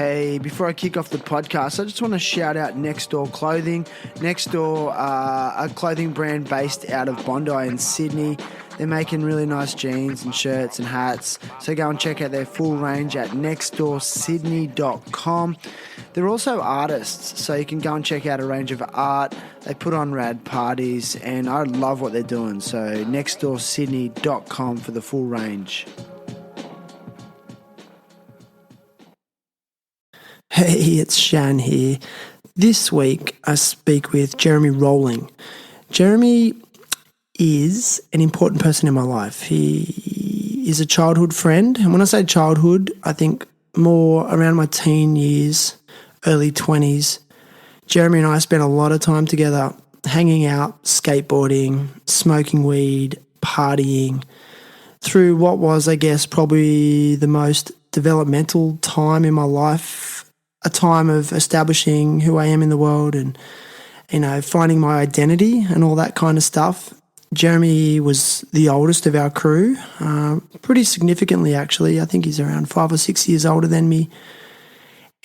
Hey, before I kick off the podcast, I just want to shout out Next Door Clothing. Next Door, a clothing brand based out of Bondi in Sydney. They're making really nice jeans and shirts and hats. So go and check out their full range at nextdoorsydney.com. They're also artists, so you can go and check out a range of art. They put on rad parties, and I love what they're doing. So nextdoorsydney.com for the full range. Hey, it's Shan here. This week I speak with Jeremy Rowling. Jeremy is an important person in my life. He is a childhood friend, and when I say childhood, I think more around my teen years, early 20s. Jeremy and I spent a lot of time together hanging out, skateboarding, smoking weed, partying, through what was, I guess, probably the most developmental time in my life. A time of establishing who I am in the world and, finding my identity and all that kind of stuff. Jeremy was the oldest of our crew, pretty significantly actually. I think he's around 5 or 6 years older than me.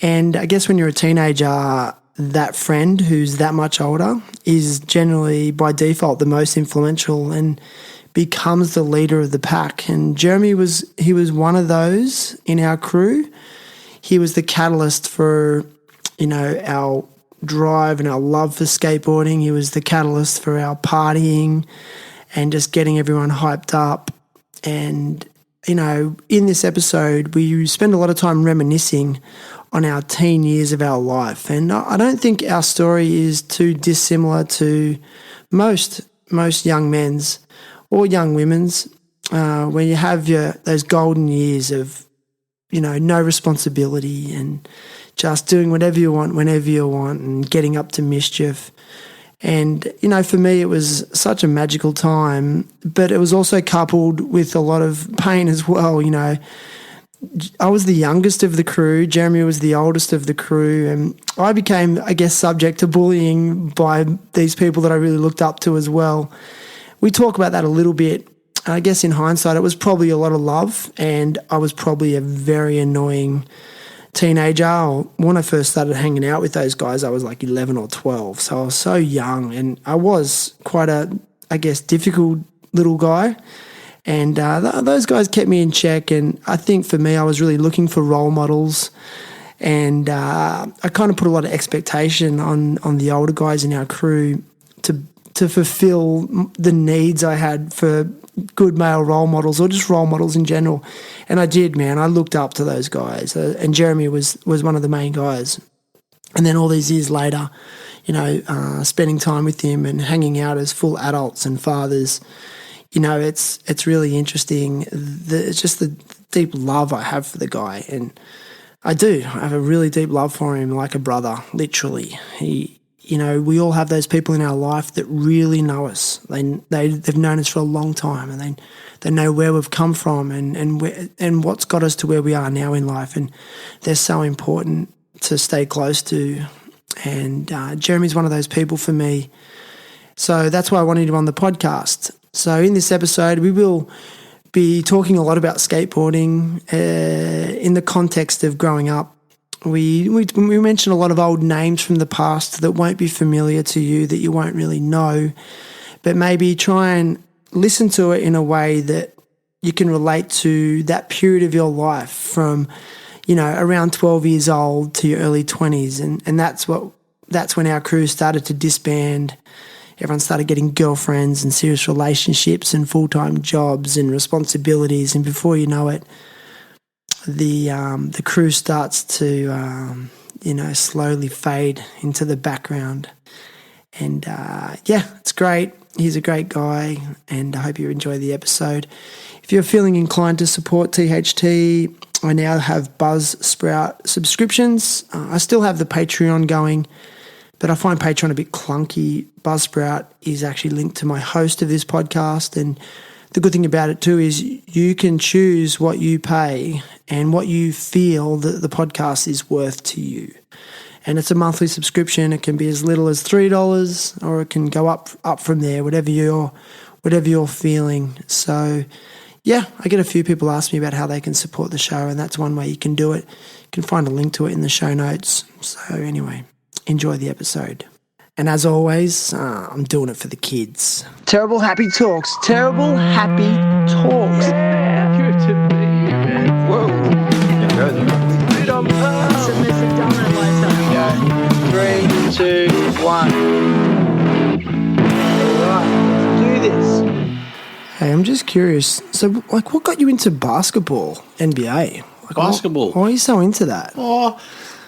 And I guess when you're a teenager, that friend who's that much older is generally by default the most influential and becomes the leader of the pack. And Jeremy was one of those in our crew. He was the catalyst for, our drive and our love for skateboarding. He was the catalyst for our partying and just getting everyone hyped up. And, in this episode, we spend a lot of time reminiscing on our teen years of our life. And I don't think our story is too dissimilar to most young men's or young women's, where you have those golden years of, no responsibility and just doing whatever you want, whenever you want, and getting up to mischief. And, for me, it was such a magical time, but it was also coupled with a lot of pain as well. I was the youngest of the crew. Jeremy was the oldest of the crew. And I became, I guess, subject to bullying by these people that I really looked up to as well. We talk about that a little bit. I guess in hindsight, it was probably a lot of love, and I was probably a very annoying teenager. When I first started hanging out with those guys, I was like 11 or 12, so I was so young, and I was quite a, I guess, difficult little guy, and those guys kept me in check, and I think for me, I was really looking for role models, and I kind of put a lot of expectation on the older guys in our crew to fulfill the needs I had for good male role models or just role models in general. And I did, man. I looked up to those guys. And Jeremy was one of the main guys. And then all these years later, spending time with him and hanging out as full adults and fathers, it's really interesting. It's just the deep love I have for the guy. And I have a really deep love for him, like a brother, literally. We all have those people in our life that really know us. They've known us for a long time, and they know where we've come from and what's got us to where we are now in life. And they're so important to stay close to. And Jeremy's one of those people for me. So that's why I wanted him on the podcast. So in this episode, we will be talking a lot about skateboarding in the context of growing up. We mention a lot of old names from the past that won't be familiar to you, that you won't really know, but maybe try and listen to it in a way that you can relate to that period of your life from, around 12 years old to your early 20s. And that's when our crew started to disband. Everyone started getting girlfriends and serious relationships and full-time jobs and responsibilities. And before you know it, the crew starts to, slowly fade into the background. And, it's great. He's a great guy, and I hope you enjoy the episode. If you're feeling inclined to support THT, I now have Buzzsprout subscriptions. I still have the Patreon going, but I find Patreon a bit clunky. Buzzsprout is actually linked to my host of this podcast, and the good thing about it too is you can choose what you pay and what you feel that the podcast is worth to you. And it's a monthly subscription. It can be as little as $3 or it can go up from there, whatever you're feeling. So yeah, I get a few people ask me about how they can support the show, and that's one way you can do it. You can find a link to it in the show notes. So anyway, enjoy the episode. And as always, I'm doing it for the kids. Terrible Happy Talks. Terrible Happy Talks. Yeah, good to meet you, man. Whoa. Bit on pearl. Go. 3, 2, 1. All right, let's do this. Hey, I'm just curious. So, like, what got you into basketball, NBA? Like, Basketball? Why are you so into that? Oh,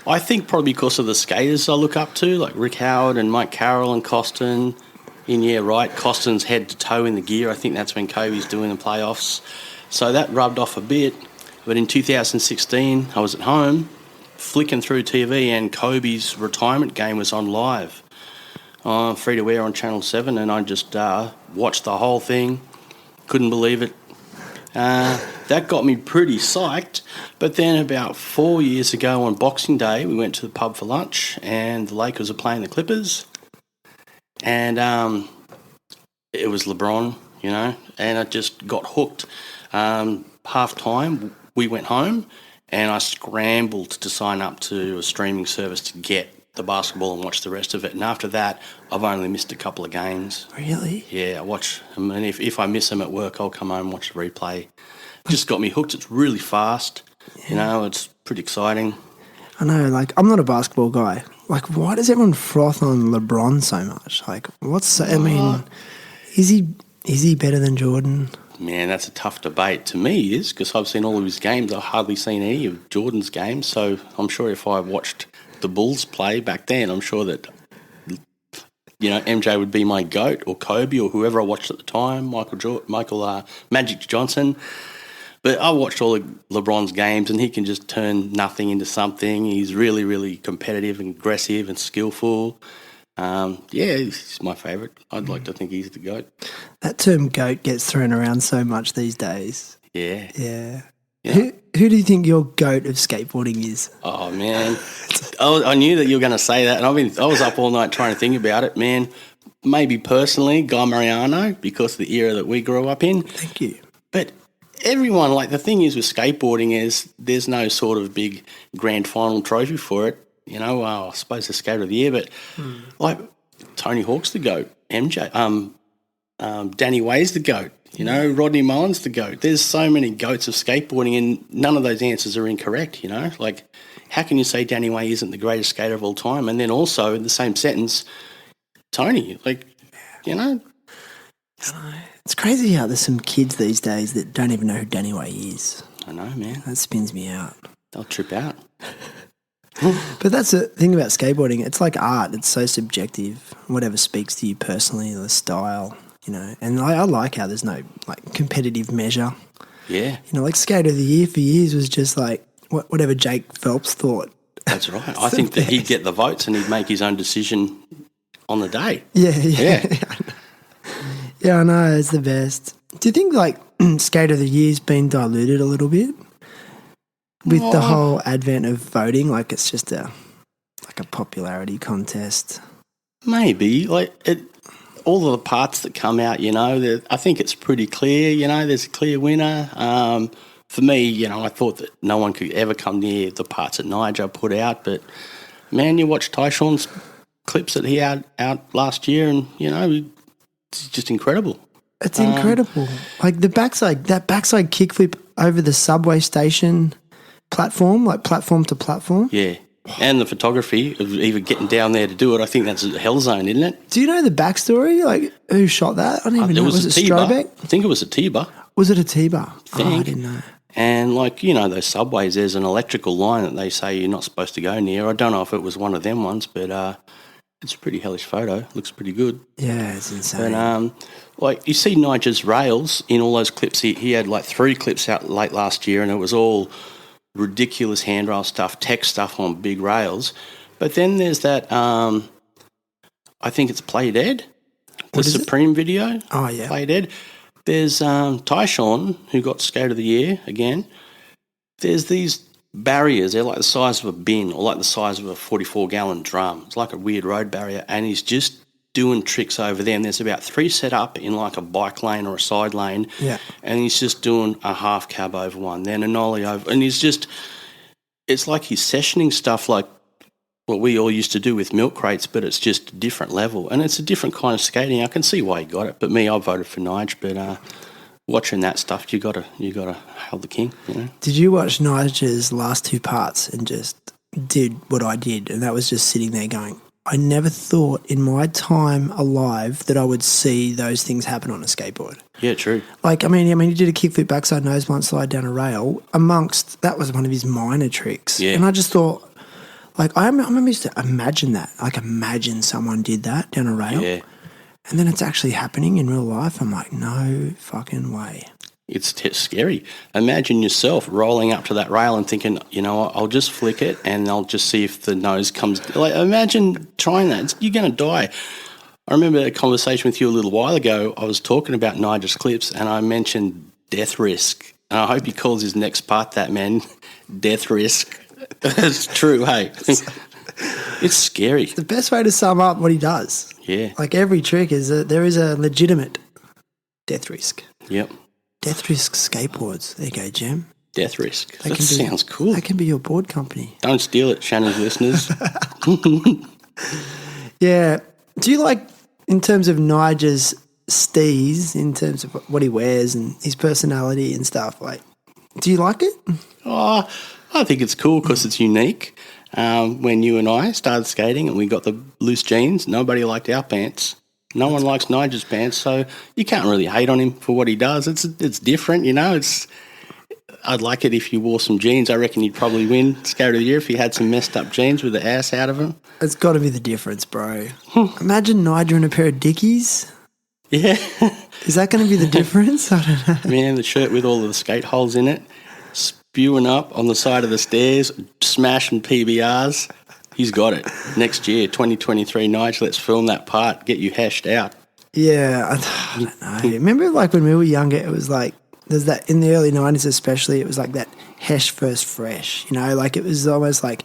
I think probably because of the skaters I look up to, like Rick Howard and Mike Carroll and Costin. And yeah, right, Costin's head to toe in the gear. I think that's when Kobe's doing the playoffs. So that rubbed off a bit. But in 2016, I was at home flicking through TV and Kobe's retirement game was on live, free to air on Channel 7, and I just watched the whole thing. Couldn't believe it. That got me pretty psyched. But then about 4 years ago on Boxing Day, we went to the pub for lunch and the Lakers were playing the Clippers. And it was LeBron, you know, and I just got hooked. Half time, we went home and I scrambled to sign up to a streaming service to get the basketball and watch the rest of it. And after that, I've only missed a couple of games. Really? Yeah, I watch them, and if I miss them at work, I'll come home and watch the replay. Just got me hooked. It's really fast. Yeah. You know, it's pretty exciting. I know, like, I'm not a basketball guy. Like, why does everyone froth on LeBron so much? Like, I mean, is he better than Jordan? Man, that's a tough debate. To me, he is, because I've seen all of his games. I've hardly seen any of Jordan's games, so I'm sure if I watched the Bulls play back then, I'm sure that, you know, MJ would be my GOAT, or Kobe, or whoever I watched at the time, Michael Magic Johnson. But I watched all of LeBron's games, and he can just turn nothing into something. He's really, really competitive and aggressive and skillful. Yeah, he's my favourite. I'd like to think he's the GOAT. That term GOAT gets thrown around so much these days. Yeah. Yeah. Who do you think your GOAT of skateboarding is? Oh, man. I knew that you were going to say that, and I was up all night trying to think about it, man. Maybe personally, Guy Mariano, because of the era that we grew up in. Thank you. But everyone, like, the thing is with skateboarding is there's no sort of big grand final trophy for it. You know, I suppose the skater of the year, but like Tony Hawk's the GOAT, MJ, Danny Way's the GOAT, you know, Rodney Mullen's the GOAT. There's so many GOATs of skateboarding, and none of those answers are incorrect, you know. Like, how can you say Danny Way isn't the greatest skater of all time? And then also in the same sentence, Tony, like, you know. It's crazy how there's some kids these days that don't even know who Danny Way is. I know, man. That spins me out. They'll trip out. But that's the thing about skateboarding. It's like art. It's so subjective. Whatever speaks to you personally, the style, you know. And I like how there's no, like, competitive measure. Yeah. You know, like, skater of the year for years was just like whatever Jake Phelps thought. That's right. I think that he'd get the votes and he'd make his own decision on the day. Yeah. Yeah, I know. It's the best. Do you think, like, skater of the year's been diluted a little bit? With the whole advent of voting, like, it's just a popularity contest. Maybe. Like, all of the parts that come out, you know, I think it's pretty clear, you know, there's a clear winner. For me, you know, I thought that no one could ever come near the parts that Nigel put out, but, man, you watch Tyshawn's clips that he had out last year and, you know, it's just incredible. It's incredible. Like, that backside kickflip over the subway station platform, like platform to platform. Yeah. And the photography of even getting down there to do it, I think that's a hell zone, isn't it? Do you know the backstory? Like, who shot that? I don't even know. Was it Strobeck? I think it was a T-bar. Was it a T-bar? Oh, I didn't know. And, like, you know, those subways, there's an electrical line that they say you're not supposed to go near. I don't know if it was one of them ones, but it's a pretty hellish photo. Looks pretty good. Yeah, it's insane. And, like, you see Nigel's rails in all those clips. He had, like, 3 clips out late last year, and it was all ridiculous handrail stuff, tech stuff on big rails. But then there's that, I think it's Play Dead, the Supreme video. Oh, yeah. Play Dead. There's Tyshawn, who got Skate of the Year again. There's these barriers. They're like the size of a bin or like the size of a 44-gallon drum. It's like a weird road barrier, and he's just doing tricks over there, and there's about 3 set up in like a bike lane or a side lane, and he's just doing a half cab over one, then an ollie over, and it's like he's sessioning stuff like what we all used to do with milk crates, but it's just a different level, and it's a different kind of skating. I can see why he got it, but me, I voted for Nige, but watching that stuff, you gotta hail the king, you know. Did you watch Nige's last 2 parts and just did what I did? And that was just sitting there going, I never thought in my time alive that I would see those things happen on a skateboard. Yeah, true. Like, I mean, he did a kickflip backside nose blunt slide down a rail that was one of his minor tricks. Yeah. And I just thought, like, I remember used to imagine that. Like, imagine someone did that down a rail. Yeah. And then it's actually happening in real life. I'm like, no fucking way. It's scary. Imagine yourself rolling up to that rail and thinking, you know what, I'll just flick it and I'll just see if the nose comes. Like, imagine trying that. You're going to die. I remember a conversation with you a little while ago. I was talking about Nigel's clips and I mentioned death risk. And I hope he calls his next part that, man. Death risk. It's true, hey. It's scary. The best way to sum up what he does. Yeah. Like every trick is there is a legitimate death risk. Yep. Death risk skateboards. There you go, Jem. Death risk. That sounds cool. That can be your board company. Don't steal it, Shannon's listeners. Yeah. Do you like, in terms of Nigel's steez, in terms of what he wears and his personality and stuff, like, do you like it? Oh, I think it's cool because it's unique. When you and I started skating and we got the loose jeans, nobody liked our pants. No one likes Nigel's pants, so you can't really hate on him for what he does. It's different, you know. I'd like it if you wore some jeans. I reckon you'd probably win Skater of the Year if you had some messed up jeans with the ass out of them. It's got to be the difference, bro. Imagine Nigel in a pair of Dickies. Yeah. Is that going to be the difference? I don't know. Man, the shirt with all of the skate holes in it, spewing up on the side of the stairs, smashing PBRs. He's got it. Next year, 2023, Nigel, let's film that part, get you hashed out. Yeah, I don't know. Remember, like, when we were younger, it was like, there's that, in the early 90s especially, it was like that Hesh versus Fresh, you know, like it was almost like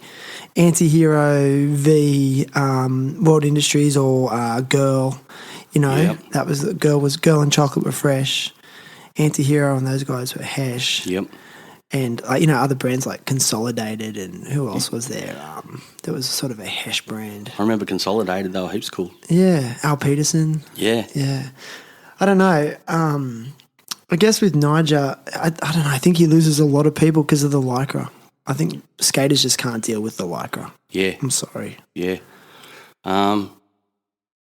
Anti-Hero v World Industries or Girl, you know. Yep. That was, Girl and Chocolate were Fresh, Anti-Hero and those guys were Hesh. Yep. And, you know, other brands like Consolidated and who else was there? There was sort of a Hesh brand. I remember Consolidated, they were heaps cool. Yeah, Al Peterson. Yeah. Yeah. I don't know. I guess with Nigel, I don't know. I think he loses a lot of people because of the Lycra. I think skaters just can't deal with the Lycra. Yeah. I'm sorry. Yeah.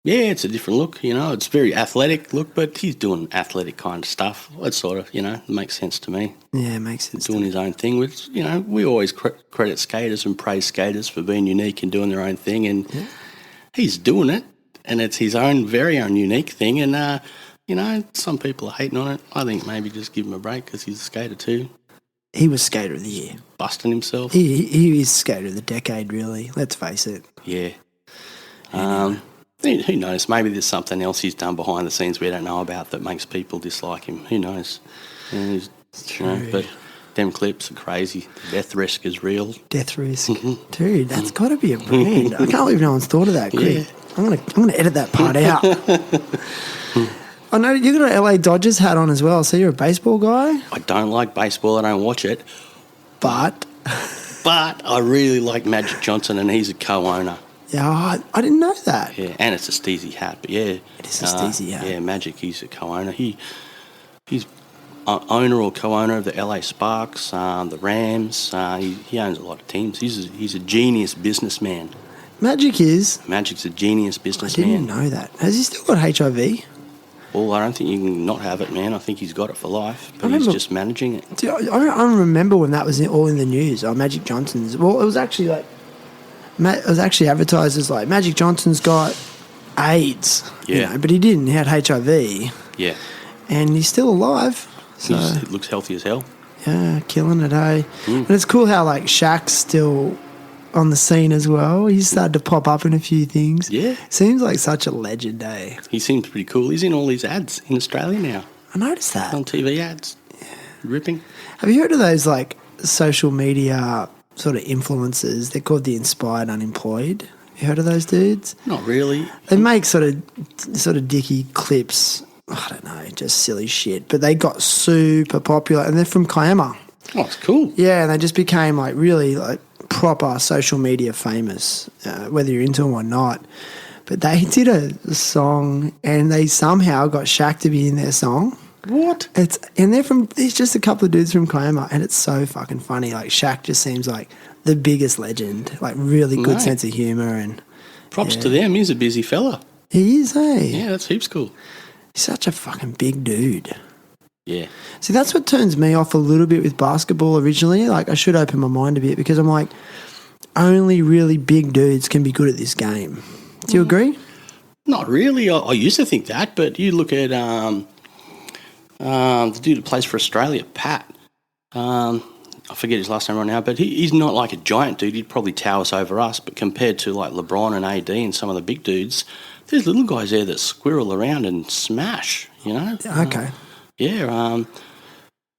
Yeah, it's a different look, you know. It's very athletic look, but he's doing athletic kind of stuff. It sort of, you know, makes sense to me. Yeah, it makes sense. Doing his own thing, which, you know, we always credit skaters and praise skaters for being unique and doing their own thing, and he's doing it, and it's his own, very own unique thing, and, you know, some people are hating on it. I think maybe just give him a break because he's a skater too. He was Skater of the Year. Busting himself. He is Skater of the Decade, really. Let's face it. Yeah. Who knows? Maybe there's something else he's done behind the scenes we don't know about that makes people dislike him. Who knows? You know, but them clips are crazy. The death risk is real. Death risk. Dude, that's got to be a brand. I can't believe no one's thought of that, Greg. Yeah. I'm gonna edit that part out. I know you got an LA Dodgers hat on as well, so you're a baseball guy? I don't like baseball. I don't watch it. But I really like Magic Johnson, and he's a co-owner. Yeah, I didn't know that. Yeah, and it's a steezy hat, but yeah. It is a steezy hat. Yeah, Magic, he's a co-owner. He's owner or co-owner of the LA Sparks, the Rams. He owns a lot of teams. He's a genius businessman. Magic's a genius businessman. I didn't know that. Has he still got HIV? Well, I don't think you can not have it, man. I think he's got it for life, but he's just managing it. Dude, I remember when that was all in the news. Oh, Magic Johnson's. Well, it was actually like, it was actually advertised as like Magic Johnson's got AIDS. Yeah. You know, but he didn't. He had HIV. Yeah. And he's still alive. So he looks healthy as hell. Yeah, killing it, eh? And it's cool how like Shaq's still on the scene as well. He's started to pop up in a few things. Yeah. Seems like such a legend, eh? He seems pretty cool. He's in all these ads in Australia now. I noticed that. On TV ads. Yeah. Ripping. Have you heard of those like social media sort of influencers? They're called the Inspired Unemployed. You heard of those dudes? Not really. They make sort of dicky clips. I don't know, just silly shit. But they got super popular, and they're from Kiama. Oh, it's cool. Yeah, and they just became like really like proper social media famous, whether you're into them or not. But they did a song, and they somehow got Shaq to be in their song. What? It's just a couple of dudes from Kiama, and it's so fucking funny. Like Shaq just seems like the biggest legend, like really good sense of humour, and props to them. He's a busy fella. he is, hey. Yeah, that's heaps cool. He's such a fucking big dude. Yeah. See, that's what turns me off a little bit with basketball originally. Like, I should open my mind a bit because I'm like, only really big dudes can be good at this game. Do you agree? Not really. I used to think that, but you look at the dude that plays for Australia, Pat. I forget his last name right now, but he's not like a giant dude. He'd probably tower us over us, but compared to like LeBron and AD and some of the big dudes, there's little guys there that squirrel around and smash, you know? Okay.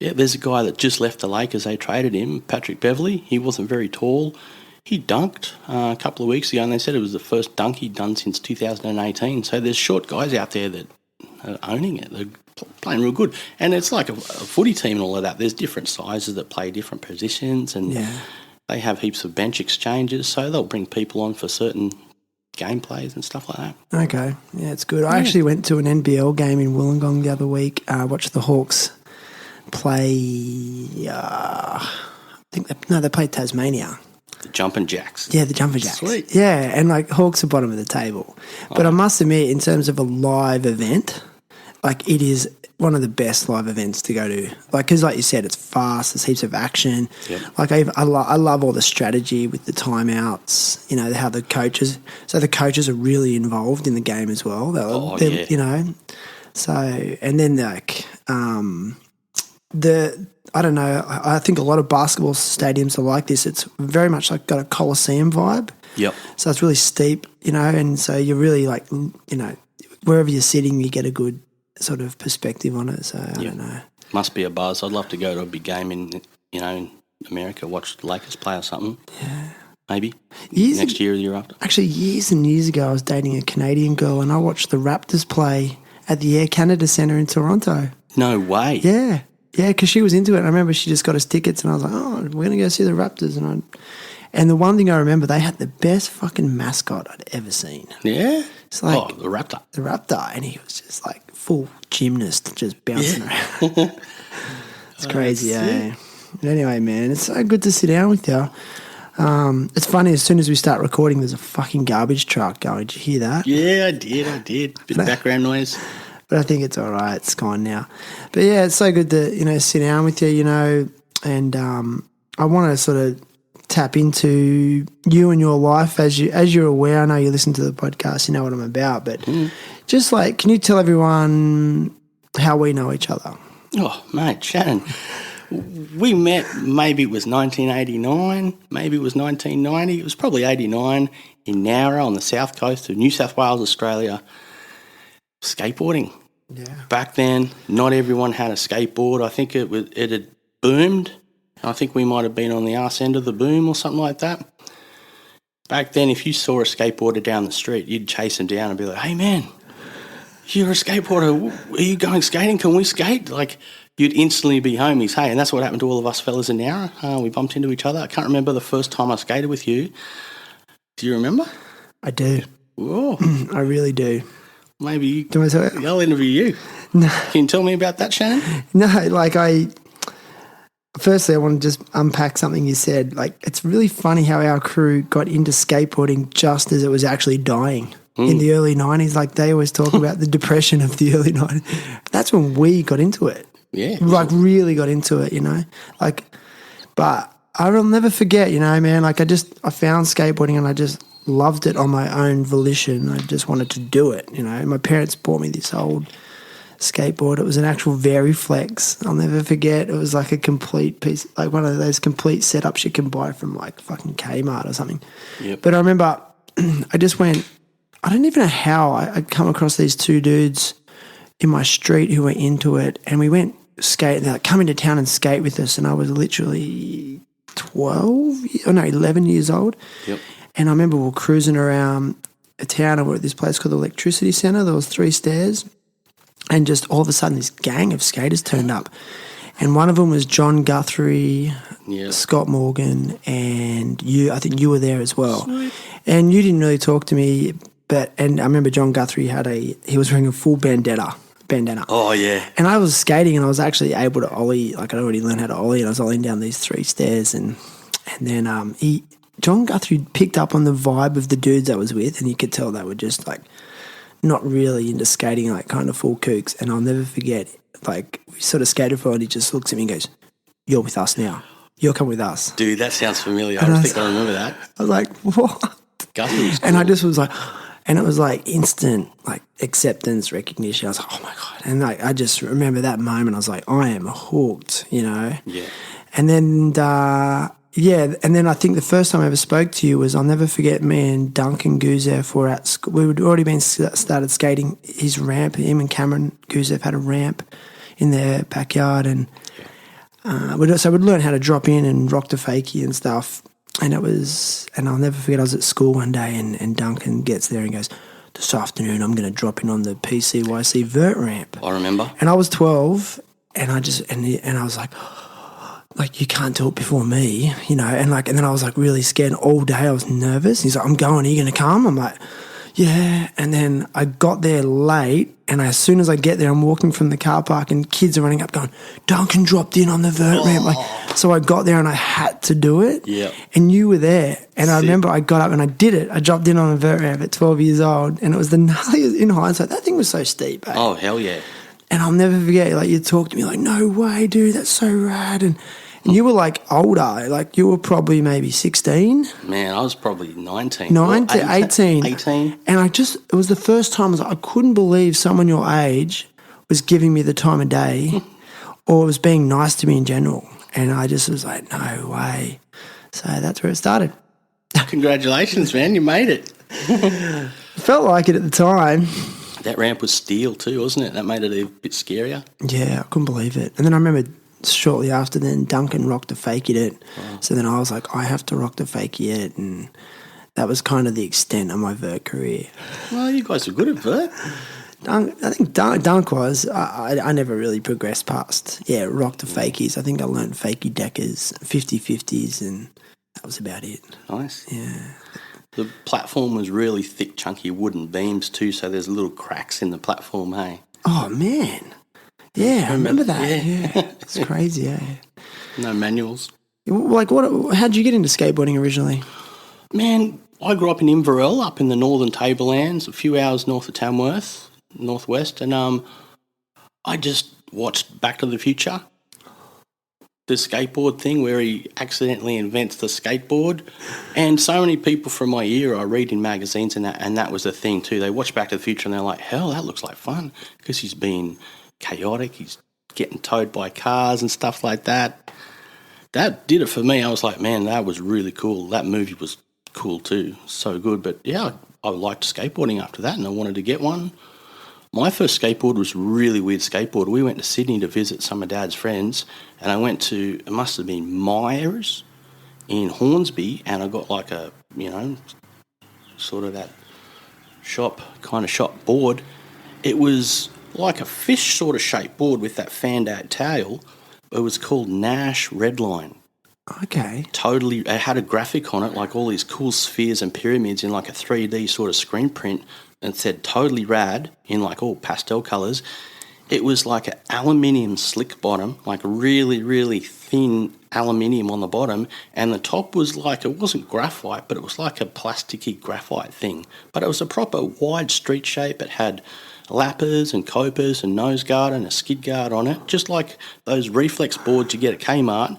There's a guy that just left the Lakers. They traded him, Patrick Beverley. He wasn't very tall. He dunked a couple of weeks ago, and they said it was the first dunk he'd done since 2018. So there's short guys out there that are owning it. They're playing real good. And it's like a footy team and all of that. There's different sizes that play different positions, and they have heaps of bench exchanges, so they'll bring people on for certain gameplays and stuff like that. Okay. Yeah, it's good. I actually went to an NBL game in Wollongong the other week. Watched the Hawks play, they played Tasmania. The Jumpin' Jacks. Yeah, the Jumpin' Jacks. Sweet. Yeah, and like Hawks are bottom of the table. But I must admit, in terms of a live event, like it is one of the best live events to go to. Like, because like you said, it's fast, there's heaps of action. Yep. Like I love all the strategy with the timeouts, you know, how the coaches are really involved in the game as well. You know, so, and then like I don't know, I think a lot of basketball stadiums are like this. It's very much like got a Coliseum vibe. Yep. So it's really steep, you know, and so you're really like, you know, wherever you're sitting, you get a good sort of perspective on it. So I don't know. Must be a buzz. I'd love to go to a big game in America, watch the Lakers play or something. Yeah. Maybe next year or the year after. Actually, years and years ago, I was dating a Canadian girl, and I watched the Raptors play at the Air Canada Centre in Toronto. No way. Yeah. Yeah, because she was into it. And I remember she just got us tickets, and I was like, oh, we're going to go see the Raptors. And the one thing I remember, they had the best fucking mascot I'd ever seen. Yeah? It's like the Raptor. The Raptor, and he was just like full gymnast, just bouncing around. It's crazy, eh? But anyway, man, it's so good to sit down with you. It's funny, as soon as we start recording, there's a fucking garbage truck going. Did you hear that? Yeah, I did. Bit of background noise. But I think it's all right. It's gone now. But yeah, it's so good to, you know, sit down with you, you know, and I want to sort of tap into you and your life as you're aware. I know you listen to the podcast, you know what I'm about, but just like, can you tell everyone how we know each other? Oh, mate, Shannon. We met, maybe it was 1989, maybe it was 1990. It was probably 89 in Nowra on the south coast of New South Wales, Australia. Skateboarding. Yeah. Back then, not everyone had a skateboard. I think it had boomed. I think we might have been on the arse end of the boom or something like that. Back then, if you saw a skateboarder down the street, you'd chase him down and be like, hey, man, you're a skateboarder. Are you going skating? Can we skate? Like, you'd instantly be homies. Hey, and that's what happened to all of us fellas in Nowra. We bumped into each other. I can't remember the first time I skated with you. Do you remember? I do. Whoa. I really do. Maybe I'll interview you. No. Can you tell me about that, Shannon? No, like firstly, I want to just unpack something you said. Like, it's really funny how our crew got into skateboarding just as it was actually dying in the early 90s. Like, they always talk about the depression of the early 90s. That's when we got into it. Yeah. Like, really got into it, you know? Like, but I will never forget, you know, man, like I found skateboarding and I just loved it on my own volition. I just wanted to do it, you know. My parents bought me this old skateboard. It was an actual Veriflex. I'll never forget. It was like a complete piece, like one of those complete setups you can buy from like fucking Kmart or something. Yep. But I remember I just went, I don't even know how I'd come across these two dudes in my street who were into it, and we went skate. They're like, come into town and skate with us. And I was literally 11 years old. Yep. And I remember we were cruising around a town and we were at this place called the Electricity Centre. There was 3 stairs. And just all of a sudden this gang of skaters turned up. And one of them was John Guthrie, Scott Morgan, and you. I think you were there as well. Sweet. And you didn't really talk to me, and I remember John Guthrie he was wearing a full bandana. Oh, yeah. And I was skating and I was actually able to ollie, like I'd already learned how to ollie, and I was ollieing down these 3 stairs. And then John Guthrie picked up on the vibe of the dudes I was with, and you could tell they were just like not really into skating, like kind of full kooks. And I'll never forget, like we sort of skated for, and he just looks at me and goes, "You're with us now. You're coming with us." Dude, that sounds familiar. And I think I remember that. I was like, "What?" Guthrie was cool. And I just was like, and it was like instant like acceptance, recognition. I was like, "Oh my God." And like, I just remember that moment. I was like, I am hooked, you know? Yeah. And then, and then I think the first time I ever spoke to you was, I'll never forget, me and Duncan Guzev were at school. We had already started skating his ramp. Him and Cameron Guzev had a ramp in their backyard, and we'd learn how to drop in and rock the fakie and stuff. And I'll never forget, I was at school one day and Duncan gets there and goes, "This afternoon I'm going to drop in on the PCYC vert ramp." I remember. And I was 12, and I just, and I was like, you can't do it before me, you know, and then I was like really scared all day. I was nervous. He's like, "I'm going, are you going to come?" I'm like, "Yeah." And then I got there late, and as soon as I get there, I'm walking from the car park and kids are running up going, "Duncan dropped in on the vert ramp." So I got there and I had to do it. Yeah. And you were there. And I Sick. remember I got up and I did it. I dropped in on the vert ramp at 12 years old, and it was the gnarliest. In hindsight, that thing was so steep. Eh? Oh, hell yeah. And I'll never forget, like, you talked to me like, "No way, dude, that's so rad." And you were like older, like you were probably maybe 16. Man, I was probably 19. 19, Or 18. 18. And it was the first time I couldn't believe someone your age was giving me the time of day or was being nice to me in general. And I just was like, no way. So that's where it started. Congratulations, man. You made it. It felt like it at the time. That ramp was steel too, wasn't it? That made it a bit scarier. Yeah, I couldn't believe it. And then I remember shortly after then Duncan rocked a fakie it. Oh. So then I was like, I have to rock the fakie it. And that was kind of the extent of my vert career. Well, you guys are good at vert. I think Dunk was. I never really progressed past. Yeah, rock the fakies. I think I learned fakie deckers, 50-50s, and that was about it. Nice. Yeah. The platform was really thick, chunky wooden beams too, so there's little cracks in the platform, hey? Oh, man. Yeah, I remember that. Yeah. It's crazy, yeah. No manuals. Like, how did you get into skateboarding originally? Man, I grew up in Inverell, up in the northern Tablelands, a few hours north of Tamworth, northwest, and I just watched Back to the Future, the skateboard thing where he accidentally invents the skateboard, and so many people from my era I read in magazines and that was the thing too. They watch Back to the Future and they're like, hell, that looks like fun, because he's been chaotic, he's getting towed by cars and stuff like that. That did it for me. I was like, man, that was really cool. That movie was cool too, so good. But yeah, I liked skateboarding after that and I wanted to get one. My first skateboard was a really weird skateboard. We went to Sydney to visit some of Dad's friends, and I went to, it must have been Myers in Hornsby, and I got like a, sort of that shop board. It was like a fish sort of shaped board with that fanned out tail. It was called Nash Redline. Okay. Totally, it had a graphic on it, like all these cool spheres and pyramids in like a 3D sort of screen print, and said totally rad in like all pastel colours. It was like an aluminium slick bottom, like really, really thin aluminium on the bottom, and the top was like, it wasn't graphite, but it was like a plasticky graphite thing. But it was a proper wide street shape. It had lappers and copers and nose guard and a skid guard on it, just like those reflex boards you get at Kmart.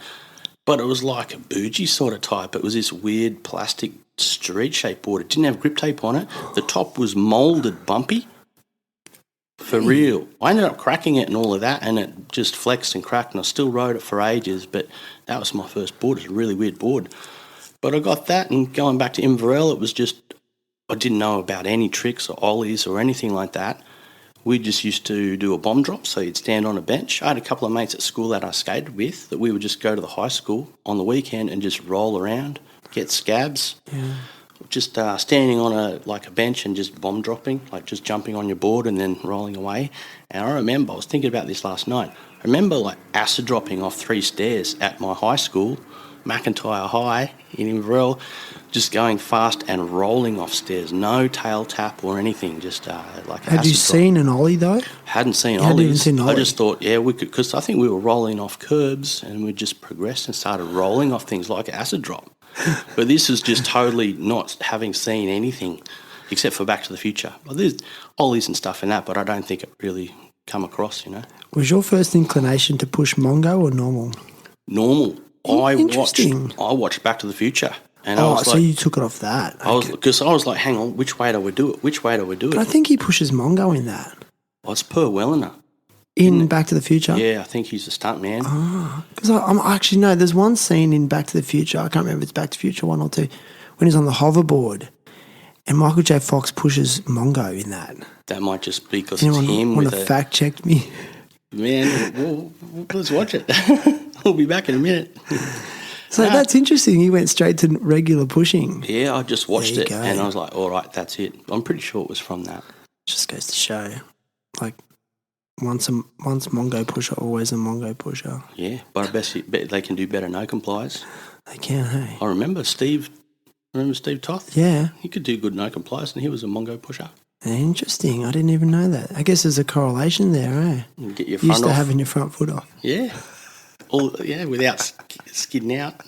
But it was like a bougie sort of type. It was this weird plastic street-shaped board. It didn't have grip tape on it. The top was moulded bumpy. For real. I ended up cracking it and all of that, and it just flexed and cracked, and I still rode it for ages, but that was my first board. It was a really weird board. But I got that, and going back to Inverell, it was just, I didn't know about any tricks or ollies or anything like that. We just used to do a bomb drop, so you'd stand on a bench. I had a couple of mates at school that I skated with that we would just go to the high school on the weekend and just roll around, get scabs. Yeah. just standing on a bench and just bomb dropping, like just jumping on your board and then rolling away. And I remember, I was thinking about this last night. I remember like acid dropping off 3 stairs at my high school, McIntyre High in Inverell, just going fast and rolling off stairs. No tail tap or anything, just like Had acid you seen an ollie though? Hadn't seen Hadn't even ollies. seen ollie. I just thought, yeah, we could, because I think we were rolling off curbs and we just progressed and started rolling off things like acid drop. But this is just totally not having seen anything except for Back to the Future. Well, there's ollies and stuff in that, but I don't think it really come across, Was your first inclination to push Mongo or normal? Normal. Interesting. I watched Back to the Future. And I Oh, was so like, you took it off that. Because I was like, hang on, which way do we do it? Which way do we do But I it? think he pushes Mongo in that. Well, it's per Wellener. In Back to the Future? Yeah, I think he's a stunt man. Because I'm actually, no, there's one scene in Back to the Future, I can't remember if it's Back to the Future 1 or 2, when he's on the hoverboard and Michael J. Fox pushes Mongo in that. That might just be because it's Anyone him want with to a... fact check me? Man, well, let's watch it. We'll be back in a minute. So that's interesting. He went straight to regular pushing. Yeah, I just watched There you it go. and I was like, all right, that's it. I'm pretty sure it was from that. Just goes to show, like, once Mongo pusher, always a Mongo pusher. Yeah, but I bet they can do better no complies. They can, hey? I remember Steve Toth? Yeah. He could do good no complies and he was a Mongo pusher. Interesting. I didn't even know that. I guess there's a correlation there, eh? You get your Used front to off. having your front foot off. Yeah. Without skidding out.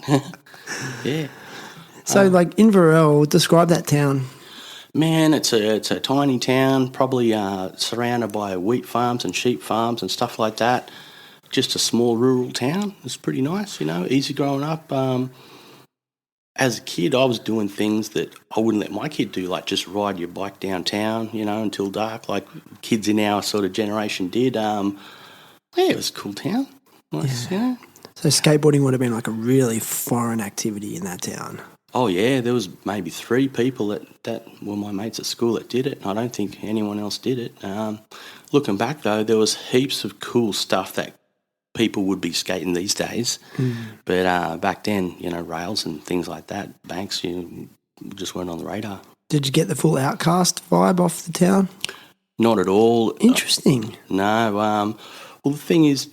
Yeah. So, like, Inverell, describe that town. Man, it's a tiny town, probably surrounded by wheat farms and sheep farms and stuff like that. Just a small rural town. It's pretty nice, easy growing up. As a kid, I was doing things that I wouldn't let my kid do, like just ride your bike downtown, until dark, like kids in our sort of generation did. It was a cool town. Nice, So skateboarding would have been like a really foreign activity in that town. Oh, yeah, there was maybe 3 people that were my mates at school that did it. I don't think anyone else did it. Looking back, though, there was heaps of cool stuff that people would be skating these days. But back then, rails and things like that, banks, just weren't on the radar. Did you get the full Outcast vibe off the town? Not at all. Interesting. No. Well, the thing is,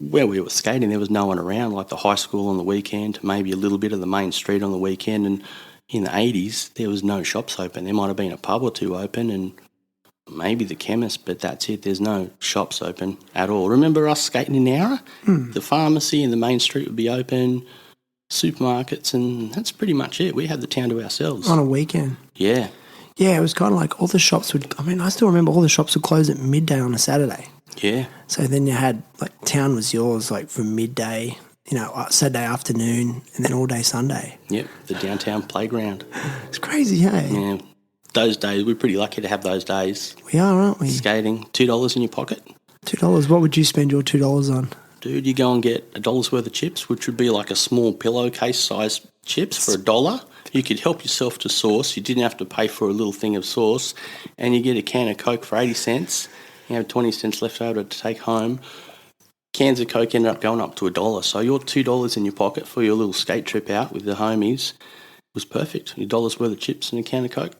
where we were skating, there was no one around, like the high school on the weekend, maybe a little bit of the main street on the weekend. And in the 80s, there was no shops open. There might have been a pub or 2 open and maybe the chemist, but that's it. There's no shops open at all. Remember us skating in Nowra? The pharmacy and the main street would be open, supermarkets, and that's pretty much it. We had the town to ourselves. On a weekend. Yeah. Yeah, it was kind of like all the shops I still remember all the shops would close at midday on a Saturday. Yeah. So then you had, like, town was yours, like, from midday, Saturday afternoon, and then all day Sunday. Yep, the downtown playground. It's crazy, hey? Yeah. Those days, we're pretty lucky to have those days. We are, aren't we? Skating, $2 in your pocket. $2. What would you spend your $2 on? Dude, you go and get $1 worth of chips, which would be like a small pillowcase-sized chips for $1. You could help yourself to sauce. You didn't have to pay for a little thing of sauce. And you get a can of Coke for 80 cents. You have 20 cents left over to take home. Cans of Coke ended up going up to $1. So your $2 in your pocket for your little skate trip out with the homies was perfect. Your $1 worth of chips and a can of Coke.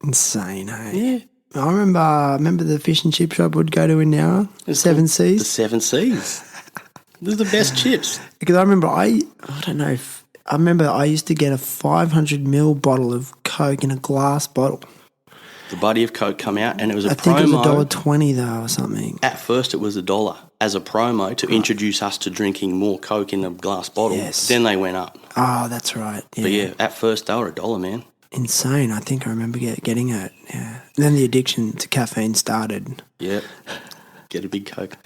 Insane, hey? Yeah. I remember the fish and chip shop would go to in Nowra, Seven Seas. The 7 Seas. They're the best chips. Because I remember I remember I used to get a 500 ml bottle of Coke in a glass bottle. The Buddy of Coke come out and it was a I promo. think it was $1.20 though or something. At first it was $1 as a promo to introduce us to drinking more Coke in a glass bottle. Yes. Then they went up. Oh, that's right. Yeah. But yeah, at first they were $1, man. Insane. I think I remember getting it. Yeah. And then the addiction to caffeine started. Yep. Get a big Coke.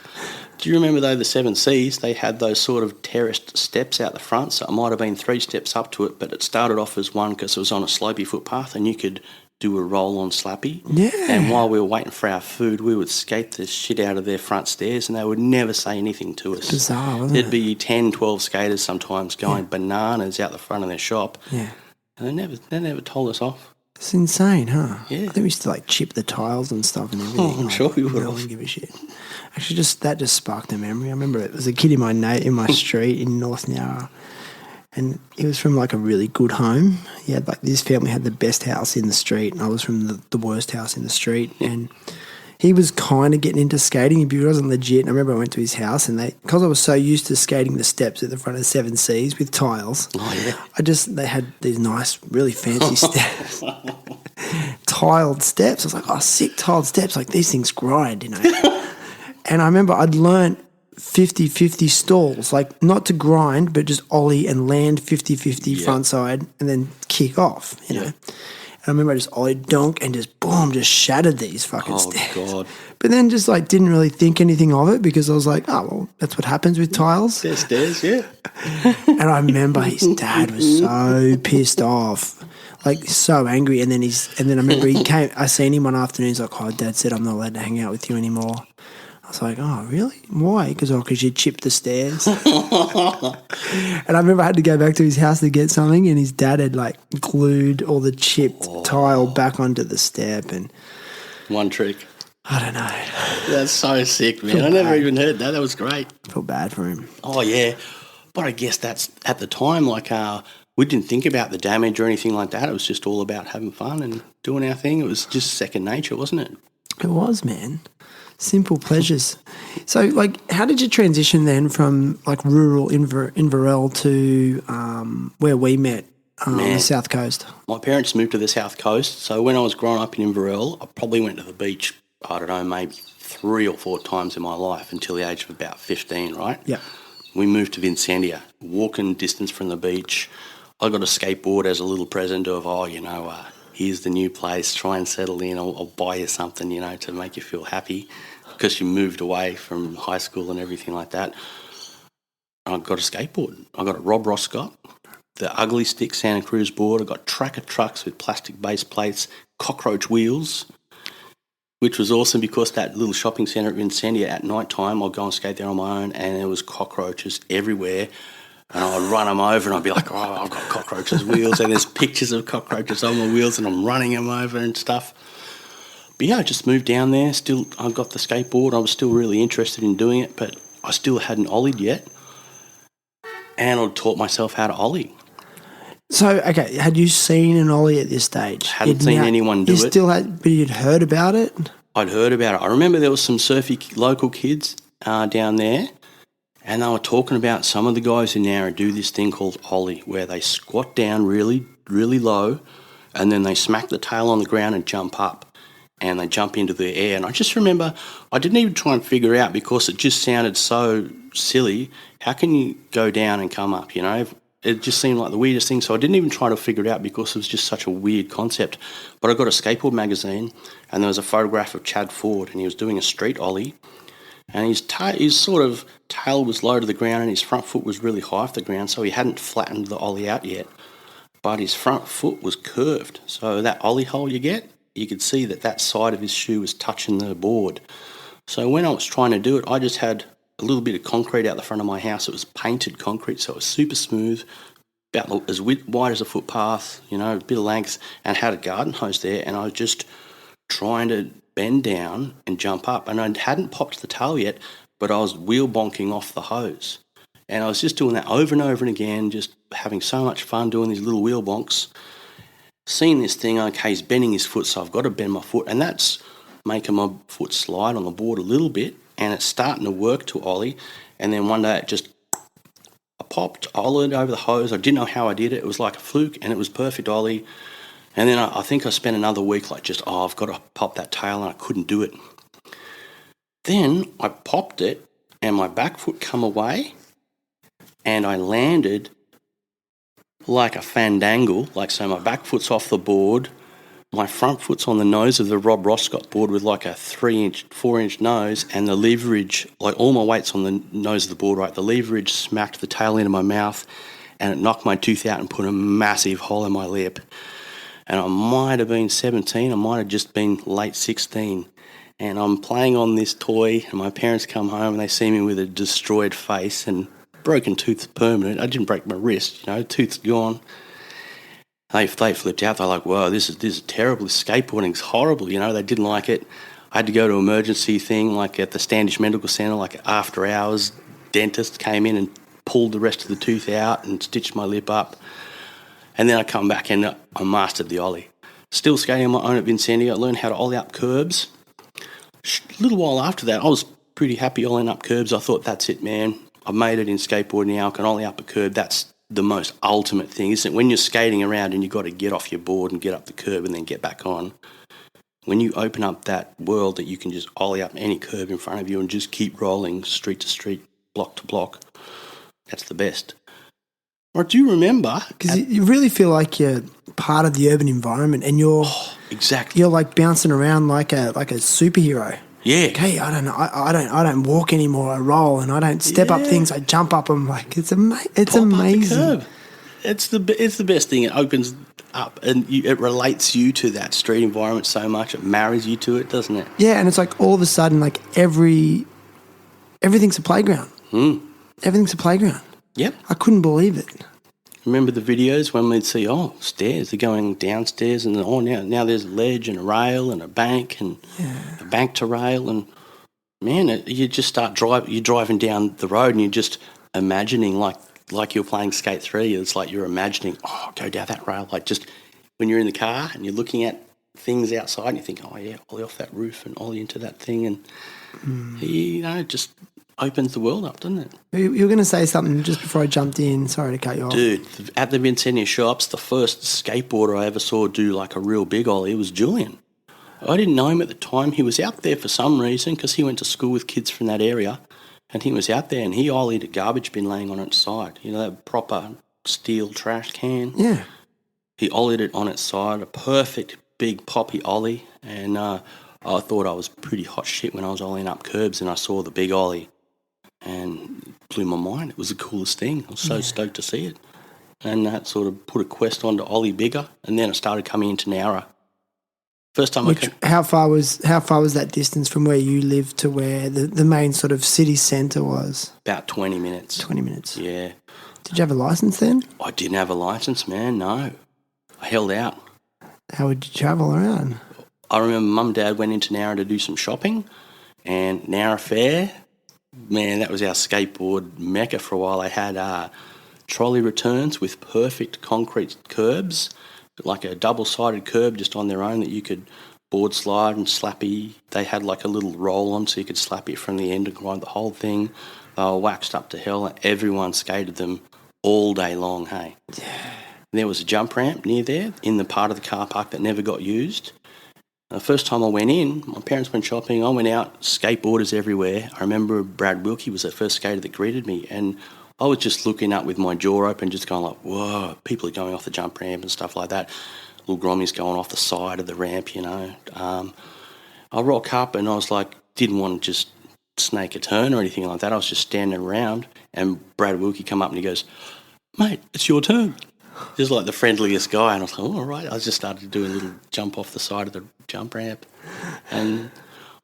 Do you remember, though, the 7 Seas? They had those sort of terraced steps out the front, so it might have been 3 steps up to it, but it started off as one because it was on a slopey footpath and you could do a roll on slappy. Yeah. And while we were waiting for our food, we would skate the shit out of their front stairs and they would never say anything to us. Bizarre, wasn't There'd it? be 10, 12 skaters sometimes going bananas out the front of their shop. Yeah. And they never told us off. It's insane, huh? Yeah. I think we used to like chip the tiles and stuff and everything. Oh, I'm sure we would No have. one give a shit. Actually, that just sparked a memory. I remember it was a kid in my street in North Nowra, And he was from like a really good home. He had like, this family had the best house in the street, and I was from the worst house in the street. And he was kind of getting into skating, but he wasn't legit. And I remember I went to his house, and because I was so used to skating the steps at the front of 7 Cs with tiles, they had these nice, really fancy steps, tiled steps. I was like, oh, sick tiled steps. Like, these things grind, you know. And I remember I'd learnt 50-50 stalls, like not to grind, but just ollie and land 50-50 front side and then kick off, you know. And I remember I just ollie dunk and just boom, just shattered these fucking stairs. God. But then just like didn't really think anything of it because I was like, oh, well, that's what happens with tiles. There's stairs, yeah. And I remember his dad was so pissed off, like so angry. And then I remember I seen him one afternoon. He's like, oh, Dad said I'm not allowed to hang out with you anymore. I was like, oh, really? Why? Because you chipped the stairs. And I remember I had to go back to his house to get something, and his dad had like glued all the chipped tile back onto the step. And one trick. I don't know. That's so sick, man. I never even heard that. That was great. I feel bad for him. Oh, yeah. But I guess that's at the time, like, we didn't think about the damage or anything like that. It was just all about having fun and doing our thing. It was just second nature, wasn't it? It was, man. Simple pleasures. So, like, how did you transition then from, like, rural Inverell to where we met on the South Coast? My parents moved to the South Coast, so when I was growing up in Inverell, I probably went to the beach, I don't know, maybe 3 or 4 times in my life until the age of about 15, right? Yeah. We moved to Vincentia, walking distance from the beach. I got a skateboard as a little present of, here's the new place, try and settle in, I'll buy you something, to make you feel happy because you moved away from high school and everything like that. I got a skateboard. I got a Rob Roscott, the ugly stick Santa Cruz board. I got tracker trucks with plastic base plates, cockroach wheels, which was awesome because that little shopping centre at Vincentia at night time, I'd go and skate there on my own and there was cockroaches everywhere. And I'd run them over and I'd be like, oh, I've got cockroaches' wheels. And there's pictures of cockroaches on my wheels and I'm running them over and stuff. But yeah, I just moved down there. Still, I got the skateboard. I was still really interested in doing it, but I still hadn't ollied yet. And I'd taught myself how to ollie. So, okay, had you seen an ollie at this stage? Hadn't seen anyone do it. But you'd heard about it? I'd heard about it. I remember there was some surfy local kids down there. And they were talking about some of the guys in Nowra do this thing called ollie, where they squat down really, really low, and then they smack the tail on the ground and jump up, and they jump into the air. And I just remember I didn't even try and figure out because it just sounded so silly. How can you go down and come up, It just seemed like the weirdest thing. So I didn't even try to figure it out because it was just such a weird concept. But I got a skateboard magazine, and there was a photograph of Chad Ford, and he was doing a street ollie. And his sort of tail was low to the ground and his front foot was really high off the ground, so he hadn't flattened the ollie out yet. But his front foot was curved. So that ollie hole you could see that side of his shoe was touching the board. So when I was trying to do it, I just had a little bit of concrete out the front of my house. It was painted concrete, so it was super smooth, about as wide as a footpath, a bit of length, and had a garden hose there. And I was just trying to bend down and jump up, and I hadn't popped the tail yet, but I was wheel bonking off the hose, and I was just doing that over and over and again, just having so much fun doing these little wheel bonks, seeing this thing, okay, he's bending his foot, so I've got to bend my foot, and that's making my foot slide on the board a little bit, and it's starting to work to ollie, and then one day I popped, ollied over the hose. I didn't know how I did it. It was like a fluke, and it was perfect ollie. And then I think I spent another week like I've got to pop that tail, and I couldn't do it. Then I popped it, and my back foot come away, and I landed like a fandangle. So my back foot's off the board, my front foot's on the nose of the Rob Roscott board with like a 3-inch, 4-inch nose, and the leverage, like all my weight's on the nose of the board, right? The leverage smacked the tail into my mouth, and it knocked my tooth out and put a massive hole in my lip. And I might have been 17, I might have just been late 16. And I'm playing on this toy, and my parents come home and they see me with a destroyed face and broken tooth permanent. I didn't break my wrist, tooth's gone. They flipped out. They're like, whoa, this is terrible. This skateboarding's horrible. They didn't like it. I had to go to an emergency thing, like at the Standish Medical Centre, like after hours. Dentist came in and pulled the rest of the tooth out and stitched my lip up. And then I come back and I mastered the ollie. Still skating on my own at Vincentia, I learned how to ollie up curbs. A little while after that, I was pretty happy ollieing up curbs. I thought, that's it, man. I've made it in skateboarding now. I can ollie up a curb. That's the most ultimate thing, isn't it? When you're skating around and you've got to get off your board and get up the curb and then get back on, when you open up that world that you can just ollie up any curb in front of you and just keep rolling street to street, block to block, that's the best. I do remember... Because you really feel like you're part of the urban environment and you're... exactly. You're like bouncing around like a superhero. Yeah. Okay, I don't know. I don't walk anymore. I roll and I don't step up things. I jump up them. Like it's amazing. Up the curb. It's the best thing. It opens up and it relates you to that street environment so much. It marries you to it, doesn't it? Yeah, and it's like all of a sudden, like everything's a playground. Everything's a playground. Yep. I couldn't believe it. Remember the videos when we'd see, stairs, they're going downstairs and now there's a ledge and a rail and a bank and a bank to rail and, man, you just start you're driving down the road and you're just imagining like you're playing Skate 3. It's like you're imagining, go down that rail. Like just when you're in the car and you're looking at things outside and you think, ollie off that roof and ollie into that thing and, it just opens the world up, doesn't it? You were going to say something just before I jumped in. Sorry to cut you off. Dude, at the Vincentia shops, the first skateboarder I ever saw do like a real big ollie was Julian. I didn't know him at the time. He was out there for some reason because he went to school with kids from that area and he was out there and he ollied a garbage bin laying on its side. You know, that proper steel trash can? Yeah. He ollied it on its side, a perfect big poppy ollie, and I thought I was pretty hot shit when I was ollieing up curbs and I saw the big ollie. And it blew my mind. It was the coolest thing. I was so stoked to see it. And that sort of put a quest on to ollie bigger. And then I started coming into Nowra. First time How far was that distance from where you lived to where the main sort of city centre was? About 20 minutes. 20 minutes. Yeah. Did you have a licence then? I didn't have a licence, man, no. I held out. How would you travel around? I remember Mum and Dad went into Nowra to do some shopping. And Nowra Fair... Man, that was our skateboard mecca for a while. They had trolley returns with perfect concrete curbs, like a double-sided curb just on their own that you could board slide and slappy. They had like a little roll-on so you could slap it from the end and grind the whole thing. They were waxed up to hell and everyone skated them all day long, hey? Yeah. There was a jump ramp near there in the part of the car park that never got used. The first time I went in, my parents went shopping, I went out, skateboarders everywhere. I remember Brad Wilkie was the first skater that greeted me, and I was just looking up with my jaw open, just going like, whoa, people are going off the jump ramp and stuff like that. Little grommies going off the side of the ramp, you know. I rock up and I was like, didn't want to just snake a turn or anything like that. I was just standing around, and Brad Wilkie come up and he goes, mate, it's your turn. Just like the friendliest guy, and I was like, all right. I just started to do a little jump off the side of the jump ramp, and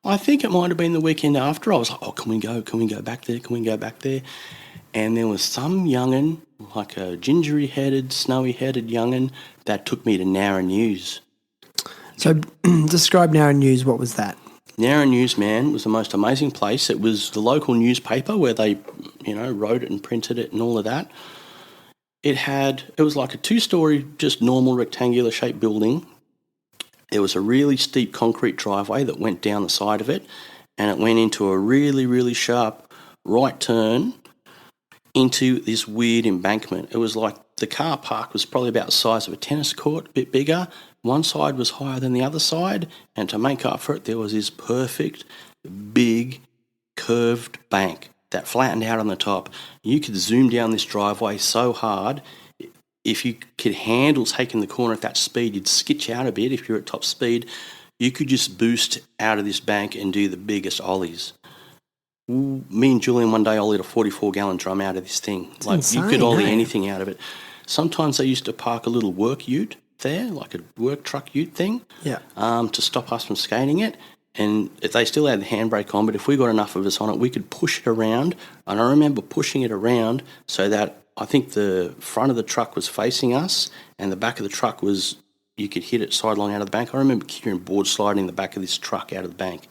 I think it might have been the weekend after. I was like, can we go back there? And there was some young'un, like a gingery-headed, snowy-headed young'un, that took me to Nowra News. So describe Nowra News. What was that? Nowra News, man, was the most amazing place. It was the local newspaper where they, wrote it and printed it and all of that. It was like a 2-story, just normal rectangular shaped building. There was a really steep concrete driveway that went down the side of it, and it went into a really, really sharp right turn into this weird embankment. It was like the car park was probably about the size of a tennis court, a bit bigger. One side was higher than the other side, and to make up for it, there was this perfect, big, curved bank that flattened out on the top. You could zoom down this driveway so hard, if you could handle taking the corner at that speed, you'd skitch out a bit. If you're at top speed, you could just boost out of this bank and do the biggest ollies. Me and Julian one day ollied a 44-gallon drum out of this thing. It's like insane, you could ollie eh? anything out of it. Sometimes they used to park a little work ute there, like a work truck ute thing, to stop us from skating it. And they still had the handbrake on, but if we got enough of us on it, we could push it around. And I remember pushing it around so that I think the front of the truck was facing us and the back of the truck was, you could hit it sidelong out of the bank. I remember Kieran board sliding the back of this truck out of the bank.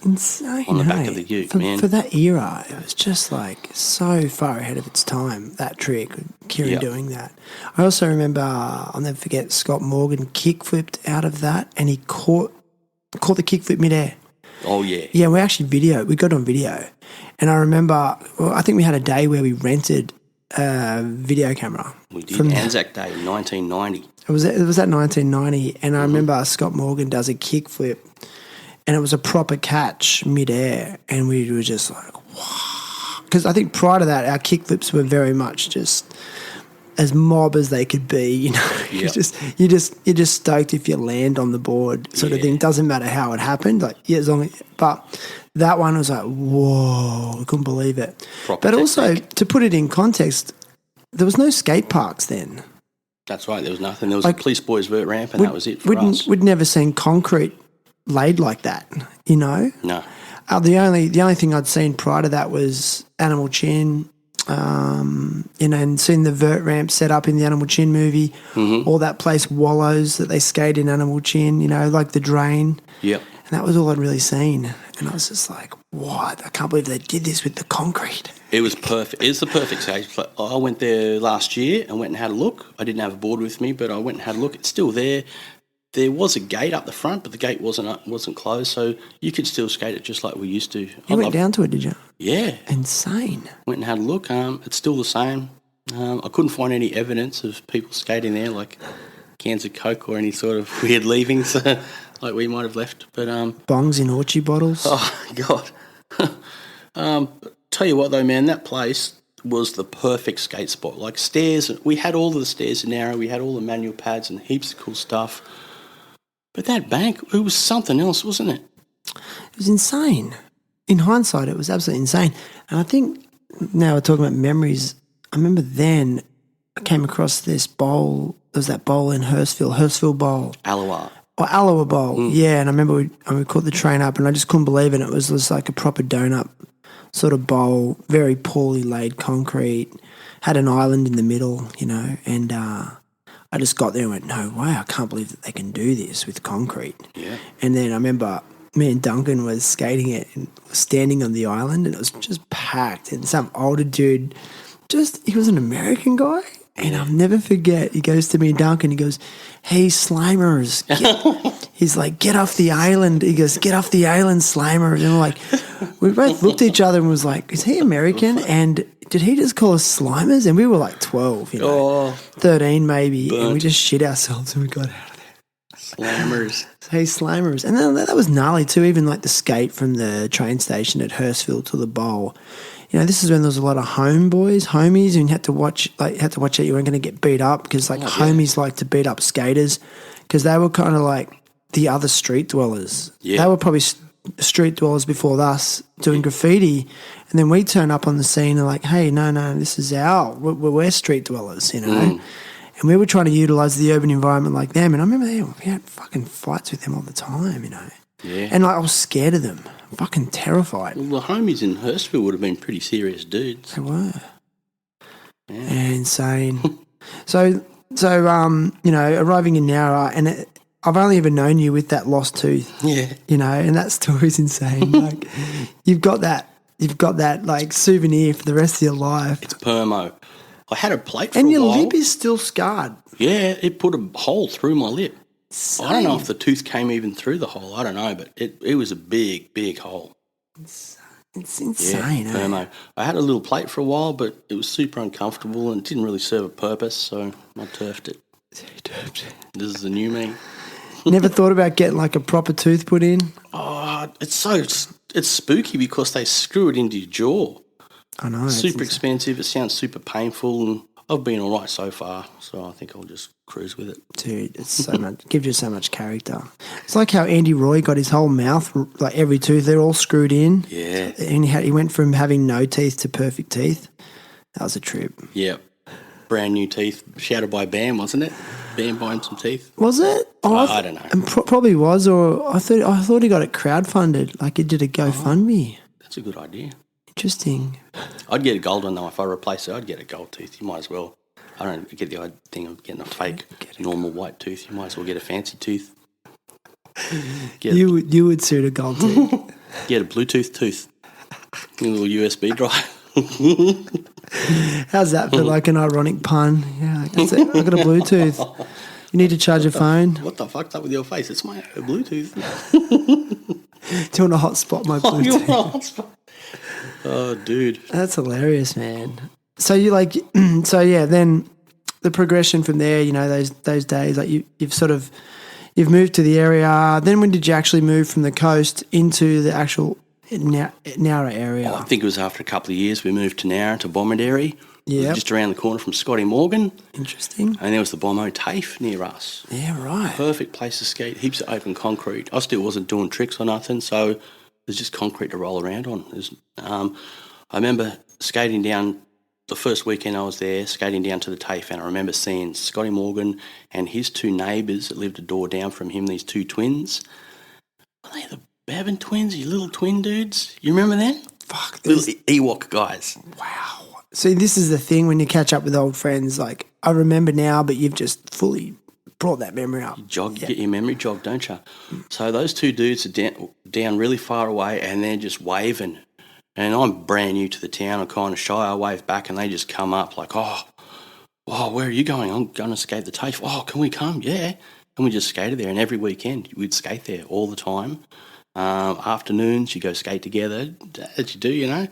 Insane. on the back hey? of the ute, for, man. For that era, it was just like so far ahead of its time, that trick, Kieran Yep. doing that. I also remember, I'll never forget, Scott Morgan kick-flipped out of that and he caught the kick-flip midair. Oh, yeah. Yeah, we got it on video. And I remember, I think we had a day where we rented a video camera. We did Anzac Day in 1990. It was that 1990, and I remember Scott Morgan does a kickflip, and it was a proper catch midair, and we were just like, wow. Because I think prior to that, our kickflips were very much just as mob as they could be. You know, Yep. you're just stoked if you land on the board, sort of thing. Doesn't matter how it happened, like but that one was like, whoa, I couldn't believe it. Proper But also, technique. to put it in context, there was no skate parks then. That's right. There was nothing. There was a police boys vert ramp, and that was it for we'd, us. We'd never seen concrete laid like that, you know. No. The only thing I'd seen prior to that was Animal Chin, and seen the vert ramp set up in the Animal Chin movie, or that place Wallows that they skate in Animal Chin, you know, like the drain. Yep. And that was all I'd really seen. And I was just like, what? I can't believe they did this with the concrete. It was perfect. It's the perfect skate. I went there last year and went and had a look. I didn't have a board with me, but I went and had a look. It's still there. There was a gate up the front, but the gate wasn't closed, so you could still skate it just like we used to. You went down to it, did you? Yeah. Insane. Went and had a look. It's still the same. I couldn't find any evidence of people skating there, like cans of Coke or any sort of weird leavings like we might have left. But Bongs in orchie bottles. oh God. Tell you what though, man, that place was the perfect skate spot. Like stairs, we had all of the stairs in Nowra, we had all the manual pads and heaps of cool stuff. But that bank, it was something else, wasn't it? It was insane. In hindsight, it was absolutely insane. And I think now we're talking about memories. I remember then I came across this bowl. There was that bowl in Hurstville Bowl. Aloha. Or Aloha Bowl, yeah. And I remember we caught the train up and I just couldn't believe it. It was just like a proper donut sort of bowl, very poorly laid concrete, had an island in the middle, you know, and I just got there and went, no way, I can't believe that they can do this with concrete. Yeah. And then I remember me and Duncan was skating it and standing on the island and it was just packed and some older dude, he was an American guy. And I'll never forget, he goes to me, Duncan, he goes, hey, Slimers. He's like, get off the island. He goes, get off the island, Slimers. And we're like, we both looked at each other and was like, is he American? And did he just call us Slimers? And we were like 12, you know, 13 maybe. Burnt. And we just shit ourselves and we got out of there. Slammers. Hey, Slimers. And then that was gnarly too, even like the skate from the train station at Hurstville to the bowl. You know, this is when there was a lot of homies, and you had to watch out you weren't going to get beat up because homies like to beat up skaters because they were kind of like the other street dwellers. Yeah. They were probably street dwellers before us doing graffiti, and then we turn up on the scene and like, hey, no, this is we're street dwellers, you know. And we were trying to utilise the urban environment like them. And I remember we had fucking fights with them all the time, you know. Yeah. And like I was scared of them, fucking terrified. Well, the homies in Hurstville would have been pretty serious dudes. They were. Yeah. Insane. so you know, arriving in Nowra, and I've only ever known you with that lost tooth. Yeah. You know, and that story's insane. Like you've got that like souvenir for the rest of your life. It's permo. I had a plate for And a your while. lip is still scarred. Yeah, it put a hole through my lip. Insane. I don't know if the tooth came even through the hole. I don't know, but it was a big hole. It's insane. Yeah, permo. I had a little plate for a while, but it was super uncomfortable and didn't really serve a purpose, so I turfed it. This is the new me. Never thought about getting like a proper tooth put in? Oh, it's spooky because they screw it into your jaw. I know. Super expensive. It sounds super painful, and I've been all right so far, so I think I'll just cruise with it. Dude, it's so much, gives you so much character. It's like how Andy Roy got his whole mouth, like every tooth, they're all screwed in. Yeah. And he went from having no teeth to perfect teeth. That was a trip. Yeah. Brand new teeth. Shouted by Bam, wasn't it? Bam buying some teeth. Was it? I don't know. And probably was, or I thought he got it crowdfunded, like he did a GoFundMe. That's a good idea. Interesting. I'd get a gold one though. If I replace it, I'd get a gold tooth. You might as well. I don't get the thing of getting a fake normal white tooth. You might as well get a fancy tooth. You would suit a gold tooth. You had a Bluetooth tooth. A little USB drive. How's that for like an ironic pun? Yeah, that's it. I've got a Bluetooth. You need to charge your phone. What the fuck's up with your face? It's my Bluetooth. Do you want to hotspot my Oh, you're Bluetooth? right. Oh, dude. That's hilarious, man. So you like, so yeah, then the progression from there, you know, those days, like you've moved to the area. Then when did you actually move from the coast into the actual Nowra area? I think it was after a couple of years we moved to Nowra, to Bomaderry. Yeah. Just around the corner from Scotty Morgan. Interesting. And there was the Bommo TAFE near us. Yeah, right. Perfect place to skate. Heaps of open concrete. I still wasn't doing tricks or nothing, so there's just concrete to roll around on. I remember skating down the first weekend I was there, skating down to the TAFE, and I remember seeing Scotty Morgan and his two neighbours that lived a door down from him, these two twins. Are they the Bevan twins, you little twin dudes? You remember them? Fuck. Little Ewok guys. Wow. See, this is the thing when you catch up with old friends. Like, I remember now, but you've just fully brought that memory up. You get your memory jogged, don't you? So those two dudes are down really far away, and they're just waving. And I'm brand new to the town. I'm kind of shy. I wave back, and they just come up like, oh, where are you going? I'm going to skate the TAFE. Oh, can we come? Yeah. And we just skated there, and every weekend we'd skate there all the time. Afternoons, you go skate together, as you do, you know.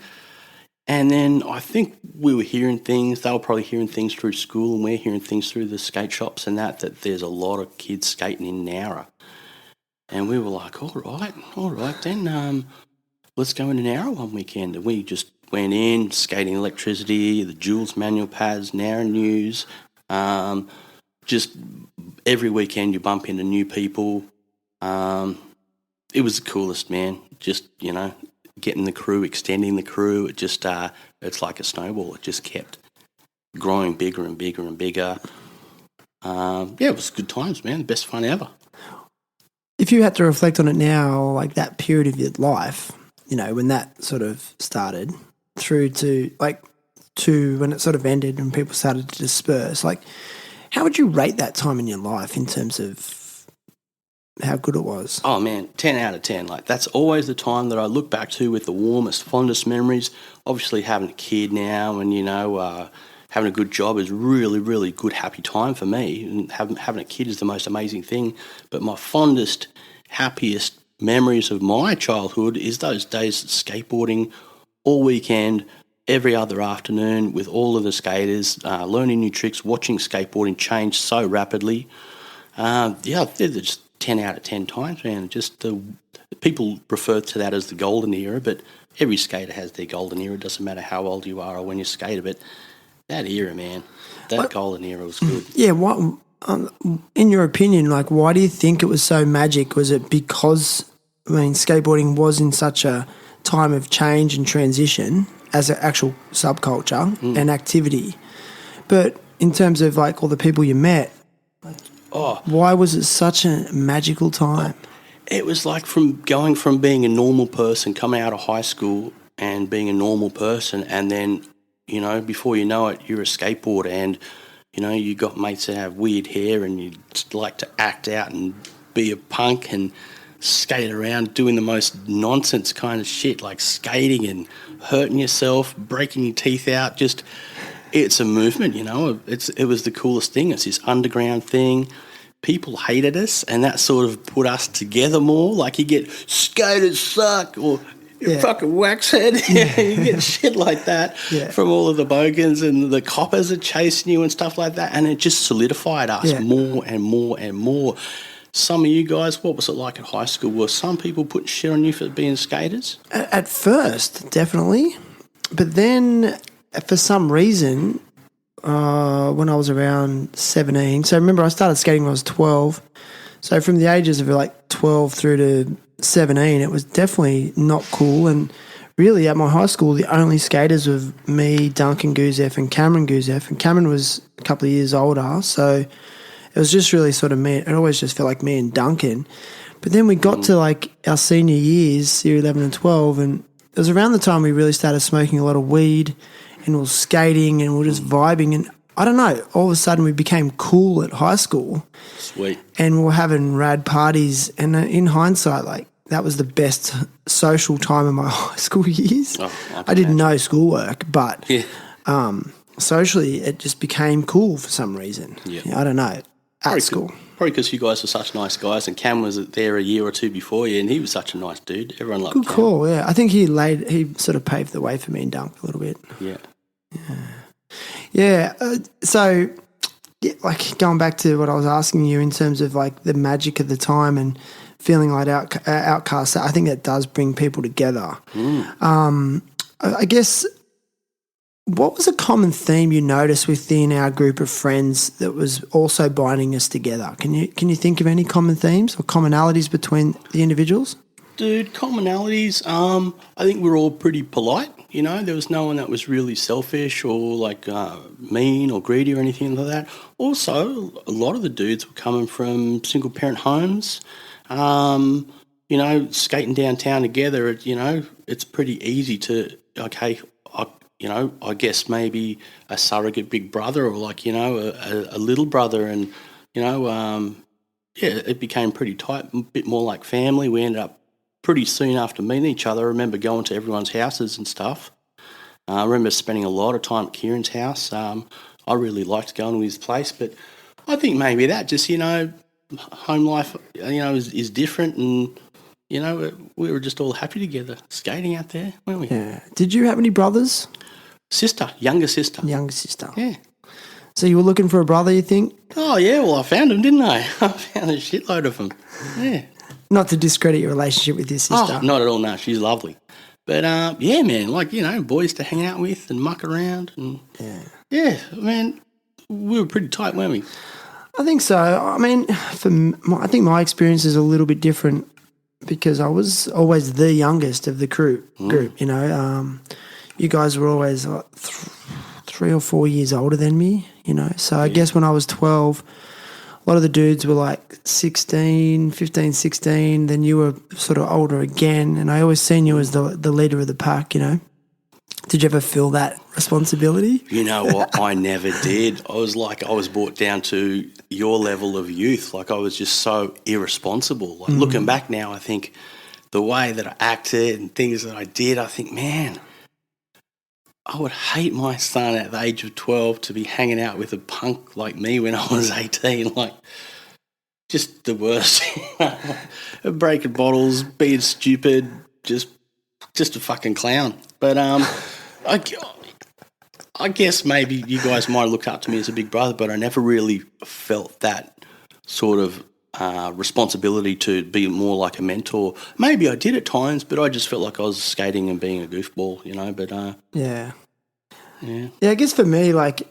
And then I think we were hearing things, they were probably hearing things through school, and we're hearing things through the skate shops and that there's a lot of kids skating in Nowra. And we were like, all right then, let's go into Nowra one weekend. And we just went in, skating electricity, the Jules manual pads, Nowra News. Just every weekend you bump into new people. It was the coolest, man. Just, you know, getting the crew, extending the crew. It just, it's like a snowball. It just kept growing bigger and bigger and bigger. It was good times, man. The best fun ever. If you had to reflect on it now, like that period of your life, you know, when that sort of started through to when it sort of ended and people started to disperse, like how would you rate that time in your life in terms of how good it was? Oh, man, 10 out of 10. Like, that's always the time that I look back to with the warmest, fondest memories. Obviously, having a kid now and, you know, having a good job is really, really good, happy time for me. And having a kid is the most amazing thing. But my fondest, happiest memories of my childhood is those days skateboarding all weekend, every other afternoon with all of the skaters, learning new tricks, watching skateboarding change so rapidly. They're just 10 out of 10 times, man. Just people refer to that as the golden era, but every skater has their golden era. It doesn't matter how old you are or when you skated, but that era, man, golden era was good. Yeah, what in your opinion, like, why do you think it was so magic? Was it because, I mean, skateboarding was in such a time of change and transition as an actual subculture and activity, but in terms of like all the people you met, why was it such a magical time? It was like going from being a normal person, coming out of high school and being a normal person, and then, you know, before you know it, you're a skateboarder and, you know, you got mates that have weird hair and you like to act out and be a punk and skate around doing the most nonsense kind of shit, like skating and hurting yourself, breaking your teeth out. Just, it's a movement, you know. It was the coolest thing. It's this underground thing. People hated us, and that sort of put us together more. Like, you get skaters suck, or you fucking waxhead. You get shit like that from all of the bogans, and the coppers are chasing you and stuff like that. And it just solidified us more and more and more. Some of you guys, what was it like at high school? Were some people putting shit on you for being skaters? At first, definitely. But then, for some reason, when I was around 17, so remember I started skating when I was 12. So from the ages of like 12 through to 17, it was definitely not cool. And really at my high school, the only skaters were me, Duncan Guzev and Cameron Guzev. And Cameron was a couple of years older, so it was just really sort of me. It always just felt like me and Duncan. But then we got to like our senior years, year 11 and 12, and it was around the time we really started smoking a lot of weed and we were skating and we were just vibing. And I don't know, all of a sudden we became cool at high school. Sweet. And we were having rad parties. And in hindsight, like, that was the best social time of my high school years. Oh, I didn't know schoolwork, but Yeah. socially it just became cool for some reason. Yeah. I don't know, at school. Probably because you guys were such nice guys, and Cam was there a year or two before you, and he was such a nice dude. Everyone loved Good Cam. call, yeah. I think he sort of paved the way for me in dunk a little bit. Yeah. Yeah, so like going back to what I was asking you in terms of like the magic of the time and feeling like outcasts, I think that does bring people together. I guess, what was a common theme you noticed within our group of friends that was also binding us together? Can you think of any common themes or commonalities between the individuals? Dude, commonalities, I think we're all pretty polite, you know. There was no one that was really selfish or like mean or greedy or anything like that. Also, a lot of the dudes were coming from single parent homes, you know, skating downtown together. You know, it's pretty easy to, okay, I guess maybe a surrogate big brother or like, you know, a little brother, and, you know, it became pretty tight, a bit more like family. We ended up pretty soon after meeting each other. I remember going to everyone's houses and stuff. I remember spending a lot of time at Kieran's house. I really liked going to his place, but I think maybe that just, you know, home life, you know, is different, and, you know, we were just all happy together, skating out there, weren't we? Yeah. Did you have any brothers? Younger sister. Younger sister. Yeah. So you were looking for a brother, you think? Oh, yeah, well, I found him, didn't I? I found a shitload of them. Yeah. Not to discredit your relationship with your sister. Oh, not at all, no, she's lovely. But, yeah, man, like, you know, boys to hang out with and muck around. And yeah, man, we were pretty tight, weren't we? I think so. I mean, I think my experience is a little bit different because I was always the youngest of the group, you know. You guys were always like 3 or 4 years older than me, you know. So I guess when I was 12, a lot of the dudes were like 15, 16. Then you were sort of older again, and I always seen you as the leader of the pack, you know. Did you ever feel that responsibility? You know what? I never did. I was brought down to your level of youth. Like, I was just so irresponsible. Like, looking back now, I think the way that I acted and things that I did, I think, man, I would hate my son at the age of 12 to be hanging out with a punk like me when I was 18. Like, just the worst. Breaking bottles, being stupid, just a fucking clown. But I guess maybe you guys might look up to me as a big brother, but I never really felt that sort of responsibility to be more like a mentor. Maybe I did at times, but I just felt like I was skating and being a goofball, you know. But yeah. I guess for me, like,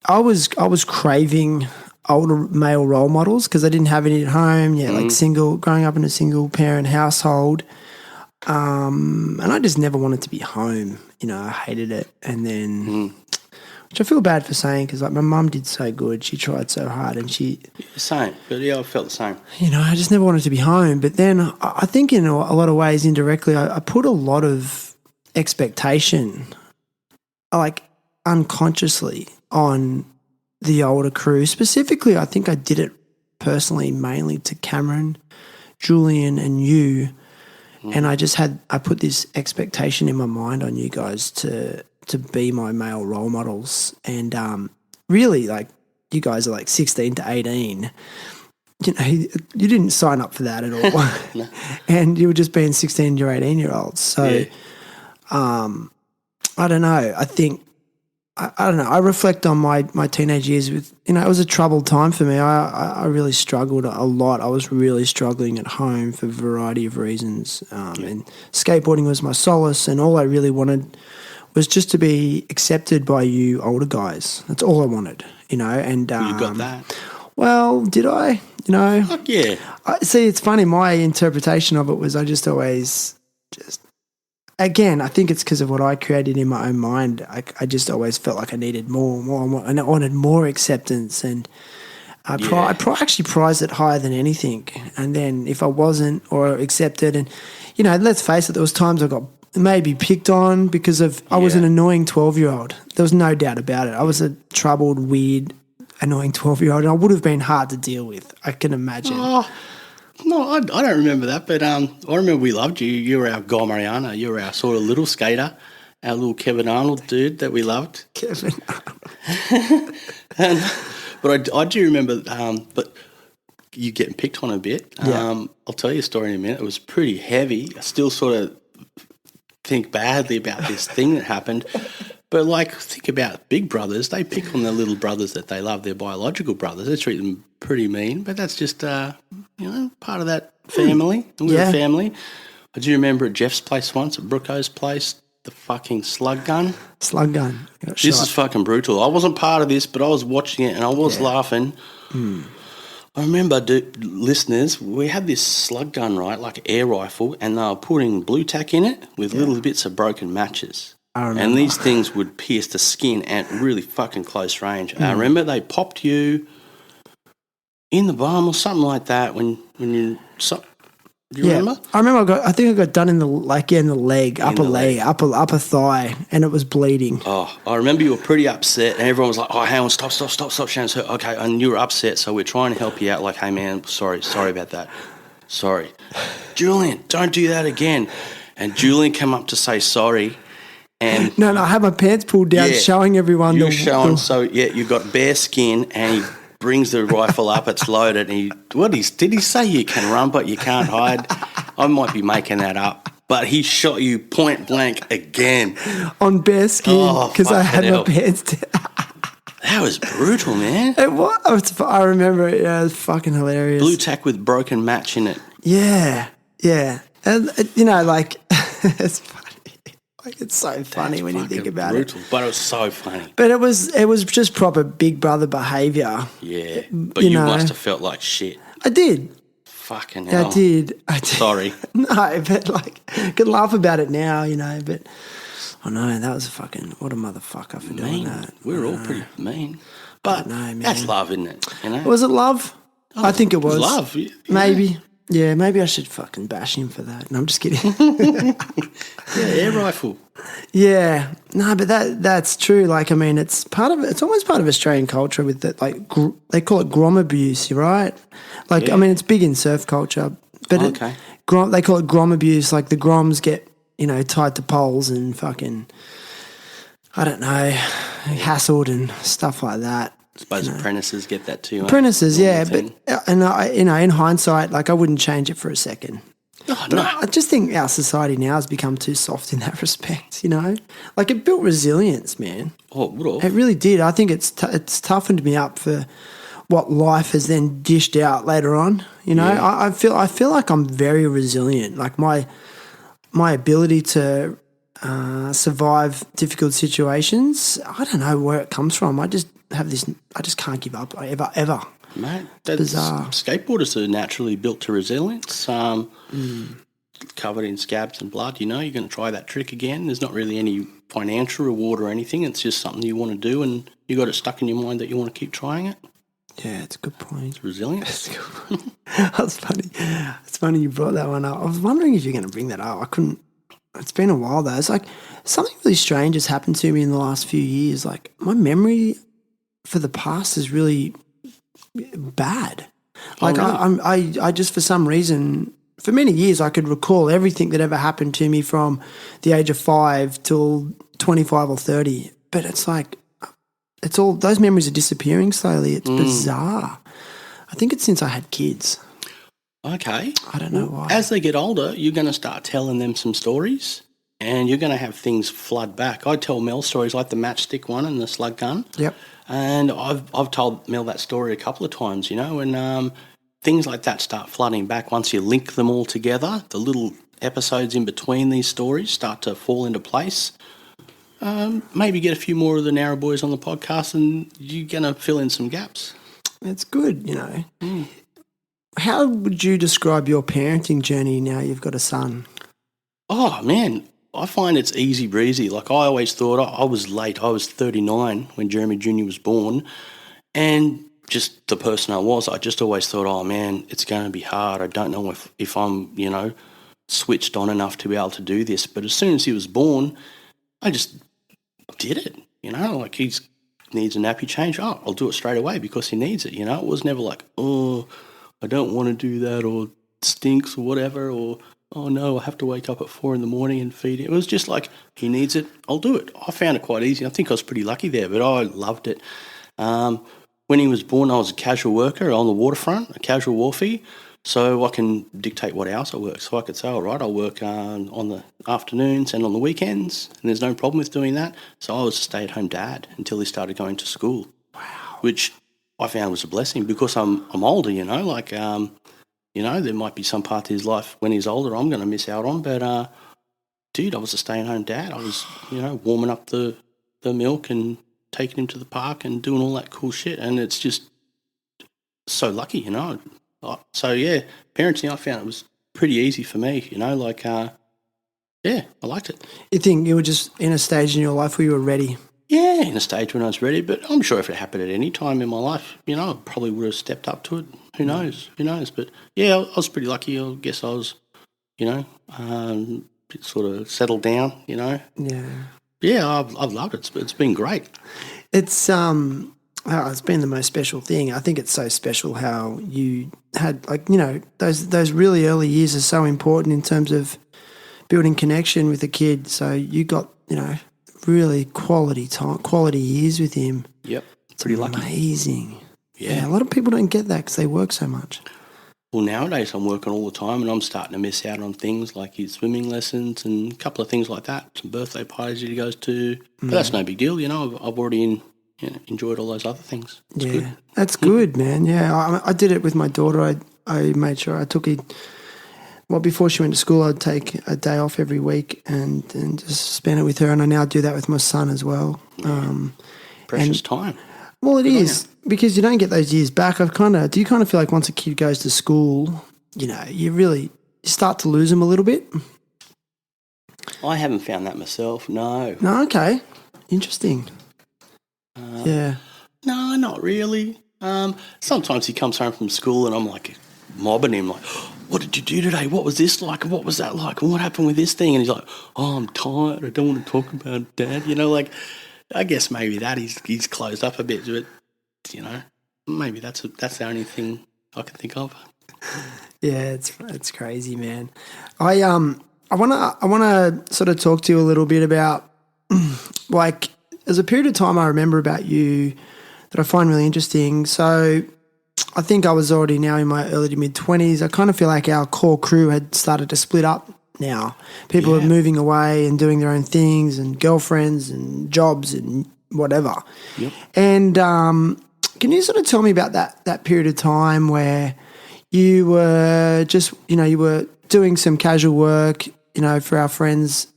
I was craving older male role models because I didn't have any at home. Yeah, like growing up in a single parent household. And I just never wanted to be home. You know, I hated it. And then, which I feel bad for saying because, like, my mum did so good. She tried so hard and same. But, yeah, I felt the same. You know, I just never wanted to be home. But then I think in a lot of ways, indirectly, I put a lot of expectation, like, unconsciously on the older crew. Specifically, I think I did it personally mainly to Cameron, Julian and you. And I put this expectation in my mind on you guys to be my male role models. And really, like, you guys are like 16 to 18. You know, you didn't sign up for that at all. No. And you were just being 16 to 18-year-olds. So, I don't know. I think, I don't know. I reflect on my teenage years with, you know, it was a troubled time for me. I really struggled a lot. I was really struggling at home for a variety of reasons. And skateboarding was my solace, and all I really wanted was just to be accepted by you older guys. That's all I wanted, you know. And you got that. Well, did I? You know. Fuck yeah. See, it's funny. My interpretation of it was I just always again, I think it's because of what I created in my own mind. I just always felt like I needed more, and I wanted more acceptance, and I actually prized it higher than anything. And then if I wasn't or accepted, and, you know, let's face it, there was times I got maybe picked on because I was an annoying 12-year-old. There was no doubt about it. I was a troubled, weird, annoying 12-year-old, and I would have been hard to deal with, I can imagine. No, I don't remember that, but I remember we loved you. You were our Guy Mariano. You were our sort of little skater, our little Kevin Arnold dude that we loved. Kevin. But I do remember, but you getting picked on a bit. Yeah. I'll tell you a story in a minute. It was pretty heavy. I still sort of think badly about this thing that happened. But, like, think about big brothers. They pick on their little brothers that they love, their biological brothers. They treat them pretty mean, but that's just, part of that family. We're a family. I do remember at Jeff's place once, at Brooko's place, the fucking slug-gun. Slug-gun. This is fucking brutal. I wasn't part of this, but I was watching it and I was laughing. I remember, listeners, we had this slug gun, right, like an air rifle, and they were putting blue tack in it with little bits of broken matches. I remember. And these things would pierce the skin at really fucking close range. I remember they popped you in the bum or something like that when you... Do you remember? I remember I think I got done in the leg, upper thigh, and it was bleeding. Oh, I remember you were pretty upset, and everyone was like, "Oh, hang on, stop, Shannon's hurt." Okay, and you were upset, so we're trying to help you out. Like, hey, man, sorry about that. Sorry, Julian, don't do that again. And Julian came up to say sorry, and no, I had my pants pulled down, showing everyone. You're showing, you've got bare skin, and he brings the rifle up, it's loaded, and did he say you can run but you can't hide? I might be making that up. But he shot you point blank again. On bare skin, because I had my pants down. That was brutal, man. It was. I remember it. Yeah, it was fucking hilarious. Blue tack with broken match in it. Yeah. And, like, it's funny. Like, it's so funny when you think about brutal, it. But it was so funny. But it was just proper big brother behaviour. Yeah, but you must have felt like shit. I did. Fucking hell. I did. Sorry. No, but like, I can laugh about it now, but I know that was what a motherfucker for doing that. We're all pretty mean. But that's love, isn't it? Was it love? I think it was. Love. Maybe. Yeah, maybe I should fucking bash him for that. No, I'm just kidding. Air rifle. Yeah, no, but that's true. Like, I mean, it's almost part of Australian culture with that. Like, they call it grom abuse, right? Like, I mean, it's big in surf culture, but they call it grom abuse. Like, the groms get tied to poles and fucking, I don't know, hassled and stuff like that. I suppose apprentices get that too. Apprentices, yeah, but in hindsight, like, I wouldn't change it for a second. Oh, no. I just think our society now has become too soft in that respect. Like, it built resilience, man. Oh, what? It really did. I think it's toughened me up for what life has then dished out later on. I feel like I'm very resilient. Like, my ability to survive difficult situations, I don't know where it comes from. I just have this. I just can't give up ever. Mate, that's bizarre. Skateboarders are naturally built to resilience. Covered in scabs and blood. You're going to try that trick again. There's not really any financial reward or anything. It's just something you want to do, and you got it stuck in your mind that you want to keep trying it. Yeah, it's a good point. It's resilience. That's funny. It's funny you brought that one up. I was wondering if you're going to bring that up. I couldn't. It's been a while though. It's like something really strange has happened to me in the last few years. Like, my memory for the past is really bad. Like, really? I just, for some reason, for many years, I could recall everything that ever happened to me from the age of 5 till 25 or 30. But it's like, it's all, those memories are disappearing slowly. It's bizarre. I think it's since I had kids. Okay. I don't know why. As they get older, you're going to start telling them some stories, and you're going to have things flood back. I tell Mel stories like the matchstick one and the slug gun. Yep. And I've told Mel that story a couple of times, and things like that start flooding back once you link them all together. The little episodes in between these stories start to fall into place. Maybe get a few more of the Nowra boys on the podcast, and you're going to fill in some gaps. It's good, How would you describe your parenting journey now you've got a son? Oh, man, I find it's easy breezy. Like, I always thought I was late. I was 39 when Jeremy Jr. was born, and just the person I just always thought, oh, man, it's going to be hard. I don't know if I'm, switched on enough to be able to do this. But as soon as he was born, I just did it, like, he needs a nappy change. Oh, I'll do it straight away because he needs it, It was never like, oh, I don't want to do that, or stinks or whatever, or oh no, I have to wake up at 4 a.m. and feed him. It was just like, he needs it, I'll do it. I found it quite easy. I think I was pretty lucky there, but I loved it. When he was born, I was a casual worker on the waterfront, a casual wharfie, so I can dictate what hours I work. So I could say, all right, I'll work on the afternoons and on the weekends, and there's no problem with doing that. So I was a stay-at-home dad until he started going to school. Wow. Which I found was a blessing because I'm older, like, there might be some part of his life when he's older I'm going to miss out on, but, dude, I was a stay-at-home dad. I was, warming up the milk and taking him to the park and doing all that cool shit, and it's just so lucky, So, yeah, parenting, I found it was pretty easy for me, I liked it. You think you were just in a stage in your life where you were ready? Yeah, in a stage when I was ready, but I'm sure if it happened at any time in my life, I probably would have stepped up to it. Who knows? But, yeah, I was pretty lucky. I guess I was, sort of settled down, Yeah. Yeah, I've loved it. It's been great. It's been the most special thing. I think it's so special how you had, those really early years are so important in terms of building connection with a kid. So you got, really quality time, quality years with him. Yep, pretty lucky. Amazing. Yeah, a lot of people don't get that because they work so much. Well, nowadays I'm working all the time and I'm starting to miss out on things like his swimming lessons and a couple of things like that, some birthday parties that he goes to. But that's no big deal, I've already enjoyed all those other things. It's good. That's good, man. Yeah, I did it with my daughter. I made sure I took it. Well, before she went to school, I'd take a day off every week and just spend it with her. And I now do that with my son as well. Precious time. Well, it is because you don't get those years back. Do you kind of feel like once a kid goes to school, you start to lose them a little bit? I haven't found that myself, no. No, okay. Interesting. Yeah. No, not really. Sometimes he comes home from school and I'm like mobbing him, like, what did you do today? What was this like? What was that like? And what happened with this thing? And he's like, oh, I'm tired. I don't want to talk about it, Dad. I guess maybe that he's closed up a bit, but maybe that's the only thing I can think of. Yeah, it's crazy, man. I wanna sort of talk to you a little bit about like there's a period of time I remember about you that I find really interesting. So I think I was already now in my early to mid-20s. I kind of feel like our core crew had started to split up now. People are moving away and doing their own things and girlfriends and jobs and whatever. Yep. And can you sort of tell me about that period of time where you were just, you were doing some casual work, for our friends'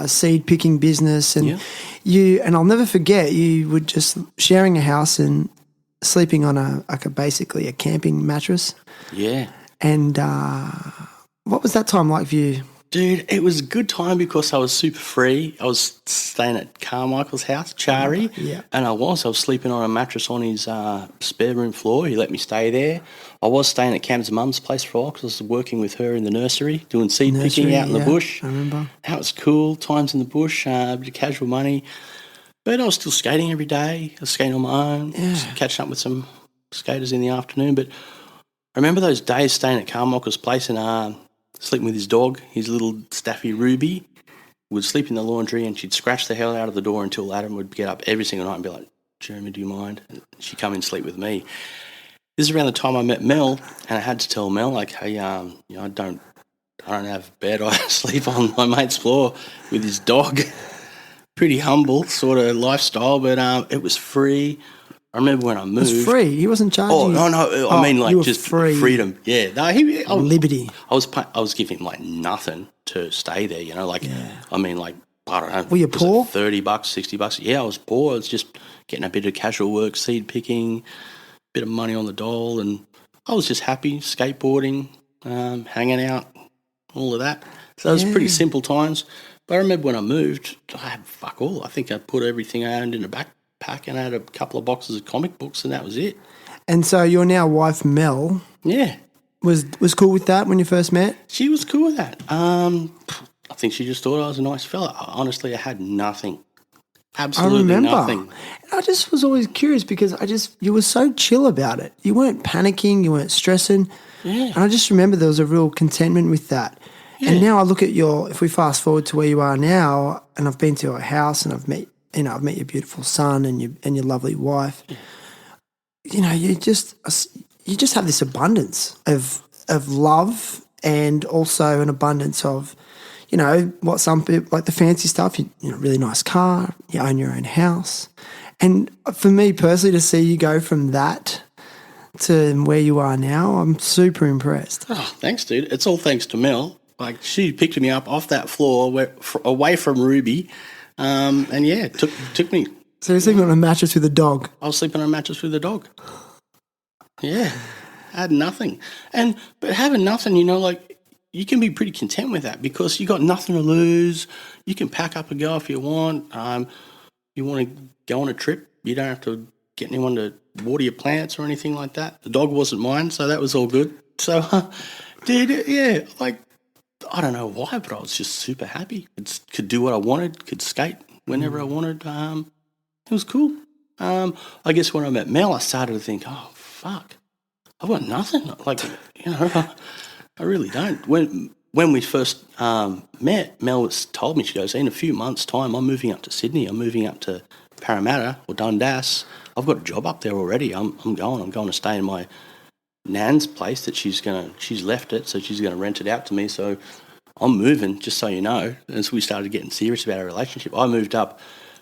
seed picking business and and I'll never forget, you were just sharing a house and sleeping on basically a camping mattress. Yeah. And what was that time like for you? Dude, it was a good time because I was super free. I was staying at Carmichael's house, Chari, and I was sleeping on a mattress on his spare room floor. He let me stay there. I was staying at Cam's mum's place for a while because I was working with her in the nursery, doing seed picking out in the bush. I remember. That was cool, times in the bush, a bit of casual money. But I was still skating every day. I was skating on my own, catching up with some skaters in the afternoon. But I remember those days staying at Carmichael's place and sleeping with his dog, his little Staffy Ruby, would sleep in the laundry and she'd scratch the hell out of the door until Adam would get up every single night and be like, Jeremy, do you mind? And she'd come in and sleep with me. This is around the time I met Mel, and I had to tell Mel, like, hey, I don't have a bed. I sleep on my mate's floor with his dog. Pretty humble sort of lifestyle, but it was free. I remember when I moved. It was free. He wasn't charging. Oh no! I mean, like just free. Freedom. Yeah, no, liberty. I was giving him like nothing to stay there. I mean, like I don't know. Were you poor? $30, $60. Yeah, I was poor. I was just getting a bit of casual work, seed picking, bit of money on the dole, and I was just happy skateboarding, hanging out, all of that. So it was pretty simple times. But I remember when I moved, I had fuck all. I think I put everything I owned in a backpack and I had a couple of boxes of comic books and that was it. And so your now wife, Mel, was cool with that when you first met? She was cool with that. I think she just thought I was a nice fella. Honestly, I had nothing Absolutely remember. nothing. I just was always curious because you were so chill about it. You weren't panicking, you weren't stressing. Yeah. And I just remember there was a real contentment with that. Yeah. And now I look at if we fast forward to where you are now, and I've been to your house and I've met your beautiful son and your lovely wife. Yeah. You just have this abundance of love and also an abundance of, what some people like the fancy stuff, really nice car, you own your own house. And for me personally, to see you go from that to where you are now, I'm super impressed. Oh, thanks, dude. It's all thanks to Mel. Like, she picked me up off that floor away from Ruby, and yeah, took me. So you're sleeping on a mattress with a dog? I was sleeping on a mattress with a dog. Yeah, I had nothing. But having nothing, you can be pretty content with that because you got nothing to lose. You can pack up and go if you want. You want to go on a trip, you don't have to get anyone to water your plants or anything like that. The dog wasn't mine, so that was all good. So, dude, yeah, like, I don't know why, but I was just super happy. Could do what I wanted, could skate whenever I wanted. It was cool. I guess when I met Mel, I started to think, oh, fuck, I've got nothing. Like, I really don't. When we first met, Mel told me, she goes, in a few months' time, I'm moving up to Sydney. I'm moving up to Parramatta or Dundas. I've got a job up there already. I'm going to stay in my nan's place that she's left it, so she's going to rent it out to me. So I'm moving, just so you know. And so we started getting serious about our relationship. I moved up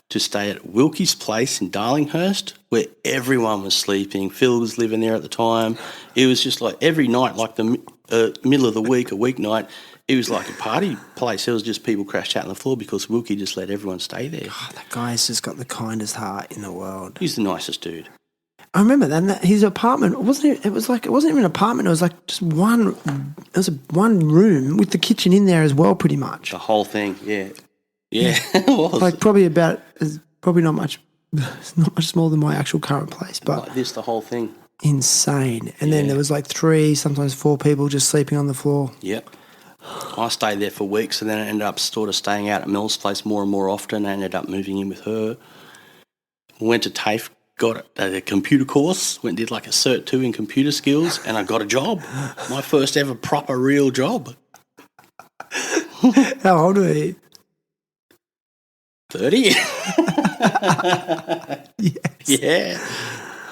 to stay at Wilkie's place in Darlinghurst, where everyone was sleeping. Phil was living there at the time. It was just like every night, like the middle of the week, a weeknight, it was like a party place. There was just people crashed out on the floor because Wilkie just let everyone stay there. Oh, that guy's just got the kindest heart in the world. He's the nicest dude. I remember that his apartment wasn't even an apartment. It was like just one. It was one room with the kitchen in there as well, pretty much. The whole thing, yeah, it was like probably not much smaller than my actual current place, but like this, the whole thing. Insane. And then there was like 3, sometimes 4 people just sleeping on the floor. Yep. I stayed there for weeks, and then I ended up sort of staying out at Mel's place more and more often. I ended up moving in with her. Went to TAFE, got a computer course, went and did like a Cert 2 in computer skills, and I got a job. My first ever proper real job. How old were you? 30. Yes. Yeah.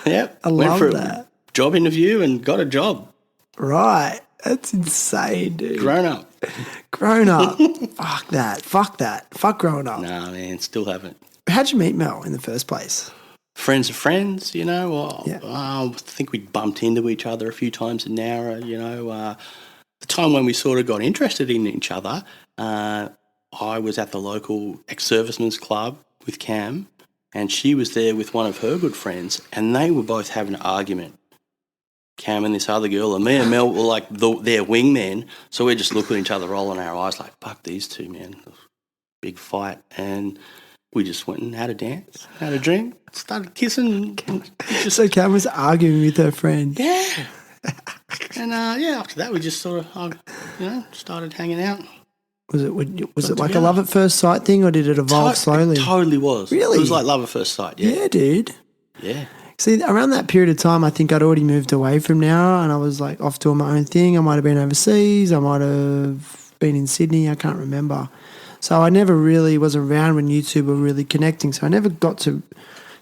Yep. I love that. Job interview and got a job. Right. That's insane, dude. Grown up. Fuck that. Fuck growing up. Nah, man, still haven't. How'd you meet Mel in the first place? Friends of friends, Yeah. I think we bumped into each other a few times in Nowra, The time when we sort of got interested in each other, I was at the local ex-servicemen's club with Cam, and she was there with one of her good friends, and they were both having an argument. Cam and this other girl, and me and Mel were like their wingmen, so we're just looking at each other, rolling our eyes like, fuck these two, man. Big fight. And we just went and had a dance, had a drink, started kissing. So Cam was arguing with her friend. Yeah. And, after that we just sort of, started hanging out. Was it like a love at first sight thing, or did it evolve slowly? It totally was. Really? It was like love at first sight, yeah. Yeah, dude. Yeah. See, around that period of time, I think I'd already moved away from Nowra and I was like off doing my own thing. I might have been overseas. I might have been in Sydney. I can't remember. So I never really was around when you two were really connecting. So I never got to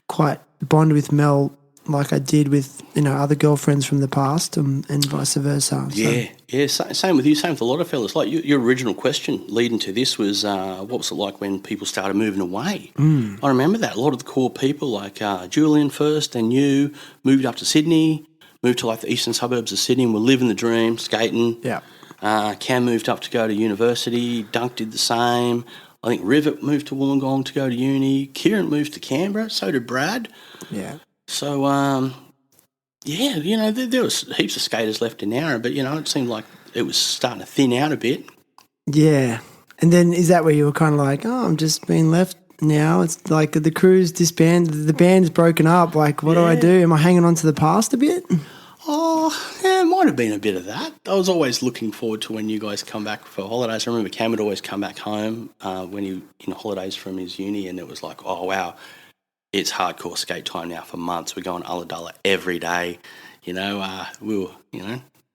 quite bond with Mel like I did with, other girlfriends from the past and vice versa. So. Yeah. Same with you, same with a lot of fellas. Like your original question leading to this was, what was it like when people started moving away? I remember that. A lot of the core people, like Julian first, then you, moved up to Sydney, moved to like the eastern suburbs of Sydney and were living the dream, skating. Yeah. Cam moved up to go to university. Dunk did the same. I think Rivet moved to Wollongong to go to uni. Kieran moved to Canberra. So did Brad. Yeah. So, there was heaps of skaters left in Nowra, but, it seemed like it was starting to thin out a bit. Yeah. And then is that where you were kind of like, I'm just being left now? It's like the crew's disbanded, the band's broken up. Like, what do I do? Am I hanging on to the past a bit? Oh, yeah, it might have been a bit of that. I was always looking forward to when you guys come back for holidays. I remember Cam would always come back home when he in holidays from his uni, and it was like, oh, wow, it's hardcore skate time now for months. We're going Ulladulla every day. We were,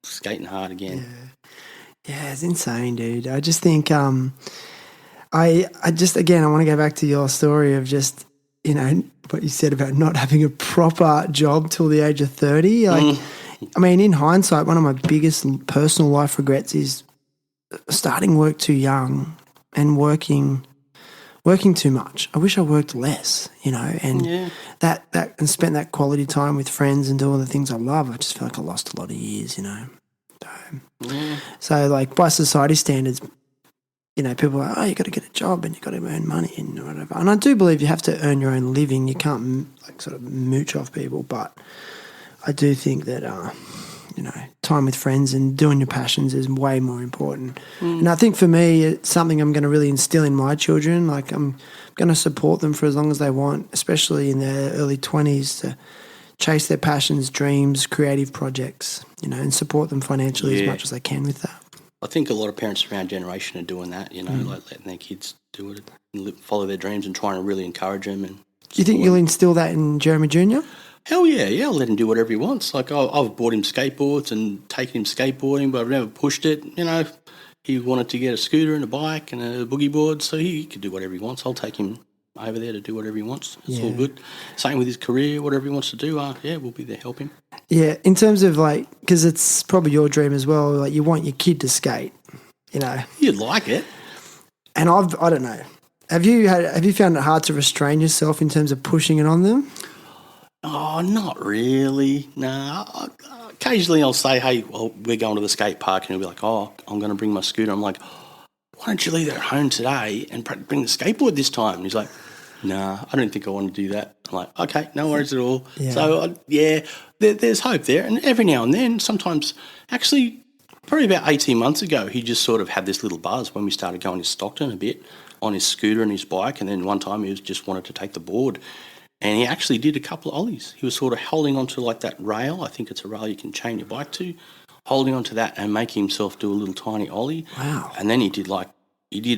skating hard again. Yeah, it's insane, dude. I just think I just, again, I want to go back to your story of just, what you said about not having a proper job till the age of 30. Like, I mean, in hindsight, one of my biggest personal life regrets is starting work too young and working too much. I wish I worked less, and that and spent that quality time with friends and do all the things I love. I just feel like I lost a lot of years, So, like, by society standards, people are like, oh, you got to get a job and you got to earn money and whatever. And I do believe you have to earn your own living. You can't sort of mooch off people. But I do think that, time with friends and doing your passions is way more important. And I think for me, it's something I'm going to really instill in my children. Like, I'm going to support them for as long as they want, especially in their early 20s, to chase their passions, dreams, creative projects, and support them financially as much as I can with that. I think a lot of parents around generation are doing that, like letting their kids do it, follow their dreams and trying to really encourage them. And do you think you'll instill that in Jeremy Jr.? Hell yeah, I'll let him do whatever he wants. Like, I've bought him skateboards and taken him skateboarding, but I've never pushed it. He wanted to get a scooter and a bike and a boogie board, so he could do whatever he wants. I'll take him over there to do whatever he wants. It's all good. Same with his career, whatever he wants to do, we'll be there to help him. Yeah, in terms of, like, because it's probably your dream as well, like, you want your kid to skate, You'd like it. And I don't know. Have you found it hard to restrain yourself in terms of pushing it on them? Oh, not really. No. Occasionally I'll say, hey, well, we're going to the skate park, and he'll be like, oh, I'm going to bring my scooter. I'm like, why don't you leave it at home today and bring the skateboard this time? And he's like, nah, I don't think I want to do that. I'm like, okay, no worries at all. Yeah. So, there's hope there. And every now and then, sometimes, actually, probably about 18 months ago, he just sort of had this little buzz when we started going to Stockton a bit on his scooter and his bike. And then one time he just wanted to take the board. And he actually did a couple of ollies. He was sort of holding onto like that rail. I think it's a rail you can chain your bike to, holding onto that and making himself do a little tiny ollie. Wow. And then he did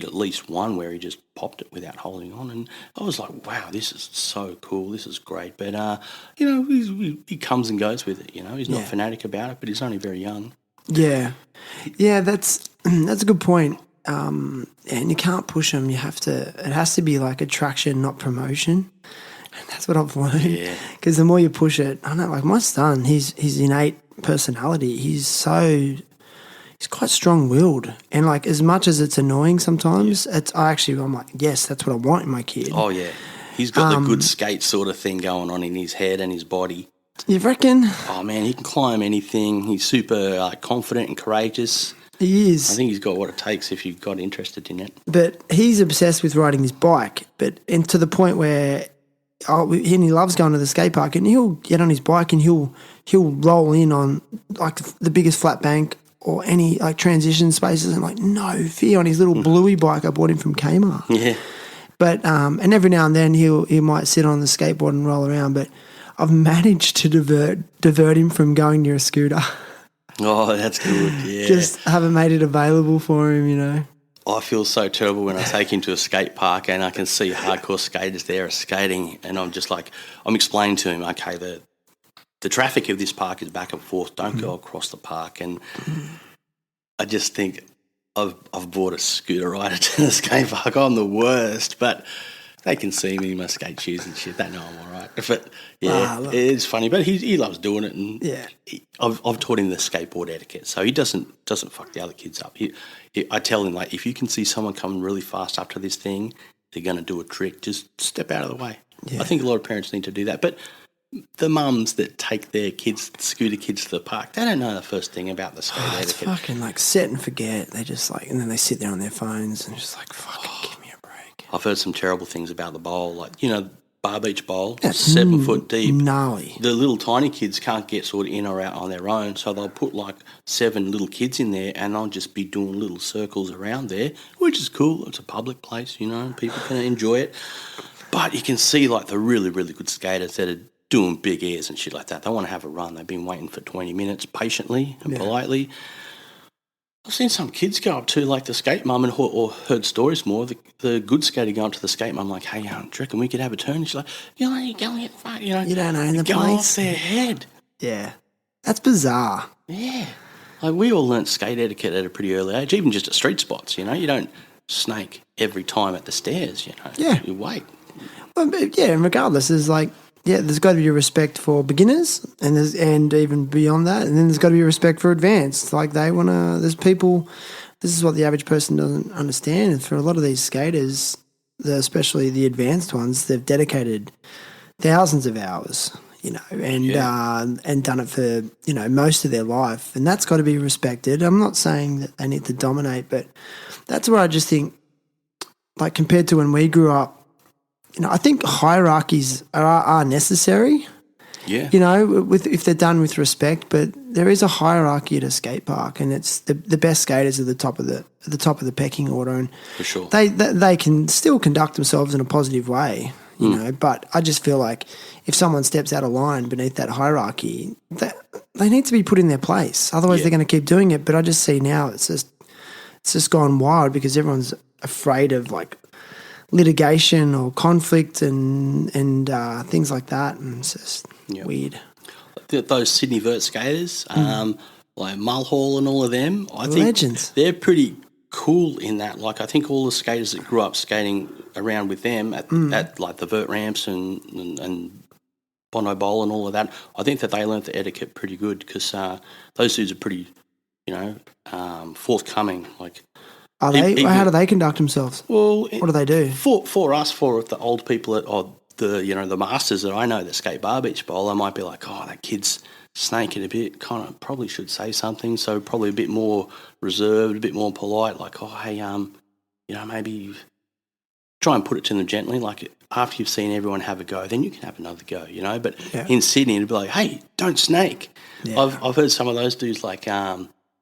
at least one where he just popped it without holding on. And I was like, wow, this is so cool. This is great. But, he comes and goes with it, He's not fanatic about it, but he's only very young. Yeah. Yeah, that's a good point. And you can't push him. It has to be like attraction, not promotion. And that's what I've learned. Yeah. Because the more you push it, I don't know, like my son, his innate personality, he's quite strong-willed. And, like, as much as it's annoying sometimes, I'm like, yes, that's what I want in my kid. Oh, yeah. He's got the good skate sort of thing going on in his head and his body. You reckon? Oh, man, he can climb anything. He's super confident and courageous. He is. I think he's got what it takes if you've got interested in it. But he's obsessed with riding his bike, and to the point where and he loves going to the skate park, and he'll get on his bike and he'll roll in on, like, the biggest flat bank or any, like, transition spaces, and, like, no fear on his little bluey bike I bought him from Kmart. Yeah. But and every now and then he might sit on the skateboard and roll around, but I've managed to divert him from going near a scooter. Oh, that's good, yeah. Just haven't made it available for him, I feel so terrible when I take him to a skate park and I can see hardcore skaters there skating, and I'm just like, I'm explaining to him, okay, the traffic of this park is back and forth. Don't go across the park. And I just think I've bought a scooter rider to the skate park. I'm the worst, but they can see me in my skate shoes and shit. They know I'm all right. But it's funny. But he loves doing it, and I've taught him the skateboard etiquette, so he doesn't fuck the other kids up. I tell him, like, if you can see someone coming really fast up to this thing, they're going to do a trick, just step out of the way. Yeah. I think a lot of parents need to do that. But the mums that take their scooter kids to the park, they don't know the first thing about the skate etiquette. It's fucking like set and forget. They just and then they sit there on their phones and just like, fucking give me a break. I've heard some terrible things about the bowl, like, Bar Beach Bowl, that's 7 foot deep. Gnarly. The little tiny kids can't get sort of in or out on their own, so they'll put like 7 little kids in there, and they'll just be doing little circles around there, which is cool. It's a public place, people can enjoy it. But you can see like the really, really good skaters that are doing big airs and shit like that. They want to have a run. They've been waiting for 20 minutes patiently and politely. I've seen some kids go up to like the skate mum or heard stories more. The good skater go up to the skate mum like, "Hey, do you reckon we could have a turn?" And she's like, "You know, you're going to get fucked. You know, You don't own the go place." off their head. Yeah. That's bizarre. Yeah. Like we all learnt skate etiquette at a pretty early age, even just at street spots, you know. You don't snake every time at the stairs, you know. Yeah. You wait. Well, yeah, and regardless, there's there's got to be a respect for beginners and even beyond that. And then there's got to be a respect for advanced. Like there's people, this is what the average person doesn't understand. And for a lot of these skaters, especially the advanced ones, they've dedicated thousands of hours, you know, and done it for, you know, most of their life. And that's got to be respected. I'm not saying that they need to dominate, but that's where I just think, like compared to when we grew up, you know, I think hierarchies are necessary. Yeah. You know, if they're done with respect, but there is a hierarchy at a skate park, and it's the best skaters are the top of the pecking order, and For sure. they can still conduct themselves in a positive way. You know, but I just feel like if someone steps out of line beneath that hierarchy, they need to be put in their place. Otherwise, they're going to keep doing it. But I just see now it's just gone wild because everyone's afraid of like litigation or conflict and things like that, and it's just weird. Those Sydney vert skaters, like Mulhall and all of them, I think Legends. they're pretty cool in that. Like I think all the skaters that grew up skating around with them at like the vert ramps and Bondi Bowl and all of that, I think that they learnt the etiquette pretty good because those dudes are pretty, you know, forthcoming. Like, Are they? How do they conduct themselves? well, What do they do? For us, for the old people the masters that I know that skate Bar Beach Bowl, I might be like, oh, that kid's snaking a bit. Kind of probably should say something. So probably a bit more reserved, a bit more polite. Like, oh, hey, you know, maybe try and put it to them gently. Like after you've seen everyone have a go, then you can have another go. You know. But in Sydney, it'd be like, hey, don't snake. Yeah. I've heard some of those dudes like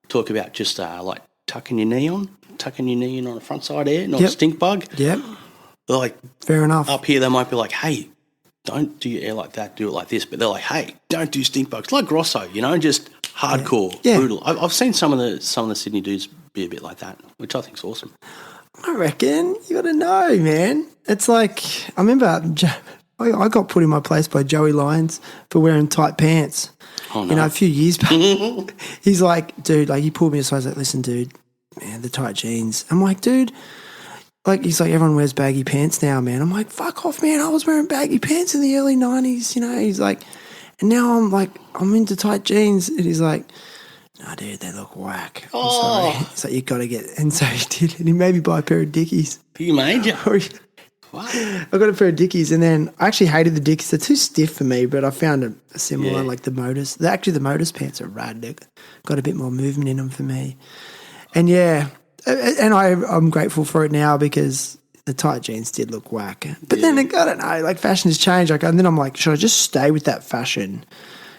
talk about just like tucking your knee in on the front side air, not a stink bug. Yep. They're like, Fair enough. up here they might be like, hey, don't do your air like that, do it like this. But they're like, hey, don't do stink bugs. Like Grosso, you know, just hardcore, brutal. I've seen some of the Sydney dudes be a bit like that, which I think's awesome. I reckon you got to know, man. It's like I remember I got put in my place by Joey Lyons for wearing tight pants. Oh, no. You know, a few years back. He's like, dude, like he pulled me aside. He's like, listen, dude, man, the tight jeans. I'm like, dude, like he's like, everyone wears baggy pants now, man. I'm like, fuck off, man. I was wearing baggy pants in the early 90s, you know. He's like, and now I'm like, I'm into tight jeans. And he's like, no, dude, they look whack. I'm sorry. He's like, you got to get, and so he did. And he made me buy a pair of Dickies. He made you? What? I got a pair of Dickies, and then I actually hated the Dickies. They're too stiff for me, but I found a similar, like the Motus. Actually, the Motus pants are rad. They've got a bit more movement in them for me. And and I'm grateful for it now because the tight jeans did look whack. But then I don't know, like fashion has changed. Like, and then I'm like, should I just stay with that fashion?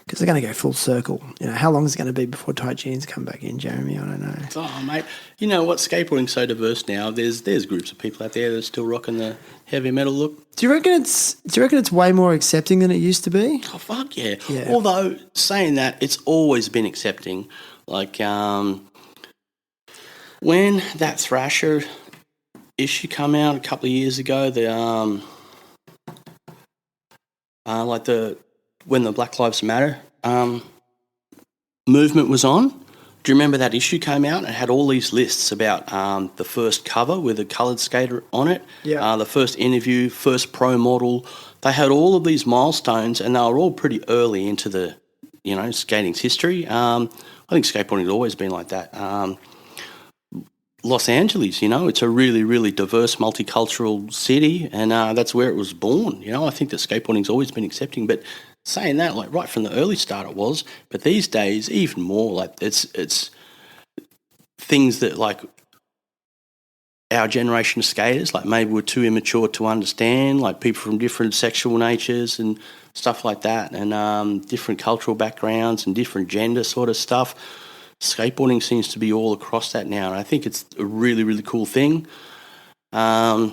Because they're going to go full circle. You know, how long is it going to be before tight jeans come back in, Jeremy? I don't know. Oh, mate. You know what? Skateboarding's so diverse now. There's groups of people out there that are still rocking the heavy metal look. Do you reckon it's way more accepting than it used to be? Oh, fuck yeah. Although, saying that, it's always been accepting. Like, when that Thrasher issue come out a couple of years ago, when the Black Lives Matter movement was on. Do you remember that issue came out and it had all these lists about the first cover with a coloured skater on it, the first interview, first pro model. They had all of these milestones and they were all pretty early into the, you know, skating's history. I think skateboarding has always been like that. Los Angeles, you know, it's a really, really diverse, multicultural city, and that's where it was born. You know, I think that skateboarding's always been accepting, but saying that, like right from the early start, it was. But these days, even more. Like it's things that like our generation of skaters, like maybe we're too immature to understand. Like people from different sexual natures and stuff like that, and different cultural backgrounds and different gender sort of stuff. Skateboarding seems to be all across that now, and I think it's a really, really cool thing. I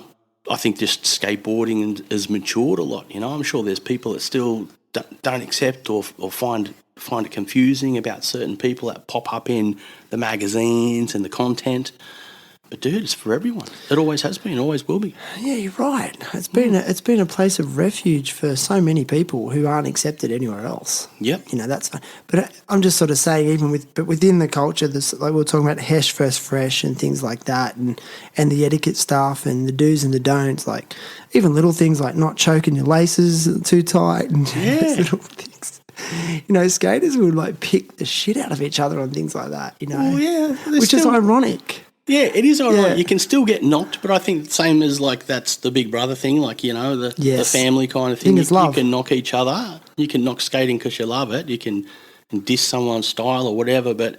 think just skateboarding has matured a lot. You know, I'm sure there's people that still don't accept or find it confusing about certain people that pop up in the magazines and the content. But dude, it's for everyone. It always has been, always will be. Yeah, you're right. It's been a place of refuge for so many people who aren't accepted anywhere else. Yep. You know, that's. But I'm just sort of saying, within the culture, this, like we were talking about Hesh first fresh and things like that, and the etiquette stuff and the do's and the don'ts, like even little things like not choking your laces too tight and little things. You know, skaters would like pick the shit out of each other on things like that. You know, which is ironic. Yeah, it is ironic. Yeah. You can still get knocked, but I think the same as like that's the big brother thing, like, you know, the family kind of thing. You can knock each other. You can knock skating because you love it. You can diss someone's style or whatever, but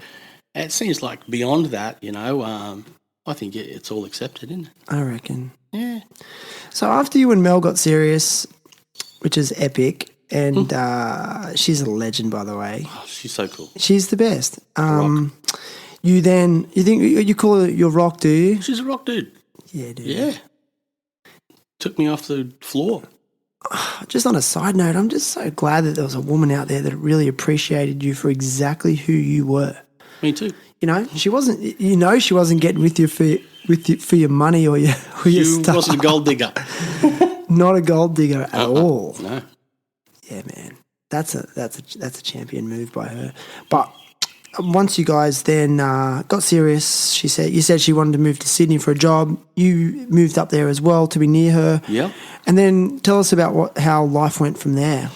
it seems like beyond that, you know, I think it's all accepted, isn't it? I reckon. Yeah. So after you and Mel got serious, which is epic, and she's a legend, by the way. Oh, she's so cool. She's the best. You call her your rock, do you? She's a rock dude. Yeah, dude. Yeah. Took me off the floor. Just on a side note, I'm just so glad that there was a woman out there that really appreciated you for exactly who you were. Me too. You know, she wasn't. You know, she wasn't getting with you for your money or your stuff. She wasn't a gold digger. Not a gold digger at all. No. Yeah, man. That's a champion move by her. But once you guys then got serious, you said she wanted to move to Sydney for a job. You moved up there as well to be near her. Yeah. And then tell us about how life went from there.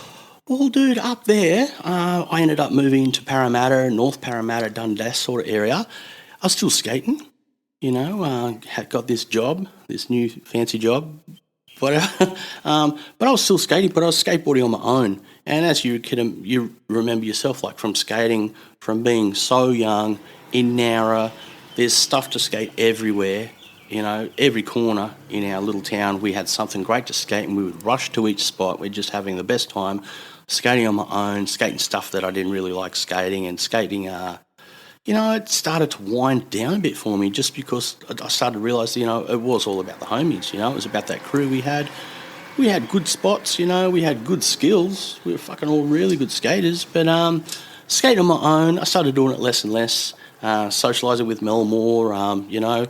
Well, dude, up there, I ended up moving to Parramatta, North Parramatta, Dundas sort of area. I was still skating, you know, had got this job, this new fancy job, whatever. But I was still skating, but I was skateboarding on my own. And as you remember yourself, like from skating, from being so young in Nowra, there's stuff to skate everywhere. You know, every corner in our little town, we had something great to skate, and we would rush to each spot. We're just having the best time, skating on my own, skating stuff that I didn't really like skating, and skating, you know, it started to wind down a bit for me just because I started to realise, you know, it was all about the homies, you know, it was about that crew we had. We had good spots, you know, we had good skills. We were fucking all really good skaters, but skating on my own, I started doing it less and less, socialising with Mel more, you know,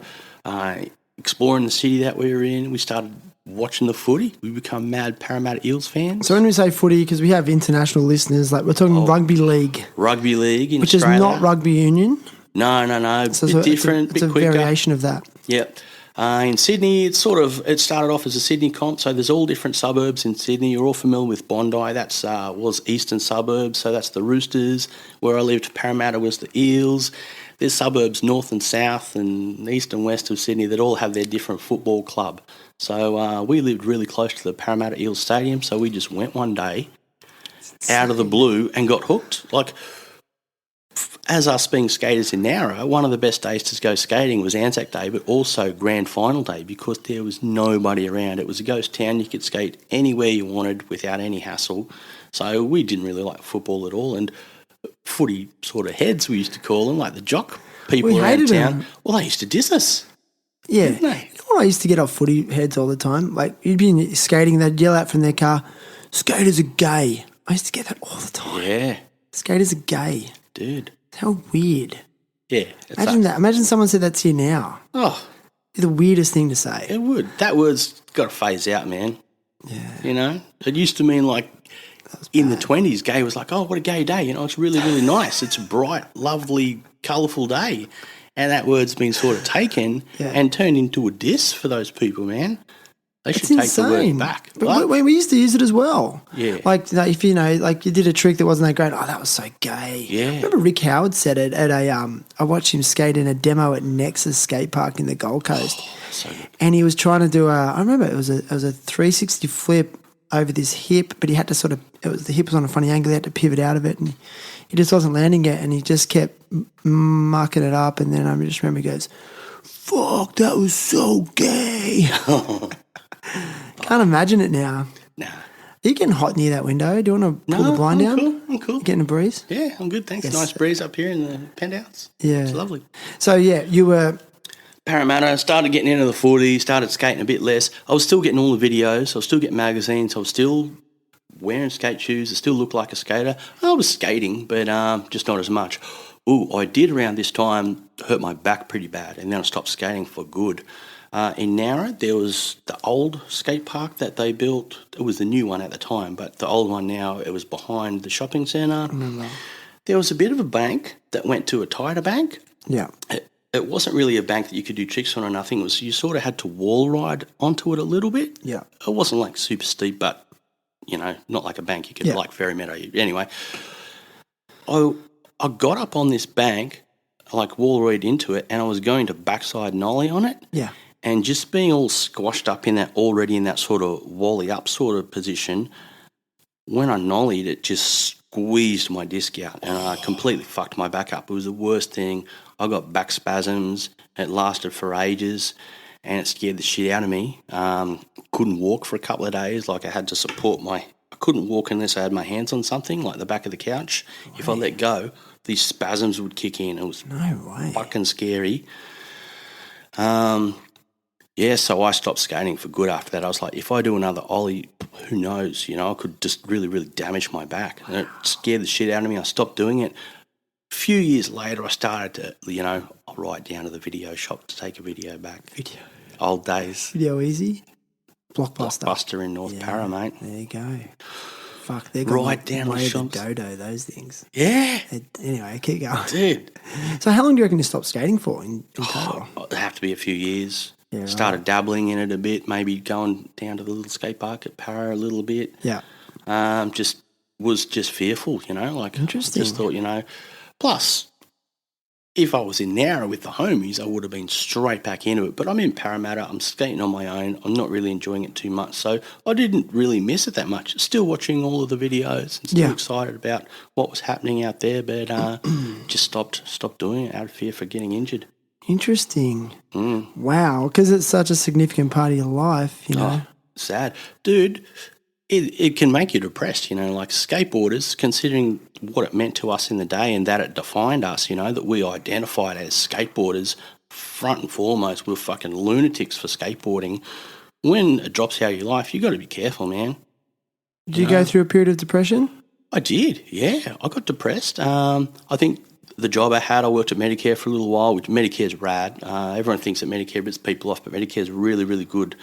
exploring the city that we were in. We started watching the footy. We become mad Parramatta Eels fans. So when we say footy, because we have international listeners, like we're talking rugby league. Rugby league in which Australia. Is not rugby union. No. So bit different, it's bit a quicker. variation of that. Yep. In Sydney, it started off as a Sydney comp, so there's all different suburbs in Sydney. You're all familiar with Bondi. That's was eastern suburbs, so that's the Roosters. Where I lived, Parramatta was the Eels. There's suburbs north and south and east and west of Sydney that all have their different football club. So we lived really close to the Parramatta Eels Stadium, so we just went one day out of the blue and got hooked. Like, as us being skaters in Nowra, one of the best days to go skating was Anzac Day, but also Grand Final Day because there was nobody around. It was a ghost town. You could skate anywhere you wanted without any hassle. So we didn't really like football at all. And footy sort of heads, we used to call them, like the jock people around town. Well, they used to diss us. Yeah. Didn't they? You know what I used to get off footy heads all the time? Like, you'd be skating, they'd yell out from their car, skaters are gay. I used to get that all the time. Yeah. Skaters are gay. Dude. How weird. Yeah. Imagine that. Imagine someone said that to you now. Oh. It's the weirdest thing to say. It would. That word's got to phase out, man. Yeah. You know? It used to mean like in the 20s, gay was like, oh, what a gay day. You know, it's really, really nice. It's a bright, lovely, colourful day. And that word's been sort of taken and turned into a diss for those people, man. They should take the word back. But we used to use it as well. Yeah. Like if you know, like you did a trick that wasn't that great. Oh, that was so gay. Yeah. I remember Rick Howard said it at I watched him skate in a demo at Nexus skate park in the Gold Coast. Oh, that's so good. And he was trying to do I remember it was a 360 flip over this hip, but he had to the hip was on a funny angle. He had to pivot out of it, and he just wasn't landing it, and he just kept mucking it up. And then I just remember he goes, "Fuck, that was so gay." Can't imagine it now. Nah. Are you getting hot near that window? Do you want to pull the blind down? Cool. I'm cool. You getting a breeze? Yeah, I'm good, thanks. Yes. Nice breeze up here in the penthouse. Yeah. It's lovely. So, yeah, you were... Parramatta, started getting into the footy, started skating a bit less. I was still getting all the videos. I was still getting magazines. I was still wearing skate shoes. I still look like a skater. I was skating, but just not as much. Ooh, I did around this time hurt my back pretty bad, and then I stopped skating for good. In Nowra, there was the old skate park that they built. It was the new one at the time, but the old one now, it was behind the shopping centre. There was a bit of a bank that went to a tighter bank. Yeah. It wasn't really a bank that you could do tricks on or nothing. It was, you sort of had to wall ride onto it a little bit. Yeah. It wasn't like super steep, but, not like a bank you could like Ferry Meadow. Anyway, I got up on this bank, like wall ride into it, and I was going to backside nollie on it. Yeah. And just being all squashed up in that sort of wally up sort of position, when I nollied, it just squeezed my disc out and I completely fucked my back up. It was the worst thing. I got back spasms. It lasted for ages and it scared the shit out of me. Couldn't walk for a couple of days. Like I had to support I couldn't walk unless I had my hands on something, like the back of the couch. If I let go, these spasms would kick in. It was fucking scary. So I stopped skating for good after that. I was like, if I do another ollie, who knows? I could just really, really damage my back. And it scared the shit out of me. I stopped doing it. A few years later, I started to, I'll ride down to the video shop to take a video back. Video. Old days. Video Easy? Blockbuster. Blockbuster in North Para, mate. There you go. Fuck, they're got right down the way the shops. dodo, those things. Yeah. Anyway, keep going. Dude. So how long do you reckon you stopped skating for in total? It'd have to be a few years. Yeah, right. Started dabbling in it a bit, maybe going down to the little skate park at Para a little bit. Yeah. Was just fearful, Interesting. Just thought, plus, if I was in Nowra with the homies, I would have been straight back into it. But I'm in Parramatta, I'm skating on my own, I'm not really enjoying it too much. So I didn't really miss it that much. Still watching all of the videos and still excited about what was happening out there, but just stopped doing it out of fear for getting injured. Interesting. Wow, because it's such a significant part of your life, Oh, sad. Dude, it can make you depressed, like skateboarders, considering what it meant to us in the day and that it defined us, that we identified as skateboarders, front and foremost, we're fucking lunatics for skateboarding. When it drops out of your life, you got to be careful, man. Did you go through a period of depression? I did, yeah. I got depressed. I think the job I had, I worked at Medicare for a little while, which Medicare's rad. Everyone thinks that Medicare bits people off, but Medicare's really, really good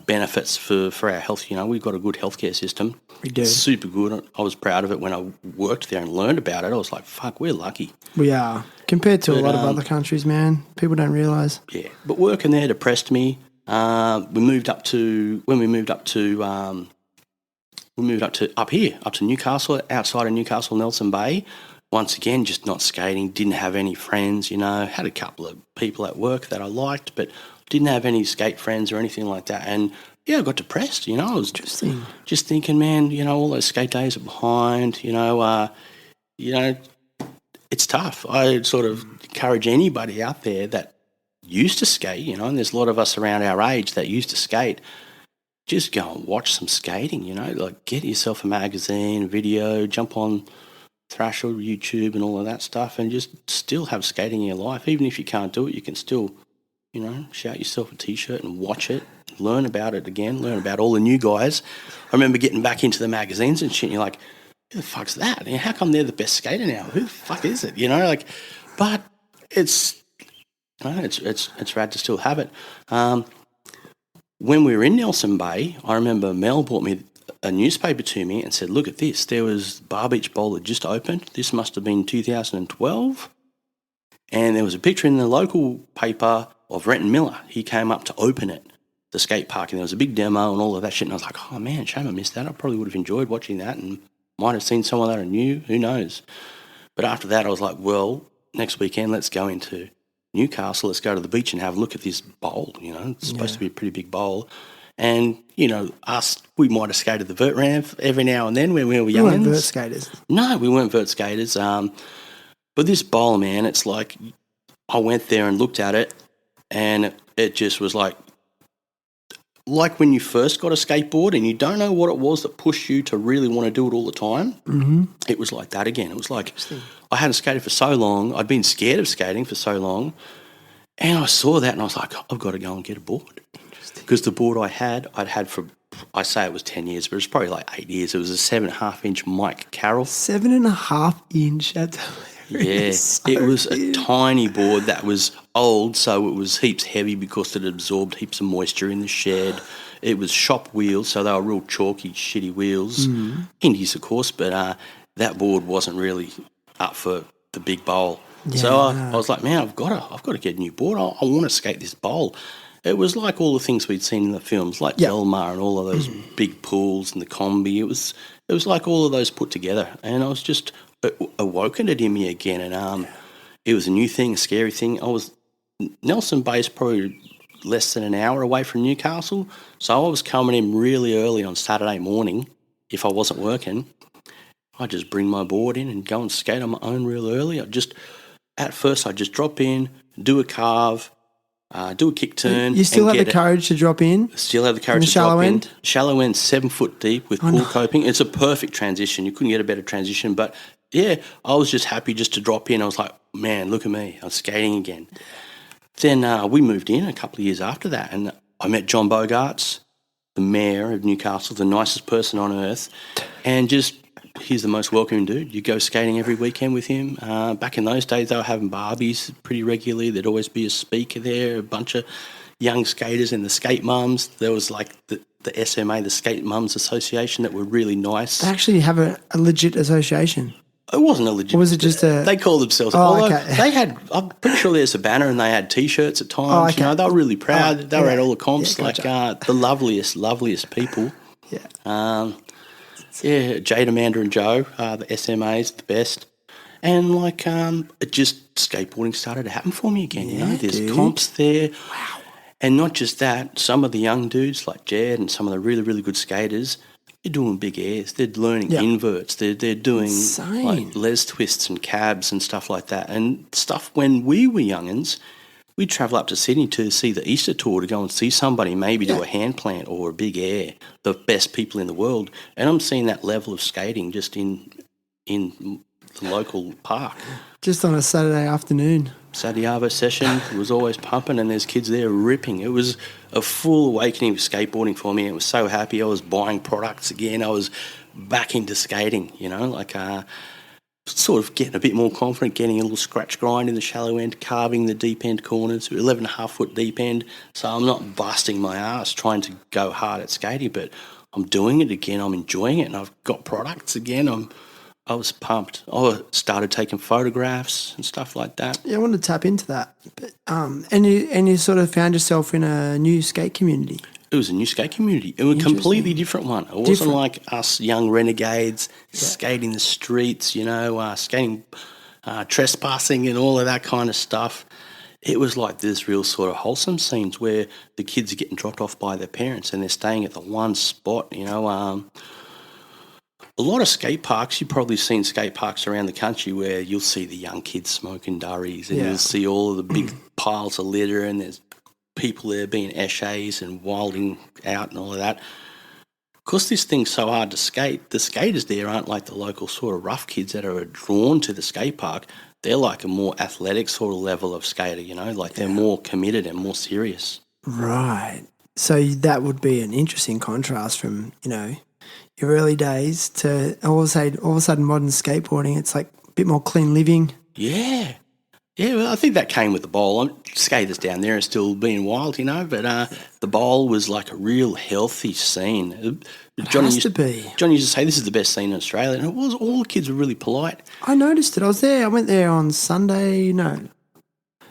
benefits for our health. We've got a good healthcare system. We do. It's super good. I was proud of it when I worked there and learned about it. I was like, fuck, we're lucky. We are. Compared to a lot of other countries, man. People don't realise. Yeah, but working there depressed me. We moved up to up here, up to Newcastle, outside of Newcastle, Nelson Bay. Once again, just not skating, didn't have any friends, had a couple of people at work that I liked, but didn't have any skate friends or anything like that. And, I got depressed, I was just thinking, man, all those skate days are behind, it's tough. I sort of encourage anybody out there that used to skate, and there's a lot of us around our age that used to skate, just go and watch some skating, like get yourself a magazine, video, jump on Thrasher, YouTube and all of that stuff and just still have skating in your life. Even if you can't do it, you can still, shout yourself a T-shirt and watch it, learn about it again, learn about all the new guys. I remember getting back into the magazines and shit and you're like, who the fuck's that? How come they're the best skater now? Who the fuck is it? But it's rad to still have it. When we were in Nelson Bay, I remember Mel brought me a newspaper to me and said, look at this, there was Bar Beach Bowl had just opened. This must have been 2012. And there was a picture in the local paper of Renton Miller. He came up to open it, the skate park, and there was a big demo and all of that shit. And I was like, oh man, shame I missed that. I probably would have enjoyed watching that and might have seen someone that I knew, who knows. But after that, I was like, well, next weekend, let's go into Newcastle. Let's go to the beach and have a look at this bowl. It's supposed to be a pretty big bowl. And, we might have skated the vert ramp every now and then when we were young. We weren't vert skaters. No, we weren't vert skaters. But this bowl, man, it's like I went there and looked at it and it just was like when you first got a skateboard and you don't know what it was that pushed you to really want to do it all the time. Mm-hmm. It was like that again. It was like I hadn't skated for so long. I'd been scared of skating for so long. And I saw that and I was like, I've got to go and get a board. Because the board I'd had for I say it was 10 years, but it was probably like 8 years. It was a 7.5-inch Mike Carroll. 7.5 inch. That's Yeah, hilarious. So it was a big. tiny board that was old, so it was heaps heavy because it absorbed heaps of moisture in the shed. It was shop wheels, so they were real chalky, shitty wheels. Indies, of course, but that board wasn't really up for the big bowl. So I was like, man, I've got to get a new board. I want to skate this bowl. It was like all the things we'd seen in the films, like Delmar and all of those big pools and the combi. It was like all of those put together, and I was just awoken it in me again. And it was a new thing, a scary thing. Nelson Bay's probably less than an hour away from Newcastle, so I was coming in really early on Saturday morning. If I wasn't working, I'd just bring my board in and go and skate on my own real early. At first I'd just drop in, do a carve, do a kick turn. You still and have the courage to drop in? Still have the courage to shallow drop end? in. Shallow end, 7 foot deep with pool coping. It's a perfect transition. You couldn't get a better transition. But yeah, I was just happy just to drop in. I was like, man, look at me. I'm skating again. Then we moved in a couple of years after that, and I met John Bogarts, the mayor of Newcastle, the nicest person on earth, and just he's the most welcoming dude. You go skating every weekend with him. Back in those days, they were having barbies pretty regularly. There'd always be a speaker there, a bunch of young skaters and the skate mums. There was like the SMA, the Skate Mums Association, that were really nice. They actually have a legit association. It wasn't a legit. Or was it just a... They called themselves. Oh, although okay. they had, I'm pretty sure there's a banner and they had T-shirts at times. okay. You know, they were really proud. They were at all the comps, Yeah, gotcha. like the loveliest people. Yeah. Jade, Amanda and Joe, the SMAs, the best. And like it just, skateboarding started to happen for me again. You know, there's dude. comps there. Wow. And not just that, some of the young dudes like Jed and some of the really, really good skaters, they're doing big airs. They're learning inverts. They're doing Insane. like les twists and cabs and stuff like that. And stuff when we were youngins, we'd travel up to Sydney to see the Easter tour to go and see somebody maybe do a hand plant or a big air, the best people in the world. And I'm seeing that level of skating just in the local park. Just on a Saturday afternoon. Saturday Arvo session was always pumping and there's kids there ripping. It was a full awakening of skateboarding for me. I was so happy. I was buying products again. I was back into skating, you know, like sort of getting a bit more confident, getting a little scratch grind in the shallow end, carving the deep end corners, 11.5 foot deep end. So I'm not busting my ass trying to go hard at skating, but I'm doing it again. I'm enjoying it and I've got products again. I was pumped. I started taking photographs and stuff like that. Yeah, I wanted to tap into that. But, and you sort of found yourself in a new skate community. It was a new skate community. It was a completely different one. It wasn't like us young renegades skating the streets, you know, skating, trespassing and all of that kind of stuff. It was like this real sort of wholesome scenes where the kids are getting dropped off by their parents and they're staying at the one spot, you know. A lot of skate parks, you've probably seen skate parks around the country where you'll see the young kids smoking durries and you'll see all of the big piles of litter and there's people there being eshays and wilding out and all of that. Because this thing's so hard to skate, the skaters there aren't like the local sort of rough kids that are drawn to the skate park. They're like a more athletic sort of level of skater, you know, like they're more committed and more serious. Right. So that would be an interesting contrast from, you know, your early days to all of a sudden modern skateboarding. It's like a bit more clean living. Yeah. Yeah, well, I think that came with the bowl. Skaters down there are still being wild, you know, but the bowl was like a real healthy scene. Johnny used to say this is the best scene in Australia, and it was. All the kids were really polite. I noticed it. I was there. I went there on Sunday. No,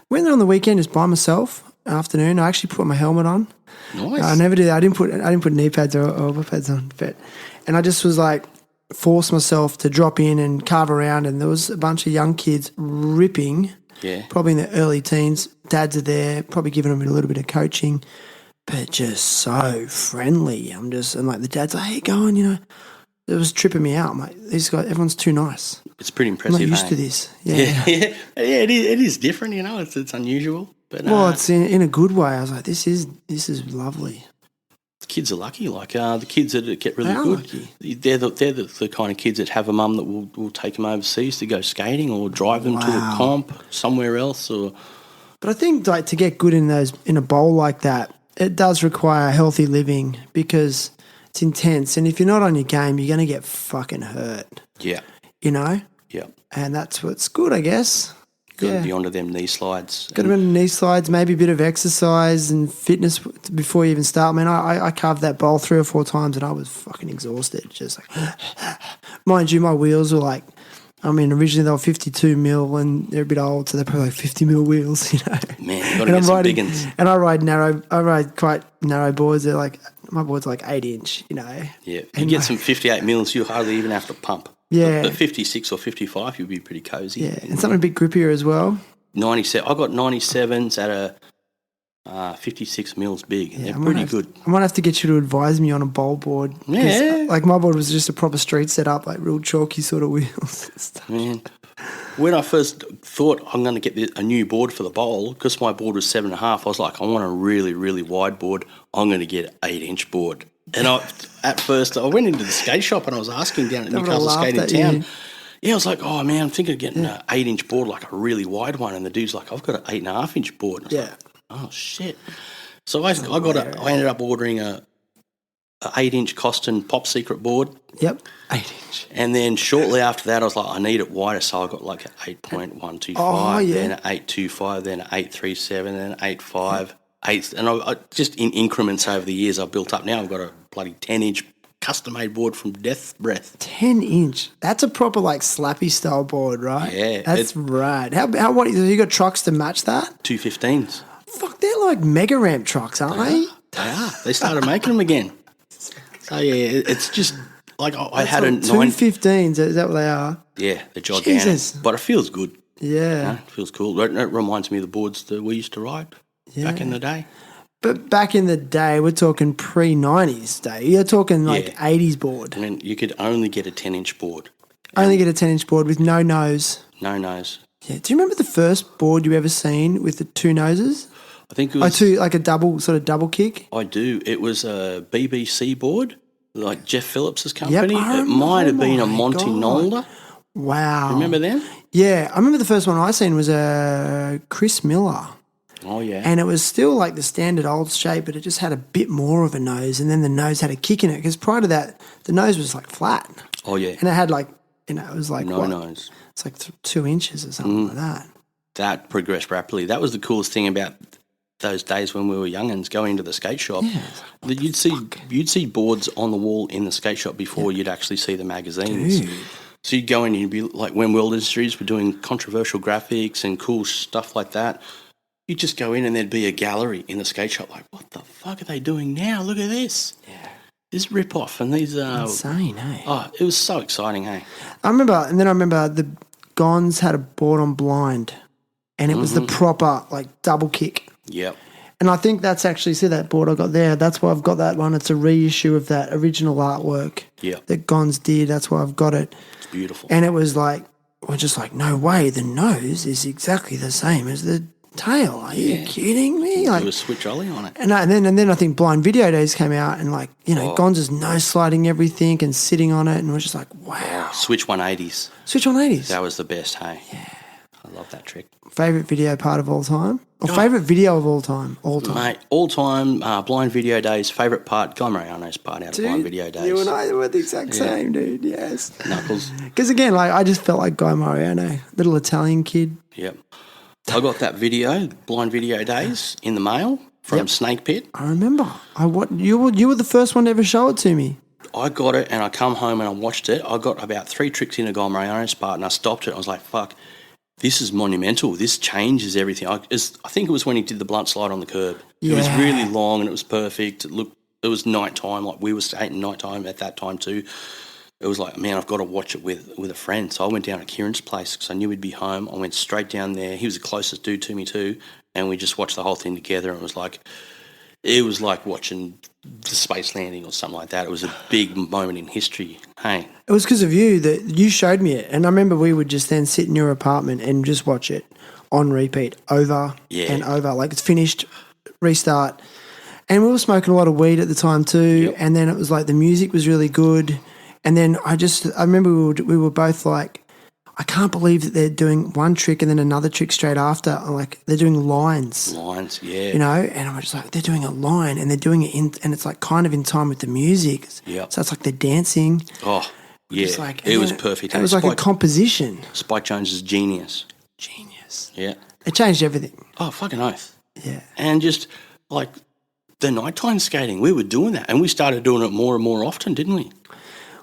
went there on the weekend just by myself. Afternoon, I actually put my helmet on. Nice. I never did that. I didn't put knee pads or elbow pads on, and I just was like forced myself to drop in and carve around, and there was a bunch of young kids ripping. Yeah. Probably in their early teens. Dads are there, probably giving them a little bit of coaching, but just so friendly. And like the dad's like, hey, go on, you know. It was tripping me out. I'm like, these guys, everyone's too nice. It's pretty impressive. I'm not used to this. Yeah, it is different, you know. It's unusual. But well, it's in a good way. I was like, this is lovely. The kids are lucky. Like the kids that get really They are good, lucky. they're the kind of kids that have a mum that will take them overseas to go skating or drive them to a comp somewhere else. But I think like to get good in a bowl like that, it does require healthy living because It's intense. And if you're not on your game, you're going to get fucking hurt, Yeah. you know? Yeah. And that's what's good, I guess. Got to Yeah. be onto them knee slides. Got to be on knee slides, maybe a bit of exercise and fitness before you even start. Man, I carved that bowl 3 or 4 times and I was fucking exhausted. Just like, mind you, my wheels were like, I mean, originally they were 52 mil and they're a bit old, so they're probably like 50 mil wheels, you know. Man, you got to get some big ones. And I ride quite narrow boards. They're like, my board's like 8 inch, you know. Yeah. You And get some 58 mils, you hardly even have to pump. Yeah. The 56 or 55, you'll be pretty cozy. Yeah, and something a bit grippier as well. 97. I got 97s at a 56 mils big. Yeah, They're pretty good. I might have to get you to advise me on a bowl board. 'Cause, Yeah. like my board was just a proper street setup, like real chalky sort of wheels and stuff. Man, when I first thought I'm going to get a new board for the bowl, because my board was 7.5, I was like, I want a really, really wide board. I'm going to get an 8-inch board. And at first, I went into the skate shop and I was asking down at They would've Newcastle laughed Skating at Town. you. Yeah, I was like, oh man, I'm thinking of getting an 8-inch board, like a really wide one. And the dude's like, I've got an 8.5-inch board. And I was Yeah. like, oh shit. So I ended up ordering a 8-inch Coston Pop Secret board. Yep, 8-inch. And then shortly after that, I was like, I need it wider. So I got like an 8.125, Oh, yeah. then an 825, then an 837, then an 85. And I just in increments over the years, I've built up. Now I've got a bloody 10-inch custom-made board from Death Breath. 10-inch. That's a proper like slappy style board, right? Yeah, That's rad. How what? You got trucks to match that? 215s. Fuck, they're like mega ramp trucks, aren't they? They are. They started making them again. So yeah, it's just like I had a 215s. Is that what they are? Yeah, they're gigantic. Jesus. But it feels good. Yeah. It feels cool. It reminds me of the boards that we used to ride back in the day. But back in the day, we're talking pre-90s day. You're talking like 80s board. I mean, you could only get a 10-inch board. Only get a 10-inch board with no nose. No nose. Yeah. Do you remember the first board you ever seen with the 2 noses? I think it was... like a double kick? I do. It was a BBC board, like Jeff Phillips's company. I It might have been a my Monty God. Nolder. Wow. Remember them? Yeah. I remember the first one I seen was a Chris Miller. Oh, yeah. And it was still like the standard old shape, but it just had a bit more of a nose, and then the nose had a kick in it, because prior to that, the nose was like flat. Oh, yeah. And it had like, it was like No nose. It's like 2 inches or something like that. That progressed rapidly. That was the coolest thing about those days when we were youngins, going to the skate shop. Yeah. That you'd see boards on the wall in the skate shop before you'd actually see the magazines. Dude. So you'd go in and you'd be like, when World Industries were doing controversial graphics and cool stuff like that, you'd just go in and there'd be a gallery in the skate shop like, what the fuck are they doing now? Look at this. Yeah. This rip-off and these... Insane, hey? Oh, it was so exciting, hey? I remember the Gons had a board on blind, and it was the proper like double kick. Yep. And I think that's actually, see that board I got there, that's why I've got that one. It's a reissue of that original artwork that Gons did. That's why I've got it. It's beautiful. And it was like, we're just like, no way, the nose is exactly the same as the tail. Are you kidding me? Like, do a switch ollie on it. And then I think Blind Video Days came out, and like, Gons is nose sliding everything and sitting on it, and we're just like, wow. Switch 180s. Switch 180s. That was the best, hey? Yeah. I love that trick. Favourite video part of all time? Or favourite video of all time? All time. Mate, all time, Blind Video Days, favourite part, Guy Mariano's part out of Blind Video Days. You and I were the exact same, dude, yes. Knuckles. Because again, like, I just felt like Guy Mariano, little Italian kid. Yep. I got that video, Blind Video Days, in the mail from Snake Pit. I remember. You were the first one to ever show it to me. I got it and I come home and I watched it. I got about 3 tricks in a Guy Mariano's part and I stopped it. I was like, fuck, this is monumental. This changes everything. I think it was when he did the blunt slide on the curb. Yeah. It was really long and it was perfect. It was nighttime, like we were skating nighttime at that time too. It was like, man, I've got to watch it with a friend. So I went down to Kieran's place because I knew he'd be home. I went straight down there. He was the closest dude to me too. And we just watched the whole thing together. And it was like watching the space landing or something like that. It was a big moment in history. Hey. It was because of you that you showed me it. And I remember we would just then sit in your apartment and just watch it on repeat over and over. Like, it's finished, restart. And we were smoking a lot of weed at the time too. Yep. And then it was like the music was really good. And then I remember we were both like, I can't believe that they're doing one trick and then another trick straight after. Like they're doing lines. Lines, yeah. You know, and I'm just like, they're doing a line and they're doing it and it's like kind of in time with the music. Yep. So it's like they're dancing. Oh, yeah. It's like, it was perfect. It was like a composition. Spike Jonze is genius. Genius. Yeah. It changed everything. Oh, fucking oath. Yeah. And just like the nighttime skating, we were doing that. And we started doing it more and more often, didn't we?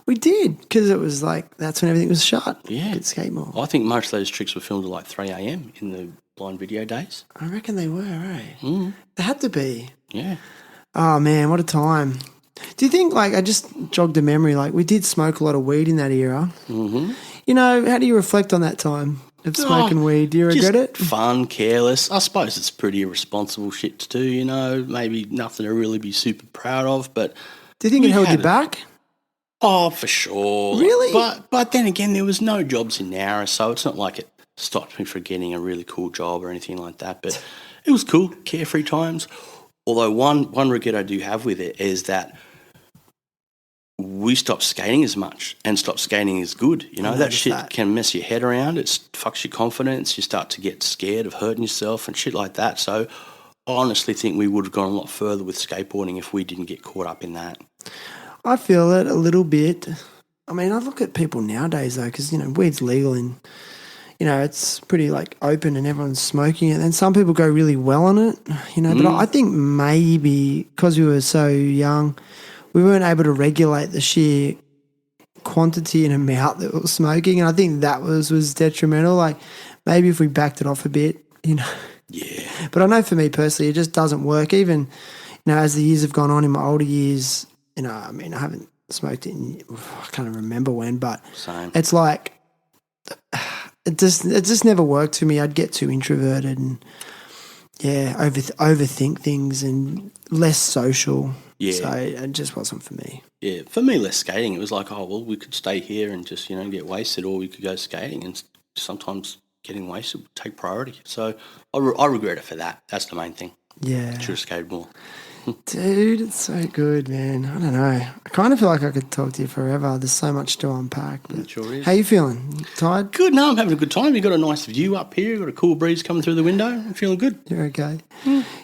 We did, because it was like, that's when everything was shut. Yeah. Could skate more. I think most of those tricks were filmed at like 3 a.m. in the blind video days. I reckon they were, right? Mm. They had to be. Yeah. Oh, man, what a time. Do you think, like, I just jogged a memory, like, we did smoke a lot of weed in that era. Mm-hmm. You know, how do you reflect on that time of smoking weed? Do you regret it? Fun, careless. I suppose it's pretty irresponsible shit to do, you know, maybe nothing to really be super proud of, but... Do you think it held you back? Oh, for sure. Really? But then again, there was no jobs in Nowra, so it's not like it stopped me from getting a really cool job or anything like that. But it was cool, carefree times. Although one regret I do have with it is that we stopped skating as much and stopped skating as good. You know, that shit can mess your head around. It fucks your confidence. You start to get scared of hurting yourself and shit like that. So I honestly think we would have gone a lot further with skateboarding if we didn't get caught up in that. I feel it a little bit. I mean, I look at people nowadays, though, because, you know, weed's legal and, you know, it's pretty, like, open and everyone's smoking it. And some people go really well on it, you know. But I think maybe because we were so young, we weren't able to regulate the sheer quantity and amount that we were smoking. And I think that was detrimental. Like, maybe if we backed it off a bit, you know. Yeah. But I know for me personally, it just doesn't work. Even, you know, as the years have gone on in my older years, you know, I mean, I haven't smoked it I can't even remember when, but Same. It's like it just never worked for me. I'd get too introverted and, yeah, overthink things and less social. Yeah. So it just wasn't for me. Yeah, for me, less skating. It was like, oh, well, we could stay here and just, you know, get wasted, or we could go skating, and sometimes getting wasted would take priority. So I regret it for that. That's the main thing. Yeah. Should have skated more. Dude, it's so good, man. I don't know. I kind of feel like I could talk to you forever. There's so much to unpack. It sure is. How you feeling? Tired? Good. No, I'm having a good time. You've got a nice view up here. You've got a cool breeze coming through the window. I'm feeling good. You're okay.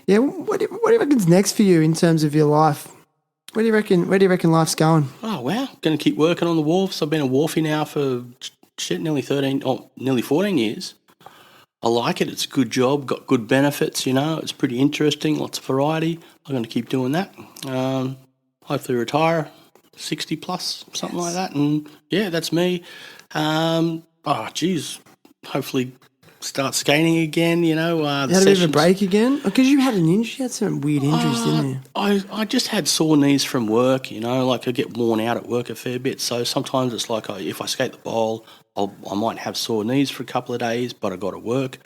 Yeah, what do you reckon's next for you in terms of your life? Where do you reckon life's going? Oh, wow. Going to keep working on the wharfs. I've been a wharfie now for nearly 14 years. I like it. It's a good job, got good benefits, you know. It's pretty interesting, lots of variety. I'm going to keep doing that. Hopefully retire 60 plus, something like that. And, yeah, that's me. Hopefully start skating again, you know. You had a bit of a break again? Because you had an injury. You had some weird injuries, didn't you? I just had sore knees from work, you know. Like I get worn out at work a fair bit. So sometimes it's like if I skate the bowl, I might have sore knees for a couple of days, but I got to work.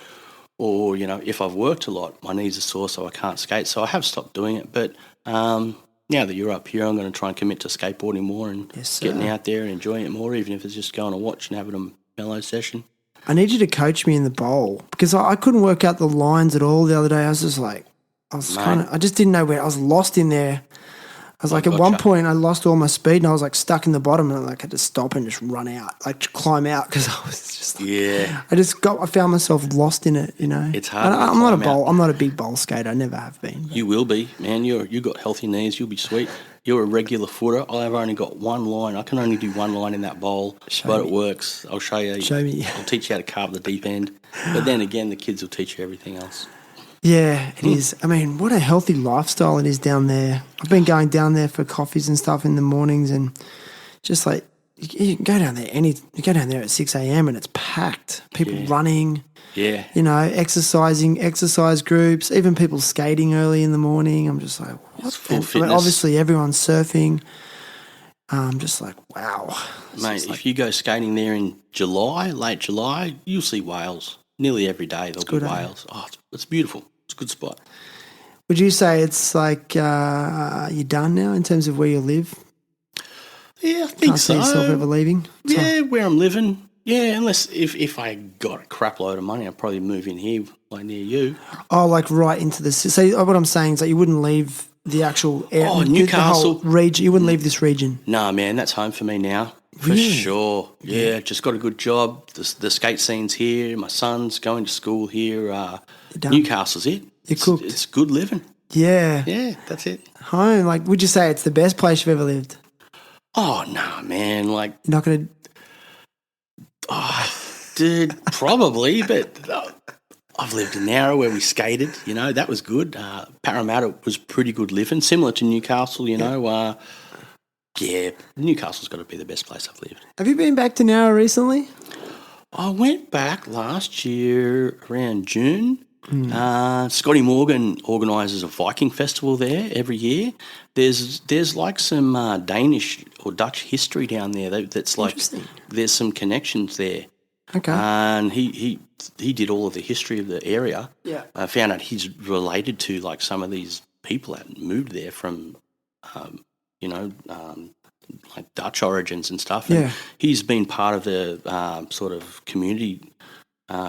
Or, you know, if I've worked a lot, my knees are sore, so I can't skate. So I have stopped doing it. But now that you're up here, I'm going to try and commit to skateboarding more and getting out there and enjoying it more, even if it's just going to watch and having a mellow session. I need you to coach me in the bowl because I couldn't work out the lines at all the other day. I was just like, I just didn't know where. I was lost in there. I was like, at one point I lost all my speed and I was like stuck in the bottom and I had to stop and just run out, like climb out because I was just like, I found myself lost in it, you know. It's hard. I'm not a big bowl skater. I never have been. You will be, man. You got healthy knees. You'll be sweet. You're a regular footer. I've only got one line. I can only do one line in that bowl, it works. I'll show you. Show me. I'll teach you how to carve the deep end. But then again, the kids will teach you everything else. Yeah, it is. I mean, what a healthy lifestyle it is down there. I've been going down there for coffees and stuff in the mornings and just like, you can go down there you go down there at 6 a.m. and it's packed. People running. Yeah. You know, exercise groups, even people skating early in the morning. I'm just like, what? It's full fitness. I mean, obviously, everyone's surfing. I'm just like, wow. Mate, if you go skating there in July, late July, you'll see whales. Nearly every day there'll be whales. Oh, it's beautiful. It's a good spot. Would you say it's like you're done now in terms of where you live? Yeah, I think so. Can't see yourself ever leaving? Yeah, where I'm living. Yeah, unless if I got a crap load of money, I'd probably move in here, like near you. Oh, like right into the city. So what I'm saying is that you wouldn't leave the actual area. Newcastle. The whole region. You wouldn't leave this region. Nah, man, that's home for me now. For sure. Yeah, just got a good job. The skate scene's here. My son's going to school here. Newcastle's it. You're cooked. It's good living. Yeah. Yeah, that's it. Home. Like, would you say it's the best place you've ever lived? Oh, no, man. Like, You're not going to... dude, probably, but I've lived in Nowra where we skated, that was good. Parramatta was pretty good living, similar to Newcastle, Newcastle's got to be the best place I've lived. Have you been back to Nowra recently? I went back last year around June. Scotty Morgan organises a Viking festival there every year. There's like some Danish or Dutch history down there that's like there's some connections there. Okay. And he did all of the history of the area. Yeah. I found out he's related to like some of these people that moved there from, like Dutch origins and stuff. And he's been part of the sort of community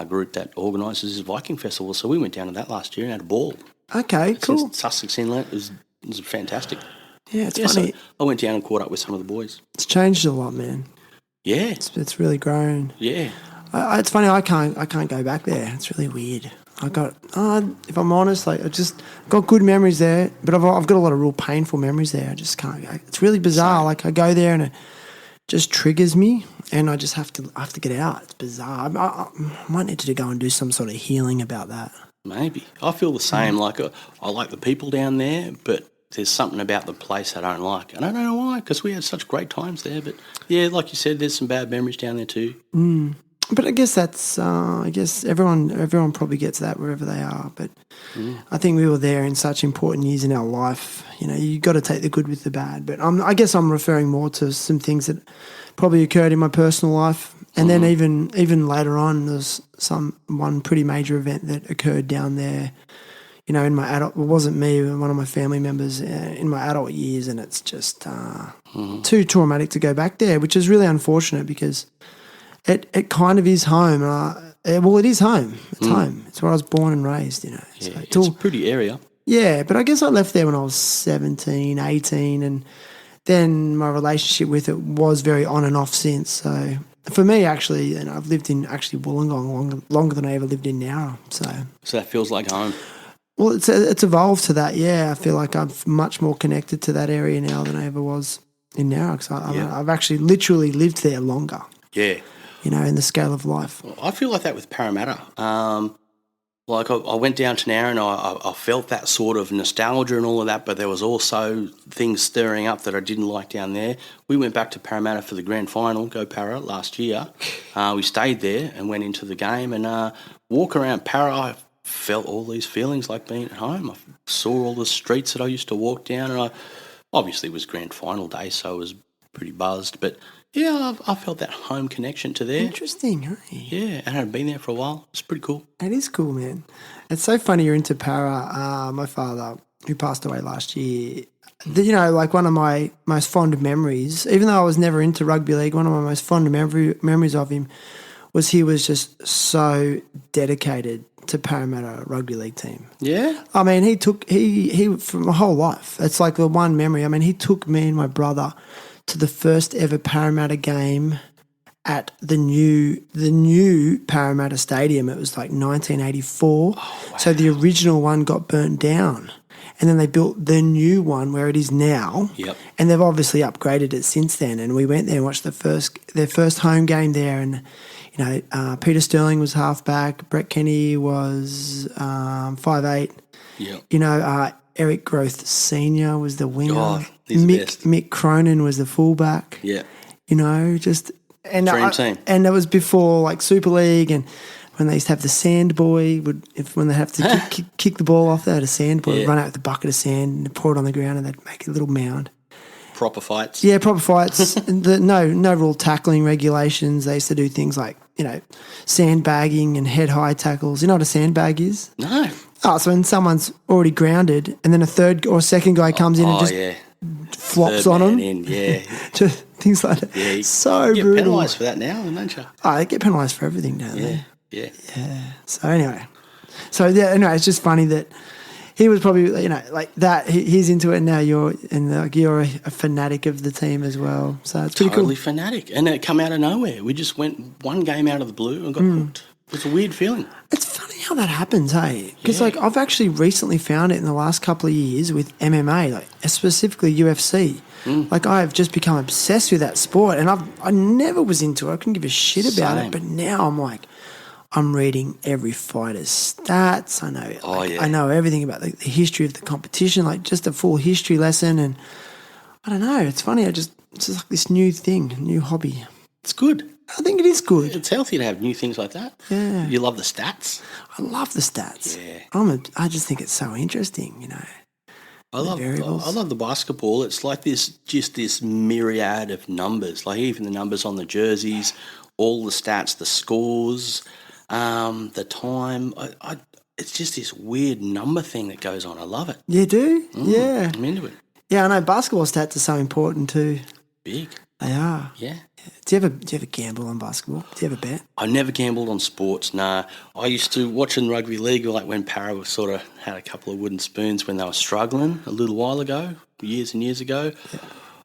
group that organises this Viking festival. So we went down to that last year and had a ball. Okay, cool. Sussex Inlet. It was fantastic. Yeah, it's funny. So I went down and caught up with some of the boys. It's changed a lot, man. Yeah. It's really grown. Yeah. It's funny, I can't go back there. It's really weird. If I'm honest, like I just got good memories there, but I've got a lot of real painful memories there. I just can't go. It's really bizarre. Like I go there and it just triggers me, and I just have to get out. It's bizarre. I might need to go and do some sort of healing about that. Maybe. I feel the same. Like I like the people down there, but there's something about the place I don't like. And I don't know why, because we had such great times there. But yeah, like you said, there's some bad memories down there too. But I guess that's, everyone probably gets that wherever they are. But I think we were there in such important years in our life. You got to take the good with the bad. But I guess I'm referring more to some things that probably occurred in my personal life. And then even later on, there's one pretty major event that occurred down there, in my adult, it wasn't me, one of my family members in my adult years. And it's just too traumatic to go back there, which is really unfortunate because it kind of is home. It is home. It's home. It's where I was born and raised, So it's a pretty area. Yeah, but I guess I left there when I was 17, 18, and then my relationship with it was very on and off since. So for me, actually, I've lived in Wollongong longer than I ever lived in Nowra. So that feels like home. Well, it's evolved to that, yeah. I feel like I'm much more connected to that area now than I ever was in Nowra because I've actually literally lived there longer. Yeah. In the scale of life. I feel like that with Parramatta. Like I went down to Nowra and I felt that sort of nostalgia and all of that, but there was also things stirring up that I didn't like down there. We went back to Parramatta for the grand final, Go Parra, last year. We stayed there and went into the game and walk around Parra, I felt all these feelings like being at home. I saw all the streets that I used to walk down and obviously it was grand final day, so I was pretty buzzed, but yeah, I felt that home connection to there. Interesting, hey? Yeah, and I'd been there for a while. It's pretty cool. It is cool, man. It's so funny you're into Parra. My father, who passed away last year, like one of my most fond memories, even though I was never into rugby league, one of my most fond memories of him was he was just so dedicated to Parramatta rugby league team. Yeah? I mean, he for my whole life, it's like the one memory. I mean, he took me and my brother to the first ever Parramatta game at the new Parramatta Stadium. It was like 1984. Oh, wow. So the original one got burnt down. And then they built the new one where it is now. Yep. And they've obviously upgraded it since then. And we went there and watched their first home game there. And, Peter Sterling was halfback. Brett Kenny was 5'8". Yep. Eric Groth Senior was the winger. Oh, he's the best. Mick Cronin was the fullback. Yeah. Dream team. And it was before like Super League and when they used to have the sand boy, when they have to kick the ball off, they had a sand boy run out with a bucket of sand and pour it on the ground and they'd make a little mound. Proper fights. Yeah, proper fights. No real tackling regulations. They used to do things like, sandbagging and head high tackles. You know what a sandbag is? No. Oh, so when someone's already grounded and then a third or second guy comes in and just flops third on them. Just things like that. Yeah, so you get brutal. penalised for that now, don't you? Oh, they get penalised for everything, don't they? Yeah. Yeah. So anyway, it's just funny that he was probably, you know, like that. He's into it now. You're a fanatic of the team as well. So it's pretty Totally cool. fanatic. And it come out of nowhere. We just went one game out of the blue and got hooked. It's a weird feeling. It's funny how that happens, hey? Because Yeah. like I've actually recently found it in the last couple of years with MMA, like specifically UFC. Like I've just become obsessed with that sport, and I never was into it. I couldn't give a shit about Same. it, but now I'm like, I'm reading every fighter's stats. I know, Oh, yeah. I know everything about the history of the competition, like just a full history lesson. And I don't know, it's funny. It's just like this new thing, new hobby. It's good. I think it is good. It's healthy to have new things like that. Yeah. You love the stats. I love the stats. Yeah. I just think it's so interesting, you know. I love the basketball. It's like this myriad of numbers, like even the numbers on the jerseys, all the stats, the scores, the time. It's just this weird number thing that goes on. I love it. You do? Yeah. I'm into it. Yeah, I know basketball stats are so important too. Big. They are. Yeah. Do you ever gamble on basketball? Do you ever bet? I never gambled on sports, nah. I used to watch in rugby league, like when Para was sort of had a couple of wooden spoons when they were struggling a little while ago, years and years ago. Yeah.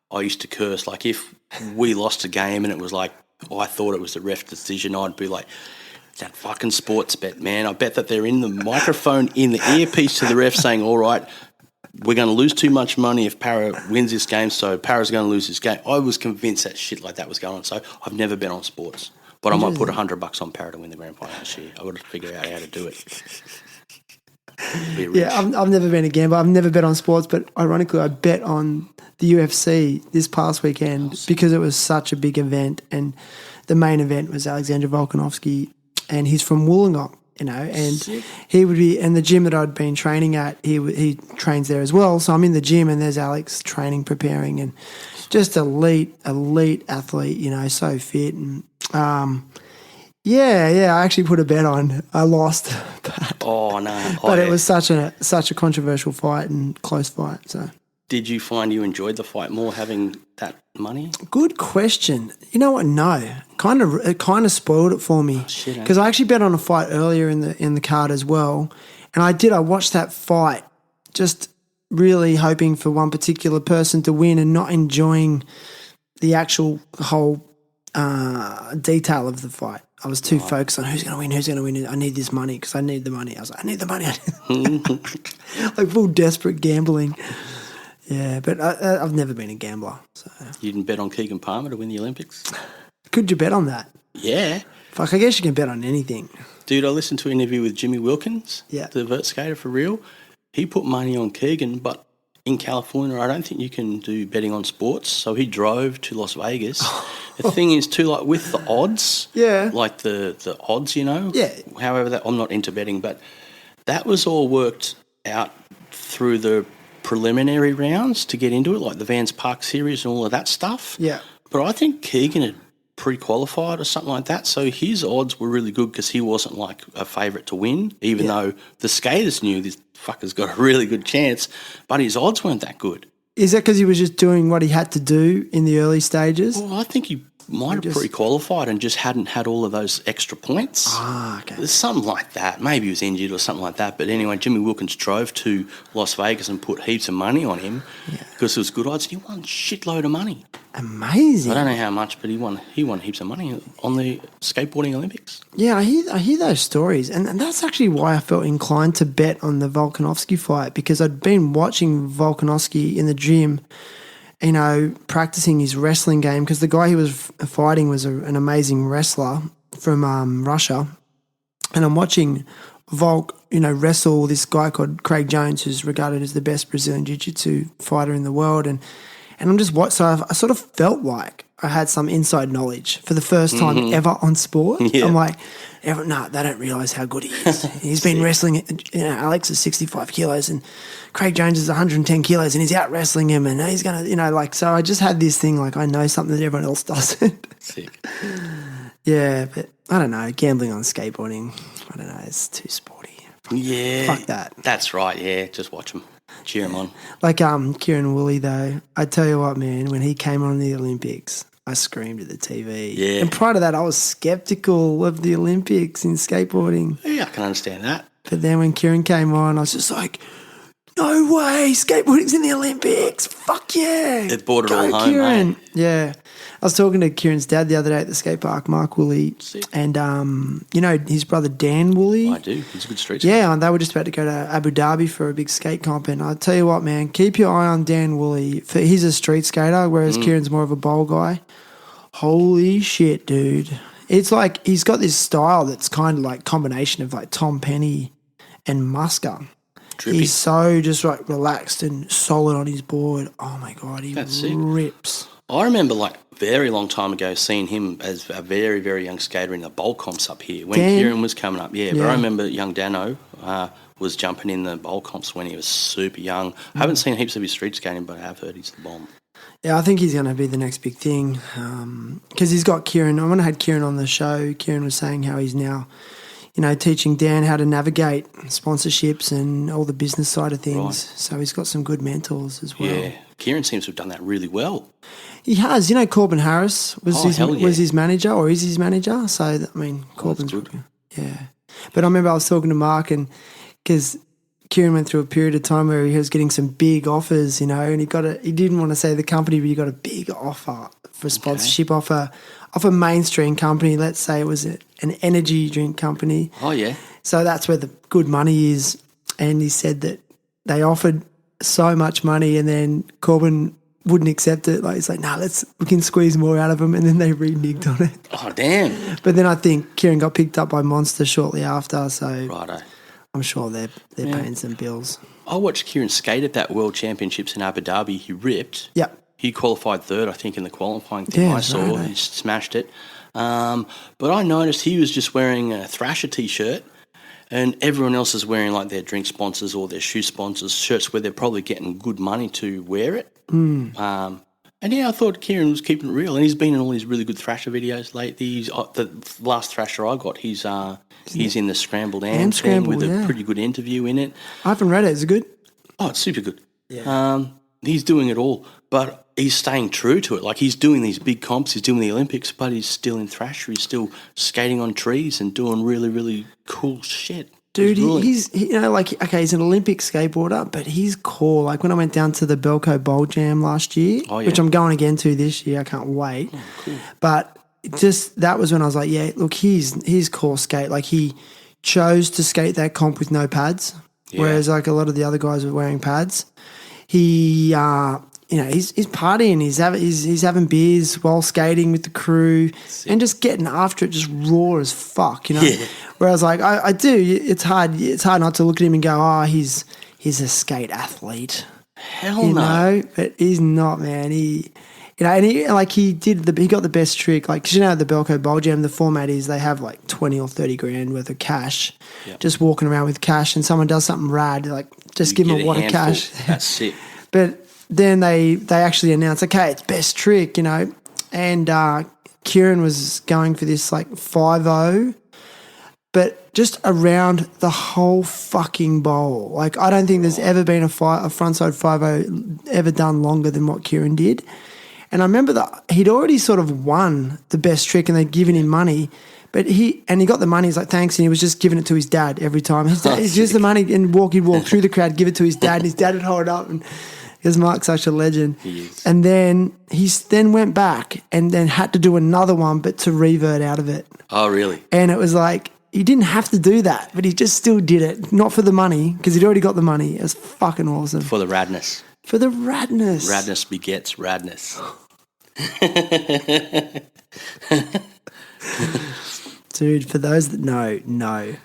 I used to curse, like if we lost a game and it was like, I thought it was the ref decision, I'd be like, that fucking sports bet, man. I bet that they're in the microphone, in the earpiece to the ref saying, all right, we're going to lose too much money if Para wins this game, so Para's going to lose this game. I was convinced that shit like that was going on, so I've never bet on sports. But I might put $100 on Para to win the grand final this year. I've got to figure out how to do it. Yeah, I've never been a gambler. I've never bet on sports, but ironically, I bet on the UFC this past weekend because it was such a big event, and the main event was Alexander Volkanovski, and he's from Wollongong. You know, and Sick. he would be in the gym that I'd been training at. He trains there as well. So I'm in the gym, and there's Alex training, preparing, and just elite athlete. You know, so fit. And yeah. I actually put a bet on. I lost. Oh no! But it was such a controversial fight and close fight. So. Did you find you enjoyed the fight more having that money? Good question. You know what? No, it kind of spoiled it for me because I actually bet on a fight earlier in the card as well, and I watched that fight just really hoping for one particular person to win and not enjoying the actual whole detail of the fight. I was too focused on who's going to win. I need this money because I need the money. I was like, I need the money. Like full desperate gambling. Yeah, but I've never been a gambler. So. You didn't bet on Keegan Palmer to win the Olympics? Could you bet on that? Yeah. Fuck, I guess you can bet on anything. Dude, I listened to an interview with Jimmy Wilkins, the vert skater for real. He put money on Keegan, but in California, I don't think you can do betting on sports. So he drove to Las Vegas. The thing is, too, like with the odds, like the odds, you know, however, I'm not into betting, but that was all worked out through the preliminary rounds to get into it, like the Vans Park series and all of that stuff. Yeah. But I think Keegan had pre-qualified or something like that, so his odds were really good because he wasn't like a favourite to win, even though the skaters knew this fucker's got a really good chance, but his odds weren't that good. Is that because he was just doing what he had to do in the early stages? Well, I think he might have pre-qualified and just hadn't had all of those extra points. Ah, okay. There's something like that. Maybe he was injured or something like that. But anyway, Jimmy Wilkins drove to Las Vegas and put heaps of money on him because it was good odds. He won a shitload of money. Amazing. I don't know how much, but he won heaps of money on the skateboarding Olympics. Yeah, I hear those stories. And that's actually why I felt inclined to bet on the Volkanovski fight, because I'd been watching Volkanovski in the gym, you know, practicing his wrestling game, because the guy he was fighting was an amazing wrestler from Russia. And I'm watching Volk, you know, wrestle this guy called Craig Jones, who's regarded as the best Brazilian Jiu-Jitsu fighter in the world. And I'm just so I sort of felt like I had some inside knowledge for the first time ever on sport. Yeah. I'm like, no, they don't realise how good he is. He's been wrestling, you know, Alex is 65 kilos and Craig Jones is 110 kilos and he's out wrestling him and he's going to, you know, like, so I just had this thing like I know something that everyone else doesn't. Sick. Yeah, but I don't know, gambling on skateboarding, I don't know, it's too sporty. Yeah. Fuck that. That's right, yeah, just watch him. Cheer him on. Like Kieran Woolley, though, I tell you what, man, when he came on the Olympics, I screamed at the TV. Yeah. And prior to that, I was sceptical of the Olympics in skateboarding. Yeah, I can understand that. But then when Kieran came on, I was just like, No way, skateboarding's in the Olympics. Fuck yeah. It brought it Go, all home, Kieran. mate. Yeah. I was talking to Kieran's dad the other day at the skate park, Mark Woolley, Sick. and you know his brother Dan Woolley. I do. He's a good street skater. Yeah, and they were just about to go to Abu Dhabi for a big skate comp, and I tell you what, man, keep your eye on Dan Woolley. He's a street skater, whereas Kieran's more of a bowl guy. Holy shit, dude! It's like he's got this style that's kind of like combination of like Tom Penny and Musker. Drippy. He's so just like relaxed and solid on his board. Oh my god, he That's sick. rips. I remember, like, very long time ago seeing him as a very, very young skater in the bowl comps up here when Dan? Kieran was coming up. Yeah, but Yeah. I remember young Dano was jumping in the bowl comps when he was super young. I haven't seen heaps of his street skating, but I have heard he's the bomb. Yeah, I think he's going to be the next big thing because he's got Kieran. When I had Kieran on the show, Kieran was saying how he's now, you know, teaching Dan how to navigate sponsorships and all the business side of things. Right. So he's got some good mentors as well. Yeah, Kieran seems to have done that really well. He has. You know, Corbin Harris was hell yeah. was his manager or is his manager. So, I mean, Corbin's good. Yeah. But I remember I was talking to Mark and because Kieran went through a period of time where he was getting some big offers, you know, and he didn't want to say the company, but he got a big offer for sponsorship off a mainstream company. Let's say it was an energy drink company. Oh, yeah. So that's where the good money is. And he said that they offered so much money and then Corbin wouldn't accept it. Like, he's like, nah, we can squeeze more out of him. And then they reneged on it. Oh, damn. But then I think Kieran got picked up by Monster shortly after. So Righto. I'm sure they're paying some bills. I watched Kieran skate at that World Championships in Abu Dhabi. He ripped. Yep. He qualified third, I think, in the qualifying thing Yeah, I saw. right. He smashed it. But I noticed he was just wearing a Thrasher T-shirt and everyone else is wearing like their drink sponsors or their shoe sponsors shirts where they're probably getting good money to wear it. And yeah, I thought Kieran was keeping it real, and he's been in all these really good Thrasher videos lately. The last Thrasher I got, he's in the Scrambled Am thing with a pretty good interview in it. I haven't read it. Is it good? Oh, it's super good. Yeah. He's doing it all, but he's staying true to it. Like, he's doing these big comps, he's doing the Olympics, but he's still in Thrasher. He's still skating on trees and doing really, really cool shit. Dude, he's you know, like, okay, he's an Olympic skateboarder, but he's core. Like, when I went down to the Belco Bowl Jam last year, which I'm going again to this year, I can't wait. Oh, cool. But just that was when I was like, yeah, look, he's core skate. Like, he chose to skate that comp with no pads, whereas like a lot of the other guys were wearing pads. He, you know, he's partying, he's having beers while skating with the crew and just getting after it, just raw as fuck, you know. Yeah. Whereas like I do, it's hard not to look at him and go, oh, he's a skate athlete. Hell You no. know, but he's not, man. He, you know, and he got the best trick. Like, 'cause you know, at the Belco Bowl Jam, the format is they have like 20 or 30 grand worth of cash, just walking around with cash, and someone does something rad, like just give them a wad of cash. That's sick. But then they actually announced, okay, it's best trick, you know, and Kieran was going for this like 5-0, but just around the whole fucking bowl. Like, I don't think there's ever been a frontside 5-0 ever done longer than what Kieran did. And I remember that he'd already sort of won the best trick and they'd given him money, but he got the money. He's like, thanks. And he was just giving it to his dad every time. His dad, he's just the money and he'd walk through the crowd, give it to his dad, and his dad would hold it up. And because Mark's such a legend. He is. And then he then went back and then had to do another one, but to revert out of it. Oh, really? And it was like, he didn't have to do that, but he just still did it. Not for the money, because he'd already got the money. It was fucking awesome. For the radness. For the radness. Radness begets radness. Dude, for those that know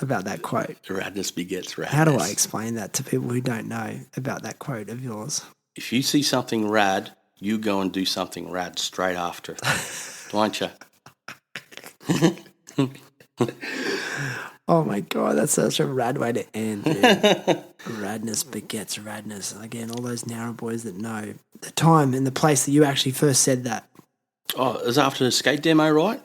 about that quote. Radness begets radness. How do I explain that to people who don't know about that quote of yours? If you see something rad, you go and do something rad straight after. Don't you? Oh my God, that's such a rad way to end, dude. Radness begets radness. Again, all those Nowra boys that know the time and the place that you actually first said that. Oh, it was after the skate demo, right?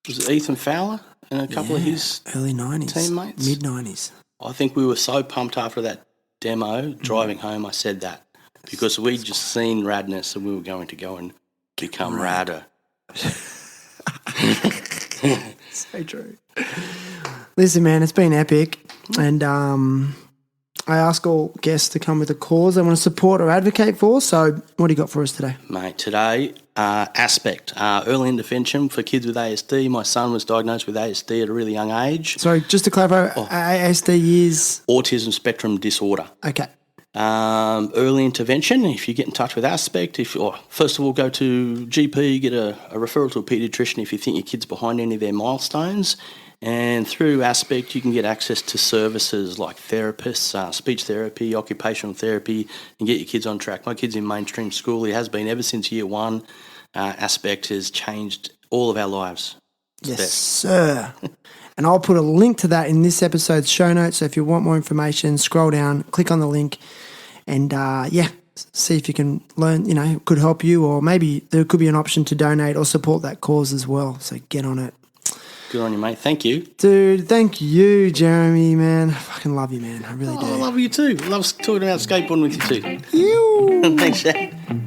Was it Ethan Fowler and a couple of his early 90s. teammates? Mid-90s. I think we were so pumped after that demo, driving home, I said that. Because we'd just seen radness and we were going to go and become radder. So true. Listen, man, it's been epic. And I ask all guests to come with a cause they want to support or advocate for. So what do you got for us today? Mate, today, Aspect, early intervention for kids with ASD. My son was diagnosed with ASD at a really young age. Sorry, just to clarify, ASD is... Autism spectrum disorder. Okay. Early intervention, if you get in touch with Aspect, first of all, go to GP, get a referral to a paediatrician if you think your kid's behind any of their milestones. And through Aspect, you can get access to services like therapists, speech therapy, occupational therapy, and get your kids on track. My kid's in mainstream school. He has been ever since year one. Aspect has changed all of our lives. It's yes, best. sir. And I'll put a link to that in this episode's show notes. So if you want more information, scroll down, click on the link, and see if you can learn, it could help you, or maybe there could be an option to donate or support that cause as well. So get on it. Good on you, mate. Thank you. Dude, thank you, Jeremy, man. I fucking love you, man. I really do. I love you too. I love talking about skateboarding with you too. You. Thanks, Shaq.